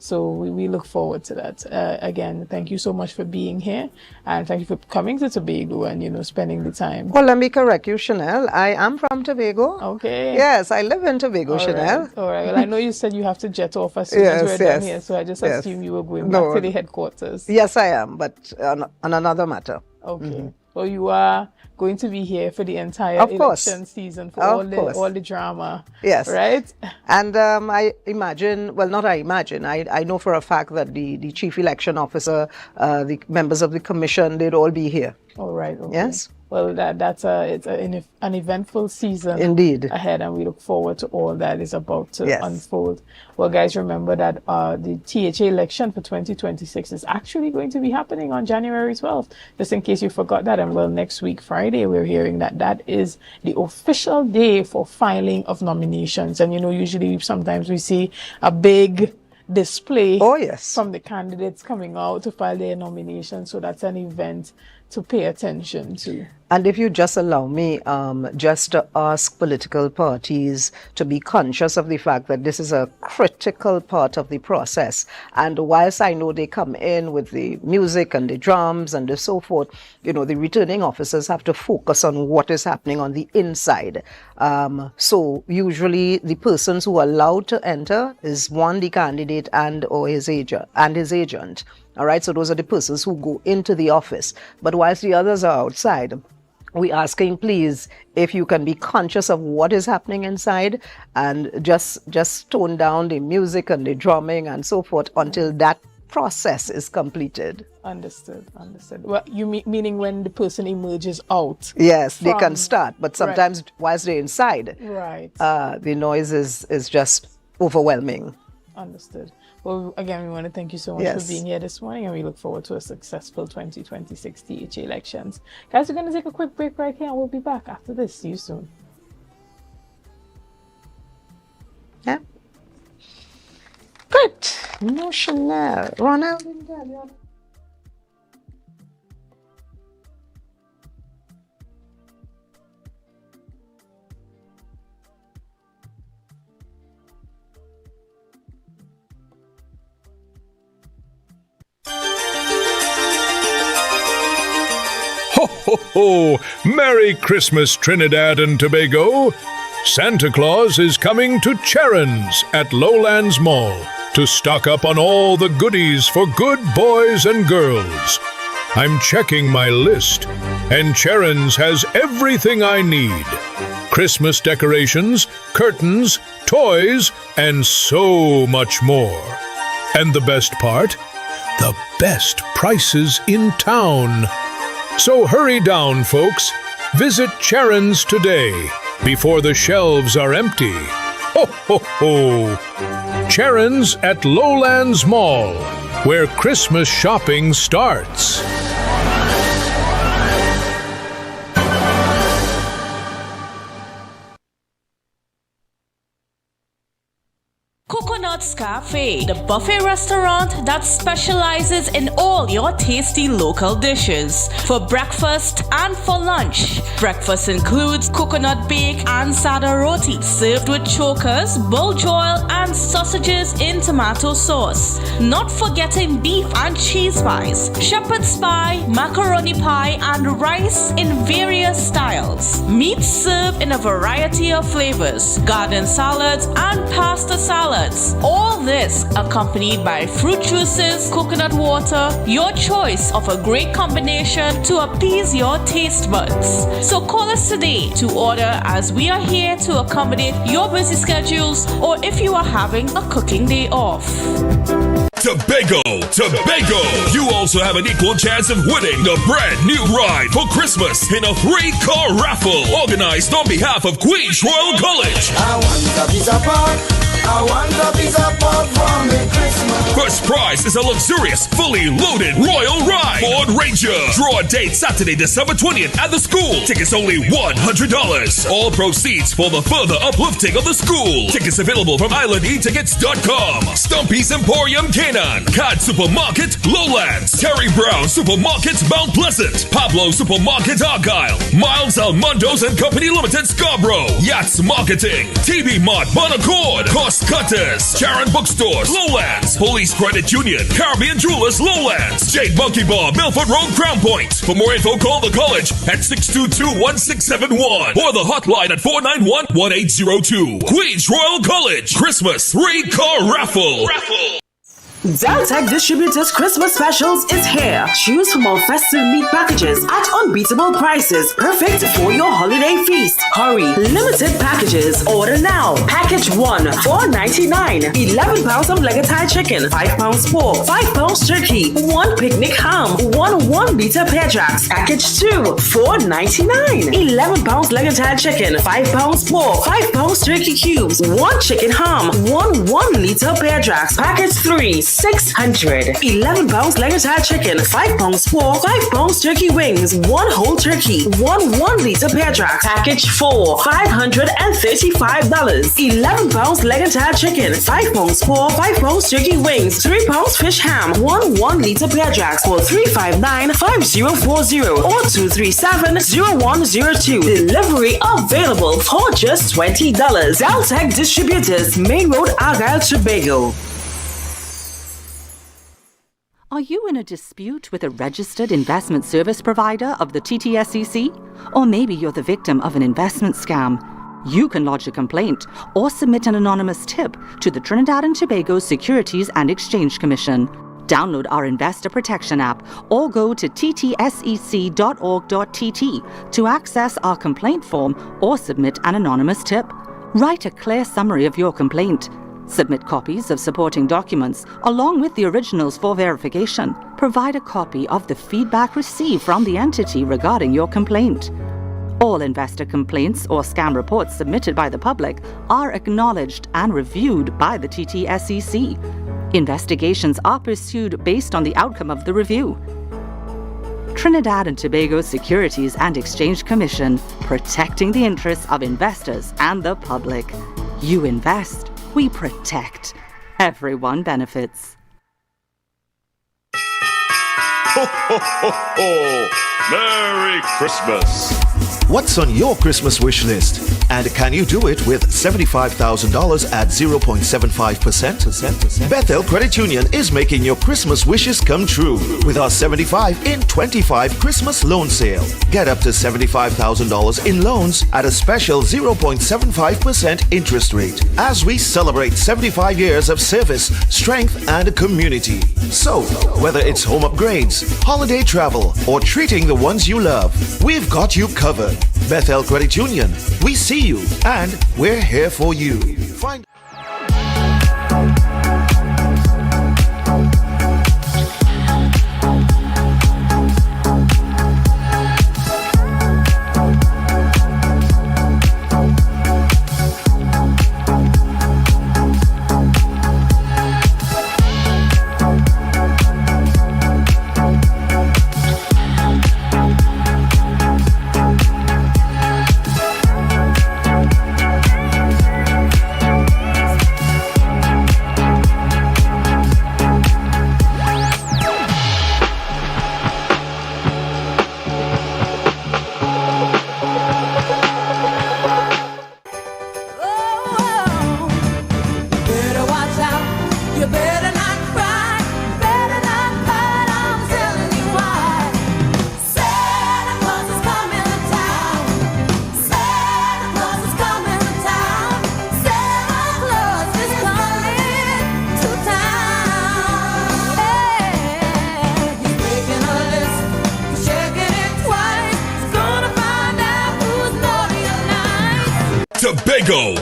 so we look forward to that. Again, thank you so much for being here. And thank you for coming to Tobago and, spending the time. Well, let me correct you, Chanel. I am from Tobago. Okay. Yes, I live in Tobago, Chanel. Right. All right. Well, I know you said you have to jet off as soon as we're done here, so I just assumed you were going back to the headquarters. Yes, I am, but on another matter. Okay. Well, you are going to be here for the entire election season, for all the drama. Yes. Right? And I imagine, well, not I imagine, I know for a fact that the chief election officer, the members of the commission, they'd all be here. All right. Okay. Yes. Well, it's an eventful season indeed ahead, and we look forward to all that is about to unfold. Well, guys, remember that the THA election for 2026 is actually going to be happening on January 12th, just in case you forgot that. And well, next week, Friday, we're hearing that is the official day for filing of nominations. And, usually sometimes we see a big display from the candidates coming out to file their nomination. So that's an event to pay attention to. And if you just allow me, just to ask political parties to be conscious of the fact that this is a critical part of the process. And whilst I know they come in with the music and the drums and so forth, the returning officers have to focus on what is happening on the inside. So usually the persons who are allowed to enter is one, the candidate or his agent. All right, so those are the persons who go into the office. But whilst the others are outside, we're asking, please, if you can be conscious of what is happening inside and just tone down the music and the drumming and so forth until that process is completed. Understood. Well, you meaning when the person emerges out? Yes, they can start, but sometimes whilst they're inside, the noise is just overwhelming. Understood. Well, again, we want to thank you so much for being here this morning, and we look forward to a successful 2026 THA elections. Guys, we're going to take a quick break right here, and we'll be back after this. See you soon. Yeah. Good. No Chanel. Ronald in there. Ho, ho, ho! Merry Christmas, Trinidad and Tobago! Santa Claus is coming to Charon's at Lowlands Mall to stock up on all the goodies for good boys and girls. I'm checking my list, and Charon's has everything I need. Christmas decorations, curtains, toys, and so much more. And the best part? The best prices in town. So hurry down, folks. Visit Charon's today, before the shelves are empty. Ho, ho, ho! Charon's at Lowlands Mall, where Christmas shopping starts. Coconut's Cafe, the buffet restaurant that specializes in all your tasty local dishes. For breakfast and for lunch. Breakfast includes coconut bake and sada roti, served with chokers, buljoil, and sausages in tomato sauce. Not forgetting beef and cheese pies, shepherd's pie, macaroni pie, and rice in various styles. Meats served in a variety of flavors, garden salads, and pasta salads. All this accompanied by fruit juices, coconut water, your choice of a great combination to appease your taste buds. So call us today to order, as we are here to accommodate your busy schedules or if you are having a cooking day off. Tobago! You also have an equal chance of winning the brand new ride for Christmas in a 3-car raffle organized on behalf of Queen's Royal College. I want a piece of pork. I want a piece of pork from me Christmas. First prize is a luxurious, fully loaded Royal Ride Ford Ranger. Draw date Saturday, December 20th at the school. Tickets only $100. All proceeds for the further uplifting of the school. Tickets available from islandetickets.com. Stumpy's Emporium Canaan, Cad Supermarket Lowlands, Terry Brown Supermarket Mount Pleasant, Pablo Supermarket Argyle, Miles Almondos and Company Limited Scarborough, Yachts Marketing, TB Mart Bonaccord, Cost Cutters, Charon Bookstores Lowlands, Police Credit Union, Caribbean Jewelers Lowlands, Jade Monkey Bar, Milford Road, Crown Point. For more info, call the college at 622-1671 or the hotline at 491-1802. Queen's Royal College Christmas 3-car raffle. Deltec Distributors Christmas Specials is here. Choose from our festive meat packages at unbeatable prices, perfect for your holiday feast. Hurry! Limited packages. Order now. Package 1, $4.99. 11 pounds of leg of Thai chicken, 5 pounds pork, 5 pounds turkey, 1 picnic ham, 1 1-liter pear jacks. Package 2, $4.99. 11 pounds leg of Thai chicken, 5 pounds pork, 5 pounds turkey cubes, 1 chicken ham, 1 1-liter pear jacks. Package 3, $600. 11 pounds leg of Thai chicken, 5 pounds pork, 5 pounds turkey wings, 1 whole turkey, 1 1-liter pear jack. Package 4, $535. 11 pounds leg of Thai chicken, 5 pounds pork, 5 pounds turkey wings, 3 pounds fish ham, 1 1-liter pear jack for $359-5040 or 237-0102. Delivery available for just $20. Deltec Distributors, Main Road, Argyle, Tobago. Are you in a dispute with a registered investment service provider of the TTSEC? Or maybe you're the victim of an investment scam? You can lodge a complaint or submit an anonymous tip to the Trinidad and Tobago Securities and Exchange Commission. Download our Investor Protection app or go to ttsec.org.tt to access our complaint form or submit an anonymous tip. Write a clear summary of your complaint. Submit copies of supporting documents along with the originals for verification. Provide a copy of the feedback received from the entity regarding your complaint. All investor complaints or scam reports submitted by the public are acknowledged and reviewed by the TTSEC. Investigations are pursued based on the outcome of the review. Trinidad and Tobago Securities and Exchange Commission, protecting the interests of investors and the public. You invest, we protect. Everyone benefits. Ho, ho, ho, ho! Merry Christmas! What's on your Christmas wish list? And can you do it with $75,000 at 0.75%? Bethel Credit Union is making your Christmas wishes come true with our 75 in 25 Christmas loan sale. Get up to $75,000 in loans at a special 0.75% interest rate as we celebrate 75 years of service, strength, and community. So, whether it's home upgrades, holiday travel, or treating the ones you love, we've got you covered. Bethel Credit Union, we see you and we're here for you. Find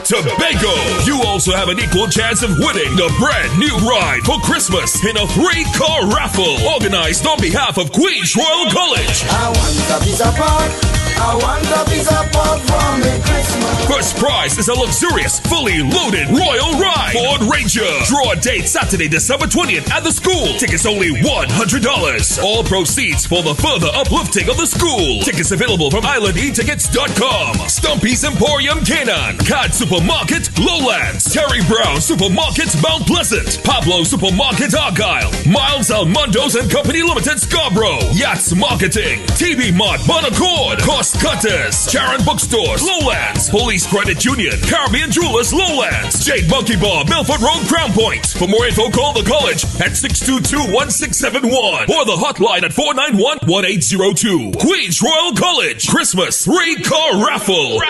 Tobago! You also have an equal chance of winning the brand new ride for Christmas in a 3-car raffle organized on behalf of Queen's Royal College. I want a piece of pork. I want a piece of pork from me Christmas. First prize is a luxurious, fully loaded Royal Ride Ford Ranger. Draw date Saturday, December 20th at the school. Tickets only $100. All proceeds for the further uplifting of the school. Tickets available from islandetickets.com. Stumpy's Emporium Canaan, Cad Supermarket Lowlands, Terry Brown Supermarket Mount Pleasant, Pablo Supermarket Argyle, Miles Almondos and Company Limited Scarborough, Yachts Marketing, TV Mart Bonaccord, Cost Cutters, Sharon Bookstores Lowlands, Police Credit Union, Caribbean Jewelers Lowlands, Jade Monkey Bar Milford Road Crown Point. For more info, call the college at 622-1671 or the hotline at 491-1802. Queen's Royal College Christmas 3-car raffle.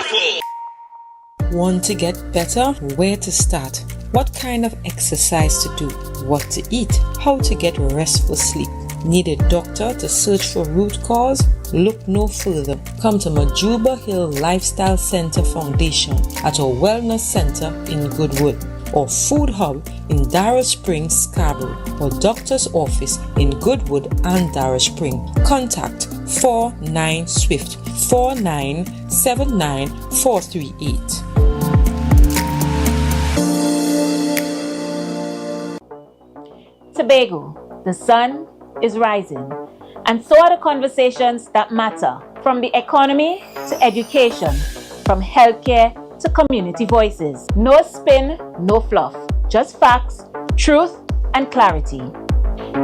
Want to get better? Where to start? What kind of exercise to do? What to eat? How to get restful sleep? Need a doctor to search for root cause? Look no further. Come to Majuba Hill Lifestyle Center Foundation at our Wellness Center in Goodwood, or Food Hub in Darrow Springs, Scarborough, or Doctor's Office in Goodwood and Darrow Spring. Contact 49SWIFT 4979438. Tobago, the sun is rising, and so are the conversations that matter, from the economy to education, from healthcare to community voices. No spin, no fluff, just facts, truth, and clarity.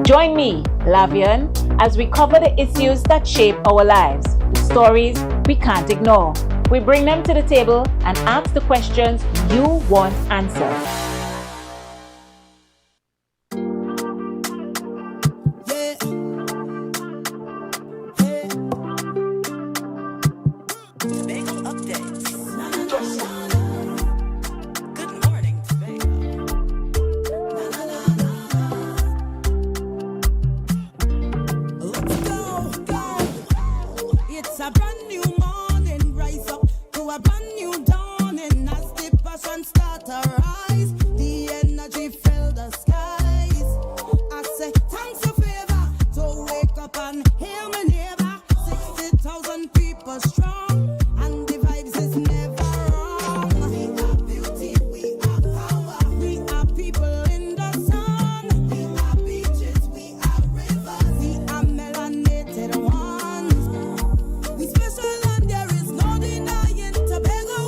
Join me, Lavian, as we cover the issues that shape our lives, the stories we can't ignore. We bring them to the table and ask the questions you want answered. Tobago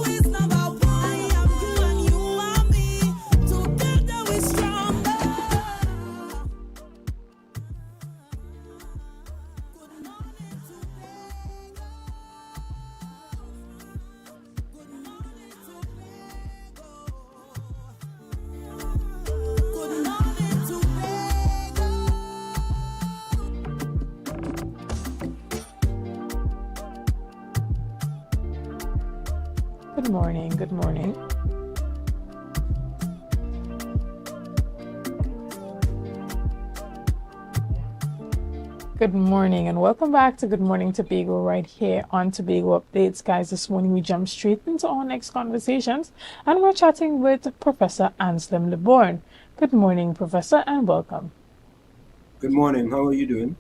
Good morning. Good morning. Good morning and welcome back to Good Morning Tobago right here on Tobago Updates. Guys, this morning we jump straight into our next conversations and we're chatting with Professor Anselm Leborn. Good morning, Professor, and welcome. Good morning. How are you doing?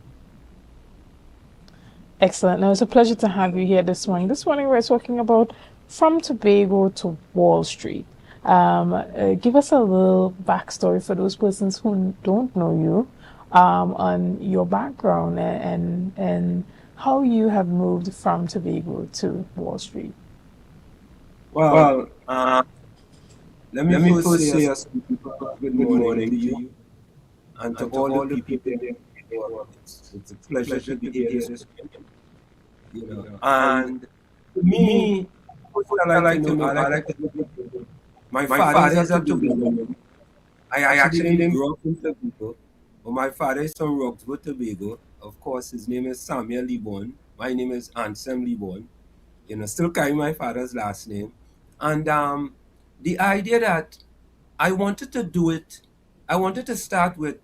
Excellent. Now, it's a pleasure to have you here this morning. This morning we're talking about from Tobago to Wall Street. Give us a little backstory for those persons who don't know you. On your background and how you have moved from Tobago to Wall Street. Well, let me first say good morning to you and to all the people there. It's a pleasure to be here this morning. You know, and to me, I like to know, my father is a Tobago. I actually didn't grow up in Tobago, but my father is from Roxburgh, Tobago. Of course, his name is Samuel Leborn. My name is Anselm Leborn. You know, still carry my father's last name. And the idea that I wanted to do it, I wanted to start with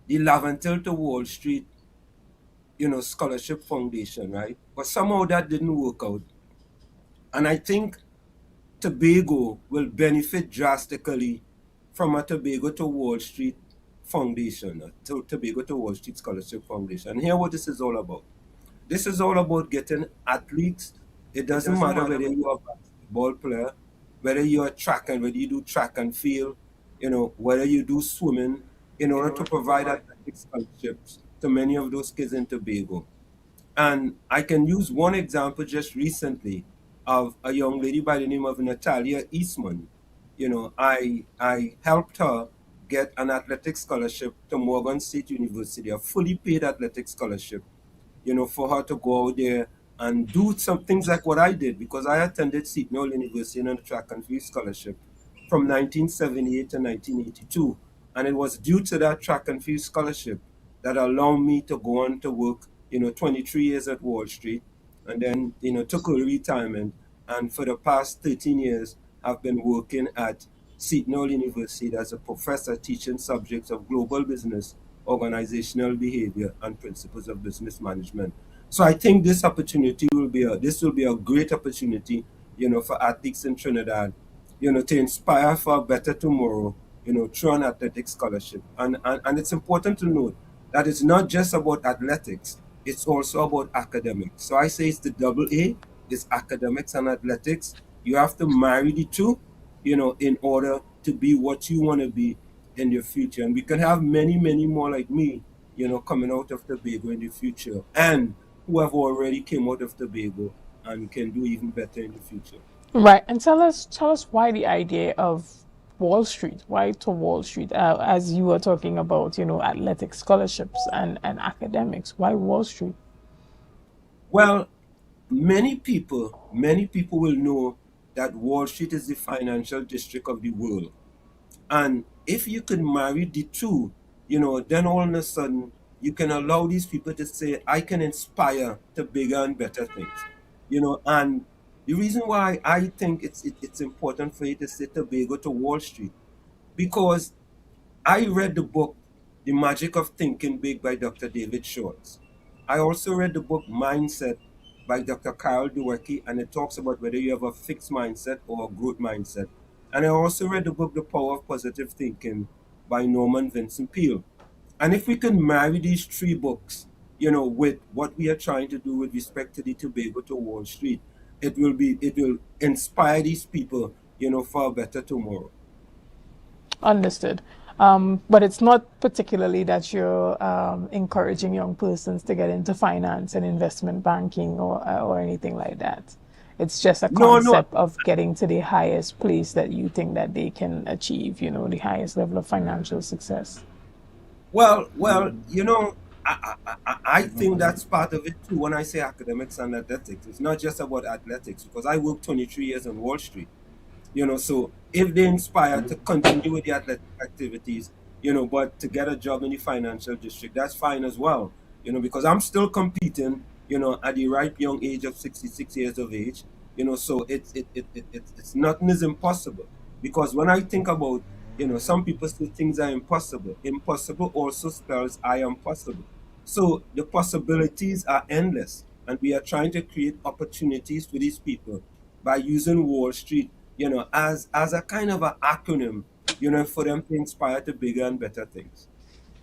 the Laventil to Wall Street, you know, Scholarship Foundation, right? But somehow that didn't work out. And I think Tobago will benefit drastically from a Tobago to Wall Street Foundation, a Tobago to Wall Street Scholarship Foundation. And here what this is all about. This is all about getting athletes. It doesn't matter whether you're a basketball player, whether you're whether you do track and field, you know, whether you do swimming, in order to provide athletic scholarships to many of those kids in Tobago. And I can use one example just recently of a young lady by the name of Natalia Eastman. You know, I helped her get an athletic scholarship to Morgan State University, a fully paid athletic scholarship, you know, for her to go out there and do some things like what I did, because I attended Seton Hall University on a track and field scholarship from 1978 to 1982. And it was due to that track and field scholarship that allowed me to go on to work, you know, 23 years at Wall Street, and then, you know, took early retirement. And for the past 13 years, I've been working at Seton Hall University as a professor teaching subjects of global business, organizational behavior, and principles of business management. So I think this opportunity will be a great opportunity, you know, for athletes in Trinidad, you know, to inspire for a better tomorrow, you know, through an athletic scholarship. And it's important to note that it's not just about athletics, it's also about academics. So I say it's the double A, it's academics and athletics. You have to marry the two, you know, in order to be what you want to be in your future. And we can have many, many more like me, you know, coming out of Tobago in the future, and who have already came out of Tobago and can do even better in the future. Right, and tell us why the idea of Wall Street, why to Wall Street, as you were talking about, you know, athletic scholarships and academics, why Wall Street? Well, many people will know that Wall Street is the financial district of the world. And if you could marry the two, you know, then all of a sudden you can allow these people to say, I can inspire to bigger and better things. You know, and the reason why I think it's important for you to say Tobago to Wall Street, because I read the book, The Magic of Thinking Big by Dr. David Schwartz. I also read the book Mindset by Dr. Carol Dweck, and it talks about whether you have a fixed mindset or a growth mindset. And I also read the book The Power of Positive Thinking by Norman Vincent Peale. And if we can marry these three books, you know, with what we are trying to do with respect to the Tobago to Wall Street, it will inspire these people, you know, for a better tomorrow. Understood. But it's not particularly that you're encouraging young persons to get into finance and investment banking or anything like that. It's just a concept of getting to the highest place that you think that they can achieve, you know, the highest level of financial success. Well, you know, I think that's part of it too. When I say academics and athletics, it's not just about athletics, because I worked 23 years on Wall Street. You know, so if they inspire to continue with the athletic activities, you know, but to get a job in the financial district, that's fine as well. You know, because I'm still competing, you know, at the ripe young age of 66 years of age, So it's nothing is impossible. Because when I think about, some people say things are impossible. Impossible also spells I am possible. So the possibilities are endless, and we are trying to create opportunities for these people by using Wall Street, as a kind of an acronym, for them to inspire to bigger and better things.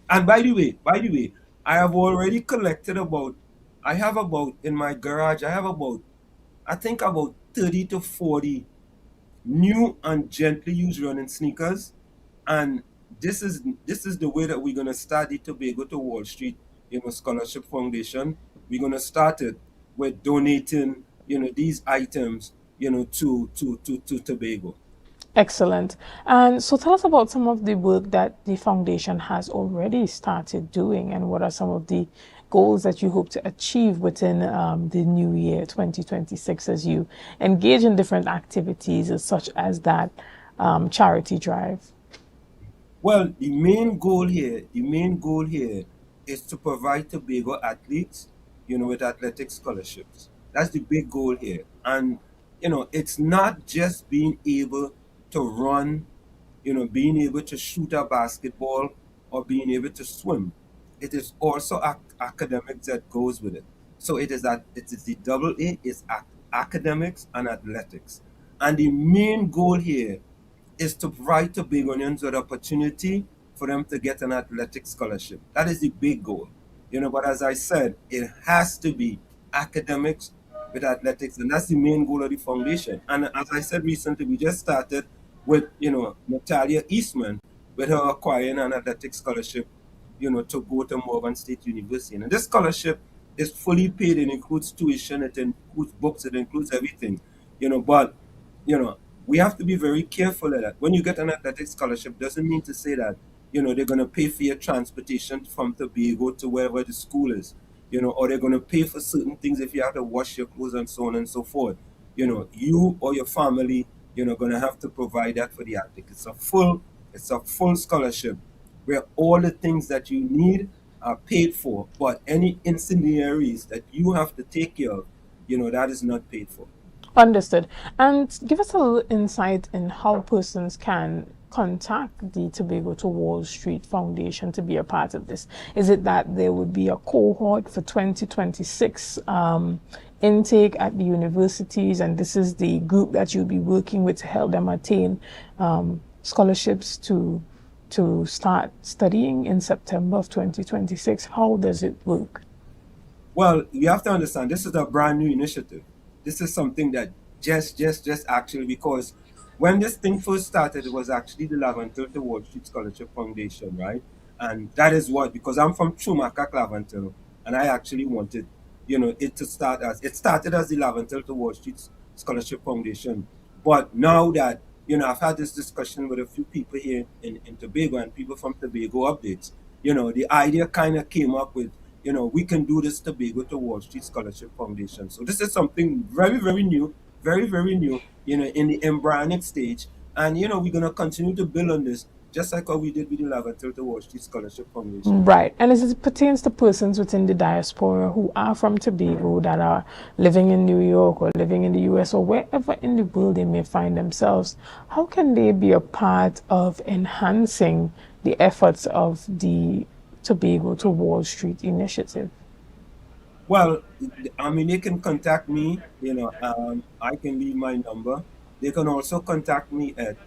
And by the way, I have already collected I have about, in my garage, I have about, I think about 30 to 40 new and gently used running sneakers. And this is the way that we're gonna start the Tobago to Wall Street, Scholarship Foundation. We're gonna start it with donating, these items, to Tobago. Excellent. And so tell us about some of the work that the foundation has already started doing, and what are some of the goals that you hope to achieve within the new year 2026 as you engage in different activities such as that charity drive. Well, the main goal here is to provide Tobago athletes, with athletic scholarships. That's the big goal here. And, it's not just being able to run, being able to shoot a basketball or being able to swim. It is also academics that goes with it. So it is the double A is academics and athletics. And the main goal here is to provide Tobagonians with opportunity for them to get an athletic scholarship. That is the big goal. But as I said, it has to be academics with athletics, and that's the main goal of the foundation. And as I said recently, we just started with, Natalia Eastman, with her acquiring an athletic scholarship, to go to Morgan State University. And this scholarship is fully paid. It includes tuition, it includes books, it includes everything. But you know, we have to be very careful of that. When you get an athletic scholarship, doesn't mean to say that, they're going to pay for your transportation from Tobago to wherever the school is, or they're going to pay for certain things if you have to wash your clothes and so on and so forth. You or your family, going to have to provide that for the athlete. It's a full scholarship where all the things that you need are paid for, but any incendiaries that you have to take care of, that is not paid for. Understood. And give us a little insight in how persons can contact the Tobago to Wall Street Foundation to be a part of this. Is it that there would be a cohort for 2026 intake at the universities, and this is the group that you'll be working with to help them attain scholarships to start studying in September of 2026? How does it work? Well, you have to understand, this is a brand new initiative. This is something that just actually, because when this thing first started, it was actually the Lavantil to Wall Street Scholarship Foundation, right? And that is what, because I'm from Chumaka, Lavantil, and I actually wanted, it to start it started as the Lavantil to Wall Street Scholarship Foundation. But now that, I've had this discussion with a few people here in Tobago and people from Tobago updates, the idea kind of came up with, we can do this Tobago to Wall Street Scholarship Foundation. So this is something very, very new, very, very new, in the embryonic stage. And, we're going to continue to build on this, just like how we did with the Lavantil to Wall Street Scholarship Foundation. Right. And as it pertains to persons within the diaspora who are from Tobago that are living in New York or living in the US or wherever in the world they may find themselves, how can they be a part of enhancing the efforts of the Tobago to Wall Street initiative? Well, I mean, they can contact me, I can leave my number. They can also contact me at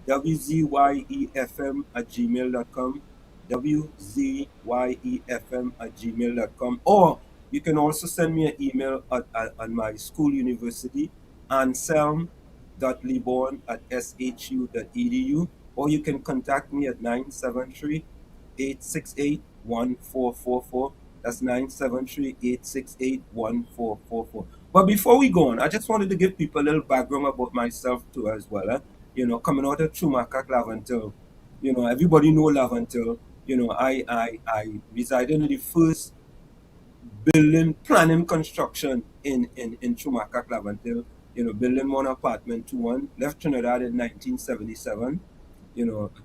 wzyefm@gmail.com, wzyefm@gmail.com, or you can also send me an email at my school university, anselm.liborn@shu.edu, or you can contact me at 973-868-1444. That's 973-868-1444. But before we go on, I just wanted to give people a little background about myself too as well. Coming out of Chumaka, Lavantil, everybody know Lavantil. I resided in the first building, planning, construction in Chumaka, Lavantil. Building one apartment to one. Left Trinidad in 1977.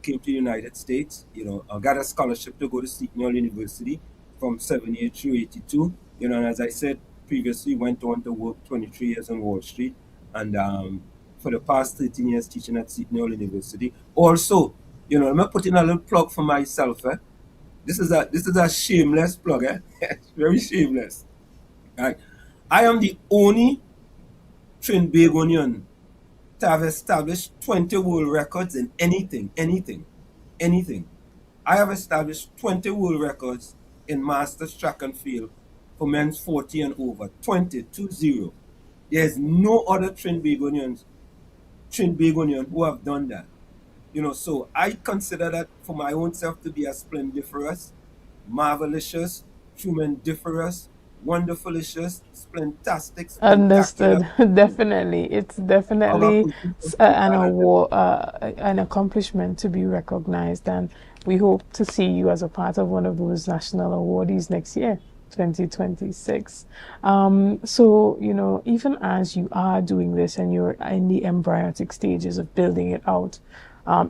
Came to the United States. I got a scholarship to go to Seton University from 78 through 82. And as I said previously, went on to work 23 years on Wall Street. and for the past 13 years teaching at Seton Hall University. Also, let me put in a little plug for myself. This is a shameless plug. It's very shameless. Right? I am the only Trinbagonian to have established 20 world records in anything. I have established 20 world records in masters track and field for men's 40 and over. 20. There's no other Trinbagonian who have done that. So I consider that for my own self to be a splendiferous, marvelicious, tremendous, wonderfulicious, splentastic, Understood. spectacular. Definitely. It's definitely an award, an accomplishment to be recognized. And we hope to see you as a part of one of those national awardees next year, 2026. So, even as you are doing this and you're in the embryonic stages of building it out,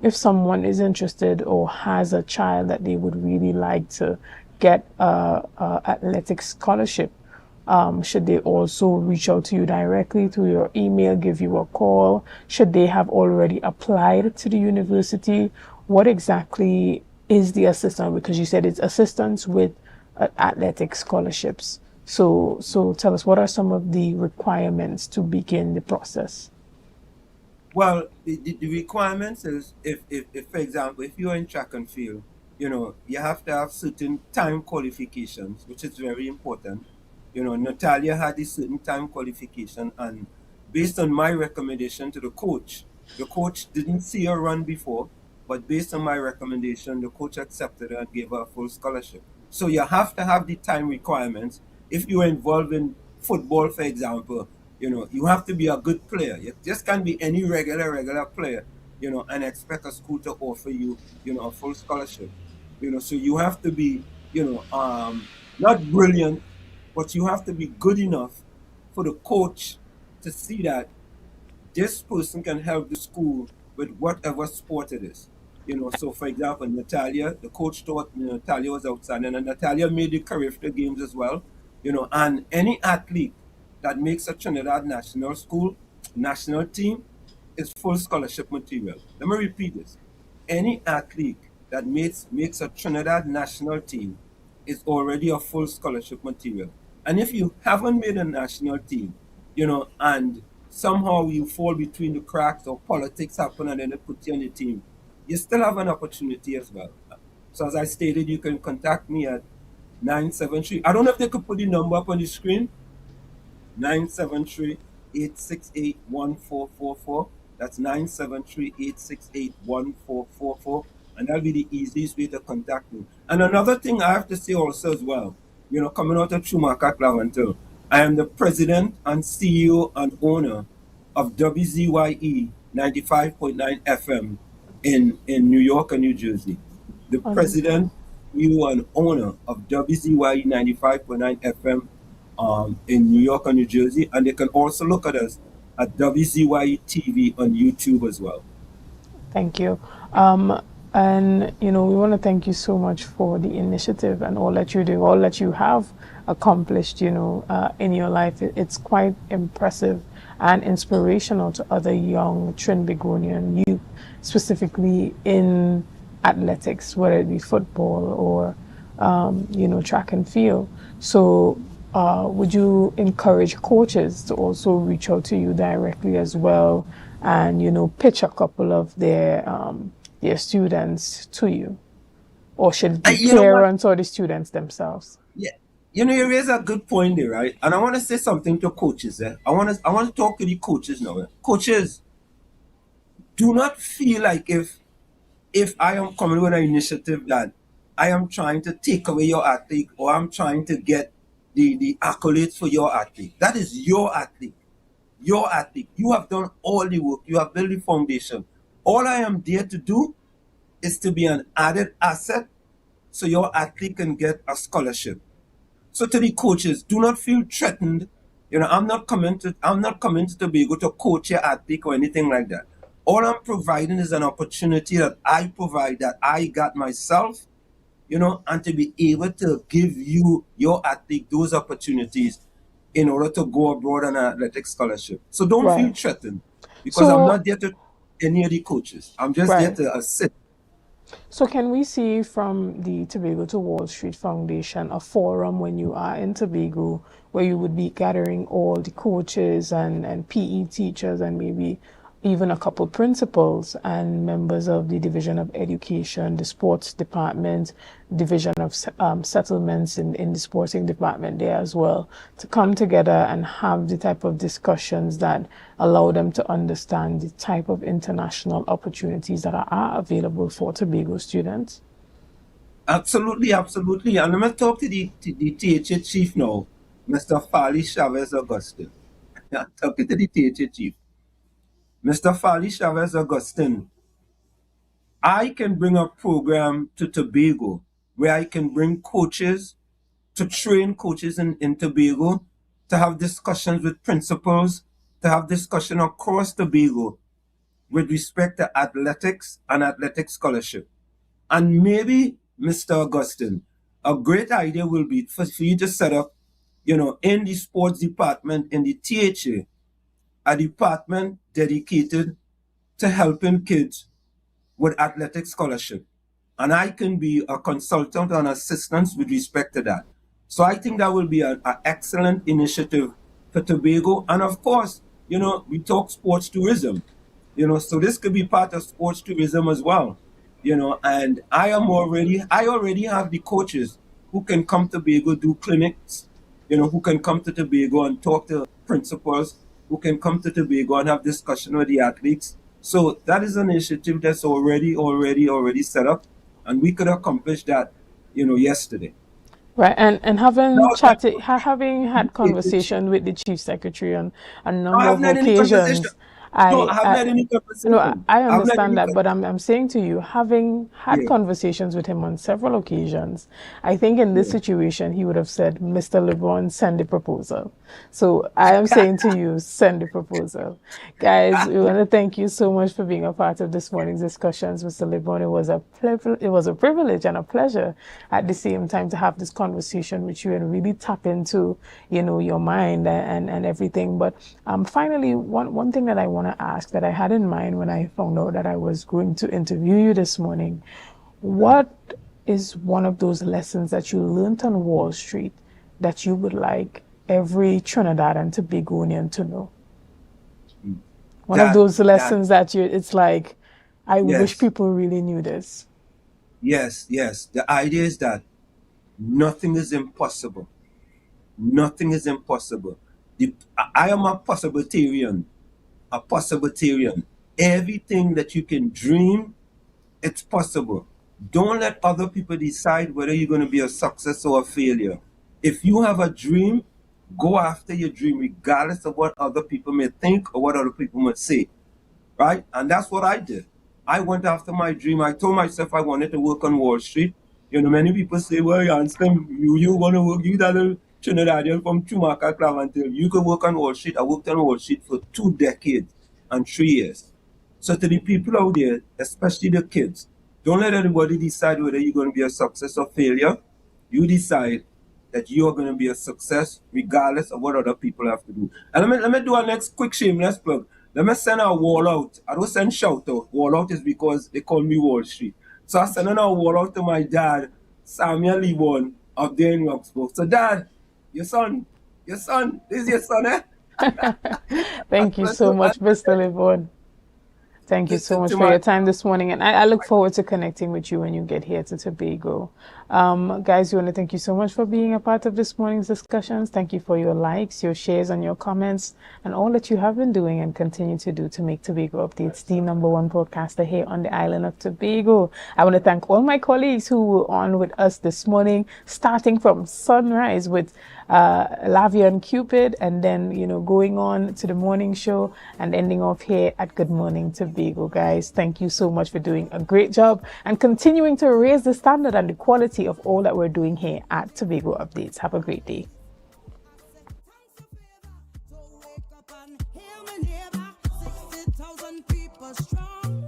if someone is interested or has a child that they would really like to get a athletic scholarship, should they also reach out to you directly through your email, give you a call? Should they have already applied to the university? What exactly is the assistance? Because you said it's assistance with athletic scholarships. So tell us, what are some of the requirements to begin the process? Well, the requirements is if, for example, if you're in track and field, you have to have certain time qualifications, which is very important. Natalia had a certain time qualification, and based on my recommendation to the coach didn't see her run before, but based on my recommendation, the coach accepted her and gave her a full scholarship. So you have to have the time requirements. If you're involved in football, for example, you have to be a good player. You just can't be any regular player, and expect a school to offer you, a full scholarship. So you have to be, not brilliant, but you have to be good enough for the coach to see that this person can help the school with whatever sport it is. So for example, Natalia, the coach thought Natalia was outstanding, and Natalia made the Carifta games as well. And any athlete that makes a Trinidad national team is full scholarship material. Let me repeat this. Any athlete that makes a Trinidad national team is already a full scholarship material. And if you haven't made a national team, and somehow you fall between the cracks or politics happen and then they put you on the team, you still have an opportunity as well. So as I stated, you can contact me at 973. I don't know if they could put the number up on the screen. 973-868-1444. That's 973-868-1444. And that'll be the easiest way to contact me. And another thing I have to say also as well, coming out of Schumacher Clavantel, I am the president and CEO and owner of WZYE 95.9 FM in New York and New Jersey. The president, CEO and owner of WZYE 95.9 FM in New York and New Jersey, and they can also look at us at WZYE TV on YouTube as well. Thank you. And, we want to thank you so much for the initiative and all that you're doing, all that you have accomplished, in your life. It's quite impressive and inspirational to other young Trinbagonian youth, specifically in athletics, whether it be football or, track and field. So would you encourage coaches to also reach out to you directly as well and, pitch a couple of their students to you? Or should it be parents or the students themselves? Yeah. You raise a good point there, right? And I want to say something to coaches there. I want to talk to the coaches now. Coaches, do not feel like if I am coming with an initiative that I am trying to take away your athlete or I'm trying to get the accolades for your athlete. That is your athlete. Your athlete. You have done all the work. You have built the foundation. All I am there to do is to be an added asset so your athlete can get a scholarship. So to the coaches, do not feel threatened. I'm not coming to Tobago to coach your athlete or anything like that. All I'm providing is an opportunity that I provide, that I got myself, and to be able to give you, your athlete, those opportunities in order to go abroad on an athletic scholarship. So don't Right. feel threatened, because I'm So, not there to any of the coaches. I'm just there right. to assist. So can we see from the Tobago to Wall Street Foundation a forum when you are in Tobago where you would be gathering all the coaches and PE teachers and maybe even a couple principals and members of the Division of Education, the Sports Department, Division of Settlements in the Sporting Department there as well, to come together and have the type of discussions that allow them to understand the type of international opportunities that are available for Tobago students? Absolutely, absolutely. And I'm going to talk to the THA chief now, Mr. Fali Chavez Augustin. I'm talking to the THA chief. Mr. Fali Chavez Augustin, I can bring a program to Tobago where I can bring coaches to train coaches in Tobago, to have discussions with principals, to have discussion across Tobago with respect to athletics and athletic scholarship. And maybe, Mr. Augustin, a great idea will be for you to set up, in the sports department, in the THA, a department dedicated to helping kids with athletic scholarship. And I can be a consultant and assistance with respect to that. So I think that will be an excellent initiative for Tobago. And of course, we talk sports tourism, so this could be part of sports tourism as well, and I already have the coaches who can come to Tobago, do clinics, who can come to Tobago and talk to principals, who can come to Tobago and have discussion with the athletes. So that is an initiative that's already set up, and we could accomplish that, yesterday. Right, and having had conversation with the chief secretary on a number of occasions, I understand that, but I'm saying to you, having had conversations with him on several occasions, I think in this situation he would have said, Mr. LeBron, send the proposal. So I am saying to you, send the proposal. Guys, we want to thank you so much for being a part of this morning's discussions, Mr. LeBron. It was a privilege and a pleasure at the same time to have this conversation with you and really tap into, your mind and everything. But finally, one thing that I want to ask that I had in mind when I found out that I was going to interview you this morning, what is one of those lessons that you learned on Wall Street that you would like every Trinidad and Tobagonian to know? One of those lessons it's like, I wish people really knew this. Yes. The idea is that nothing is impossible. Nothing is impossible. I am a possibilitarian. Everything that you can dream, it's possible. Don't let other people decide whether you're going to be a success or a failure. If you have a dream, go after your dream regardless of what other people may think or what other people might say, right? And that's what I did. I went after my dream. I told myself I wanted to work on Wall Street. Many people say, well, you want to work, you that little Trinidadian from Chumaka Clavantil, you could work on Wall Street. I worked on Wall Street for 2 decades and 3 years. So to the people out there, especially the kids, don't let anybody decide whether you're going to be a success or failure. You decide that you are going to be a success regardless of what other people have to do. And let me do a next quick shameless plug. Let me send a wall out. I don't send shout out. Wall out is because they call me Wall Street. So I send a wall out to my dad, Samuel Lebon, up there in Roxburgh. So Dad, your son, this is your son, eh? Thank you so much, Mr. Lebon. Thank you so much for your time this morning, and I look forward to connecting with you when you get here to Tobago. Guys, we want to thank you so much for being a part of this morning's discussions. Thank you for your likes, your shares, and your comments, and all that you have been doing and continue to do to make Tobago Updates the #1 broadcaster here on the island of Tobago. I want to thank all my colleagues who were on with us this morning, starting from sunrise with Lavia and Cupid, and then, going on to the morning show and ending off here at Good Morning Tobago. Guys, thank you so much for doing a great job and continuing to raise the standard and the quality of all that we're doing here at Tobago Updates. Have a great day. 60,000 people strong.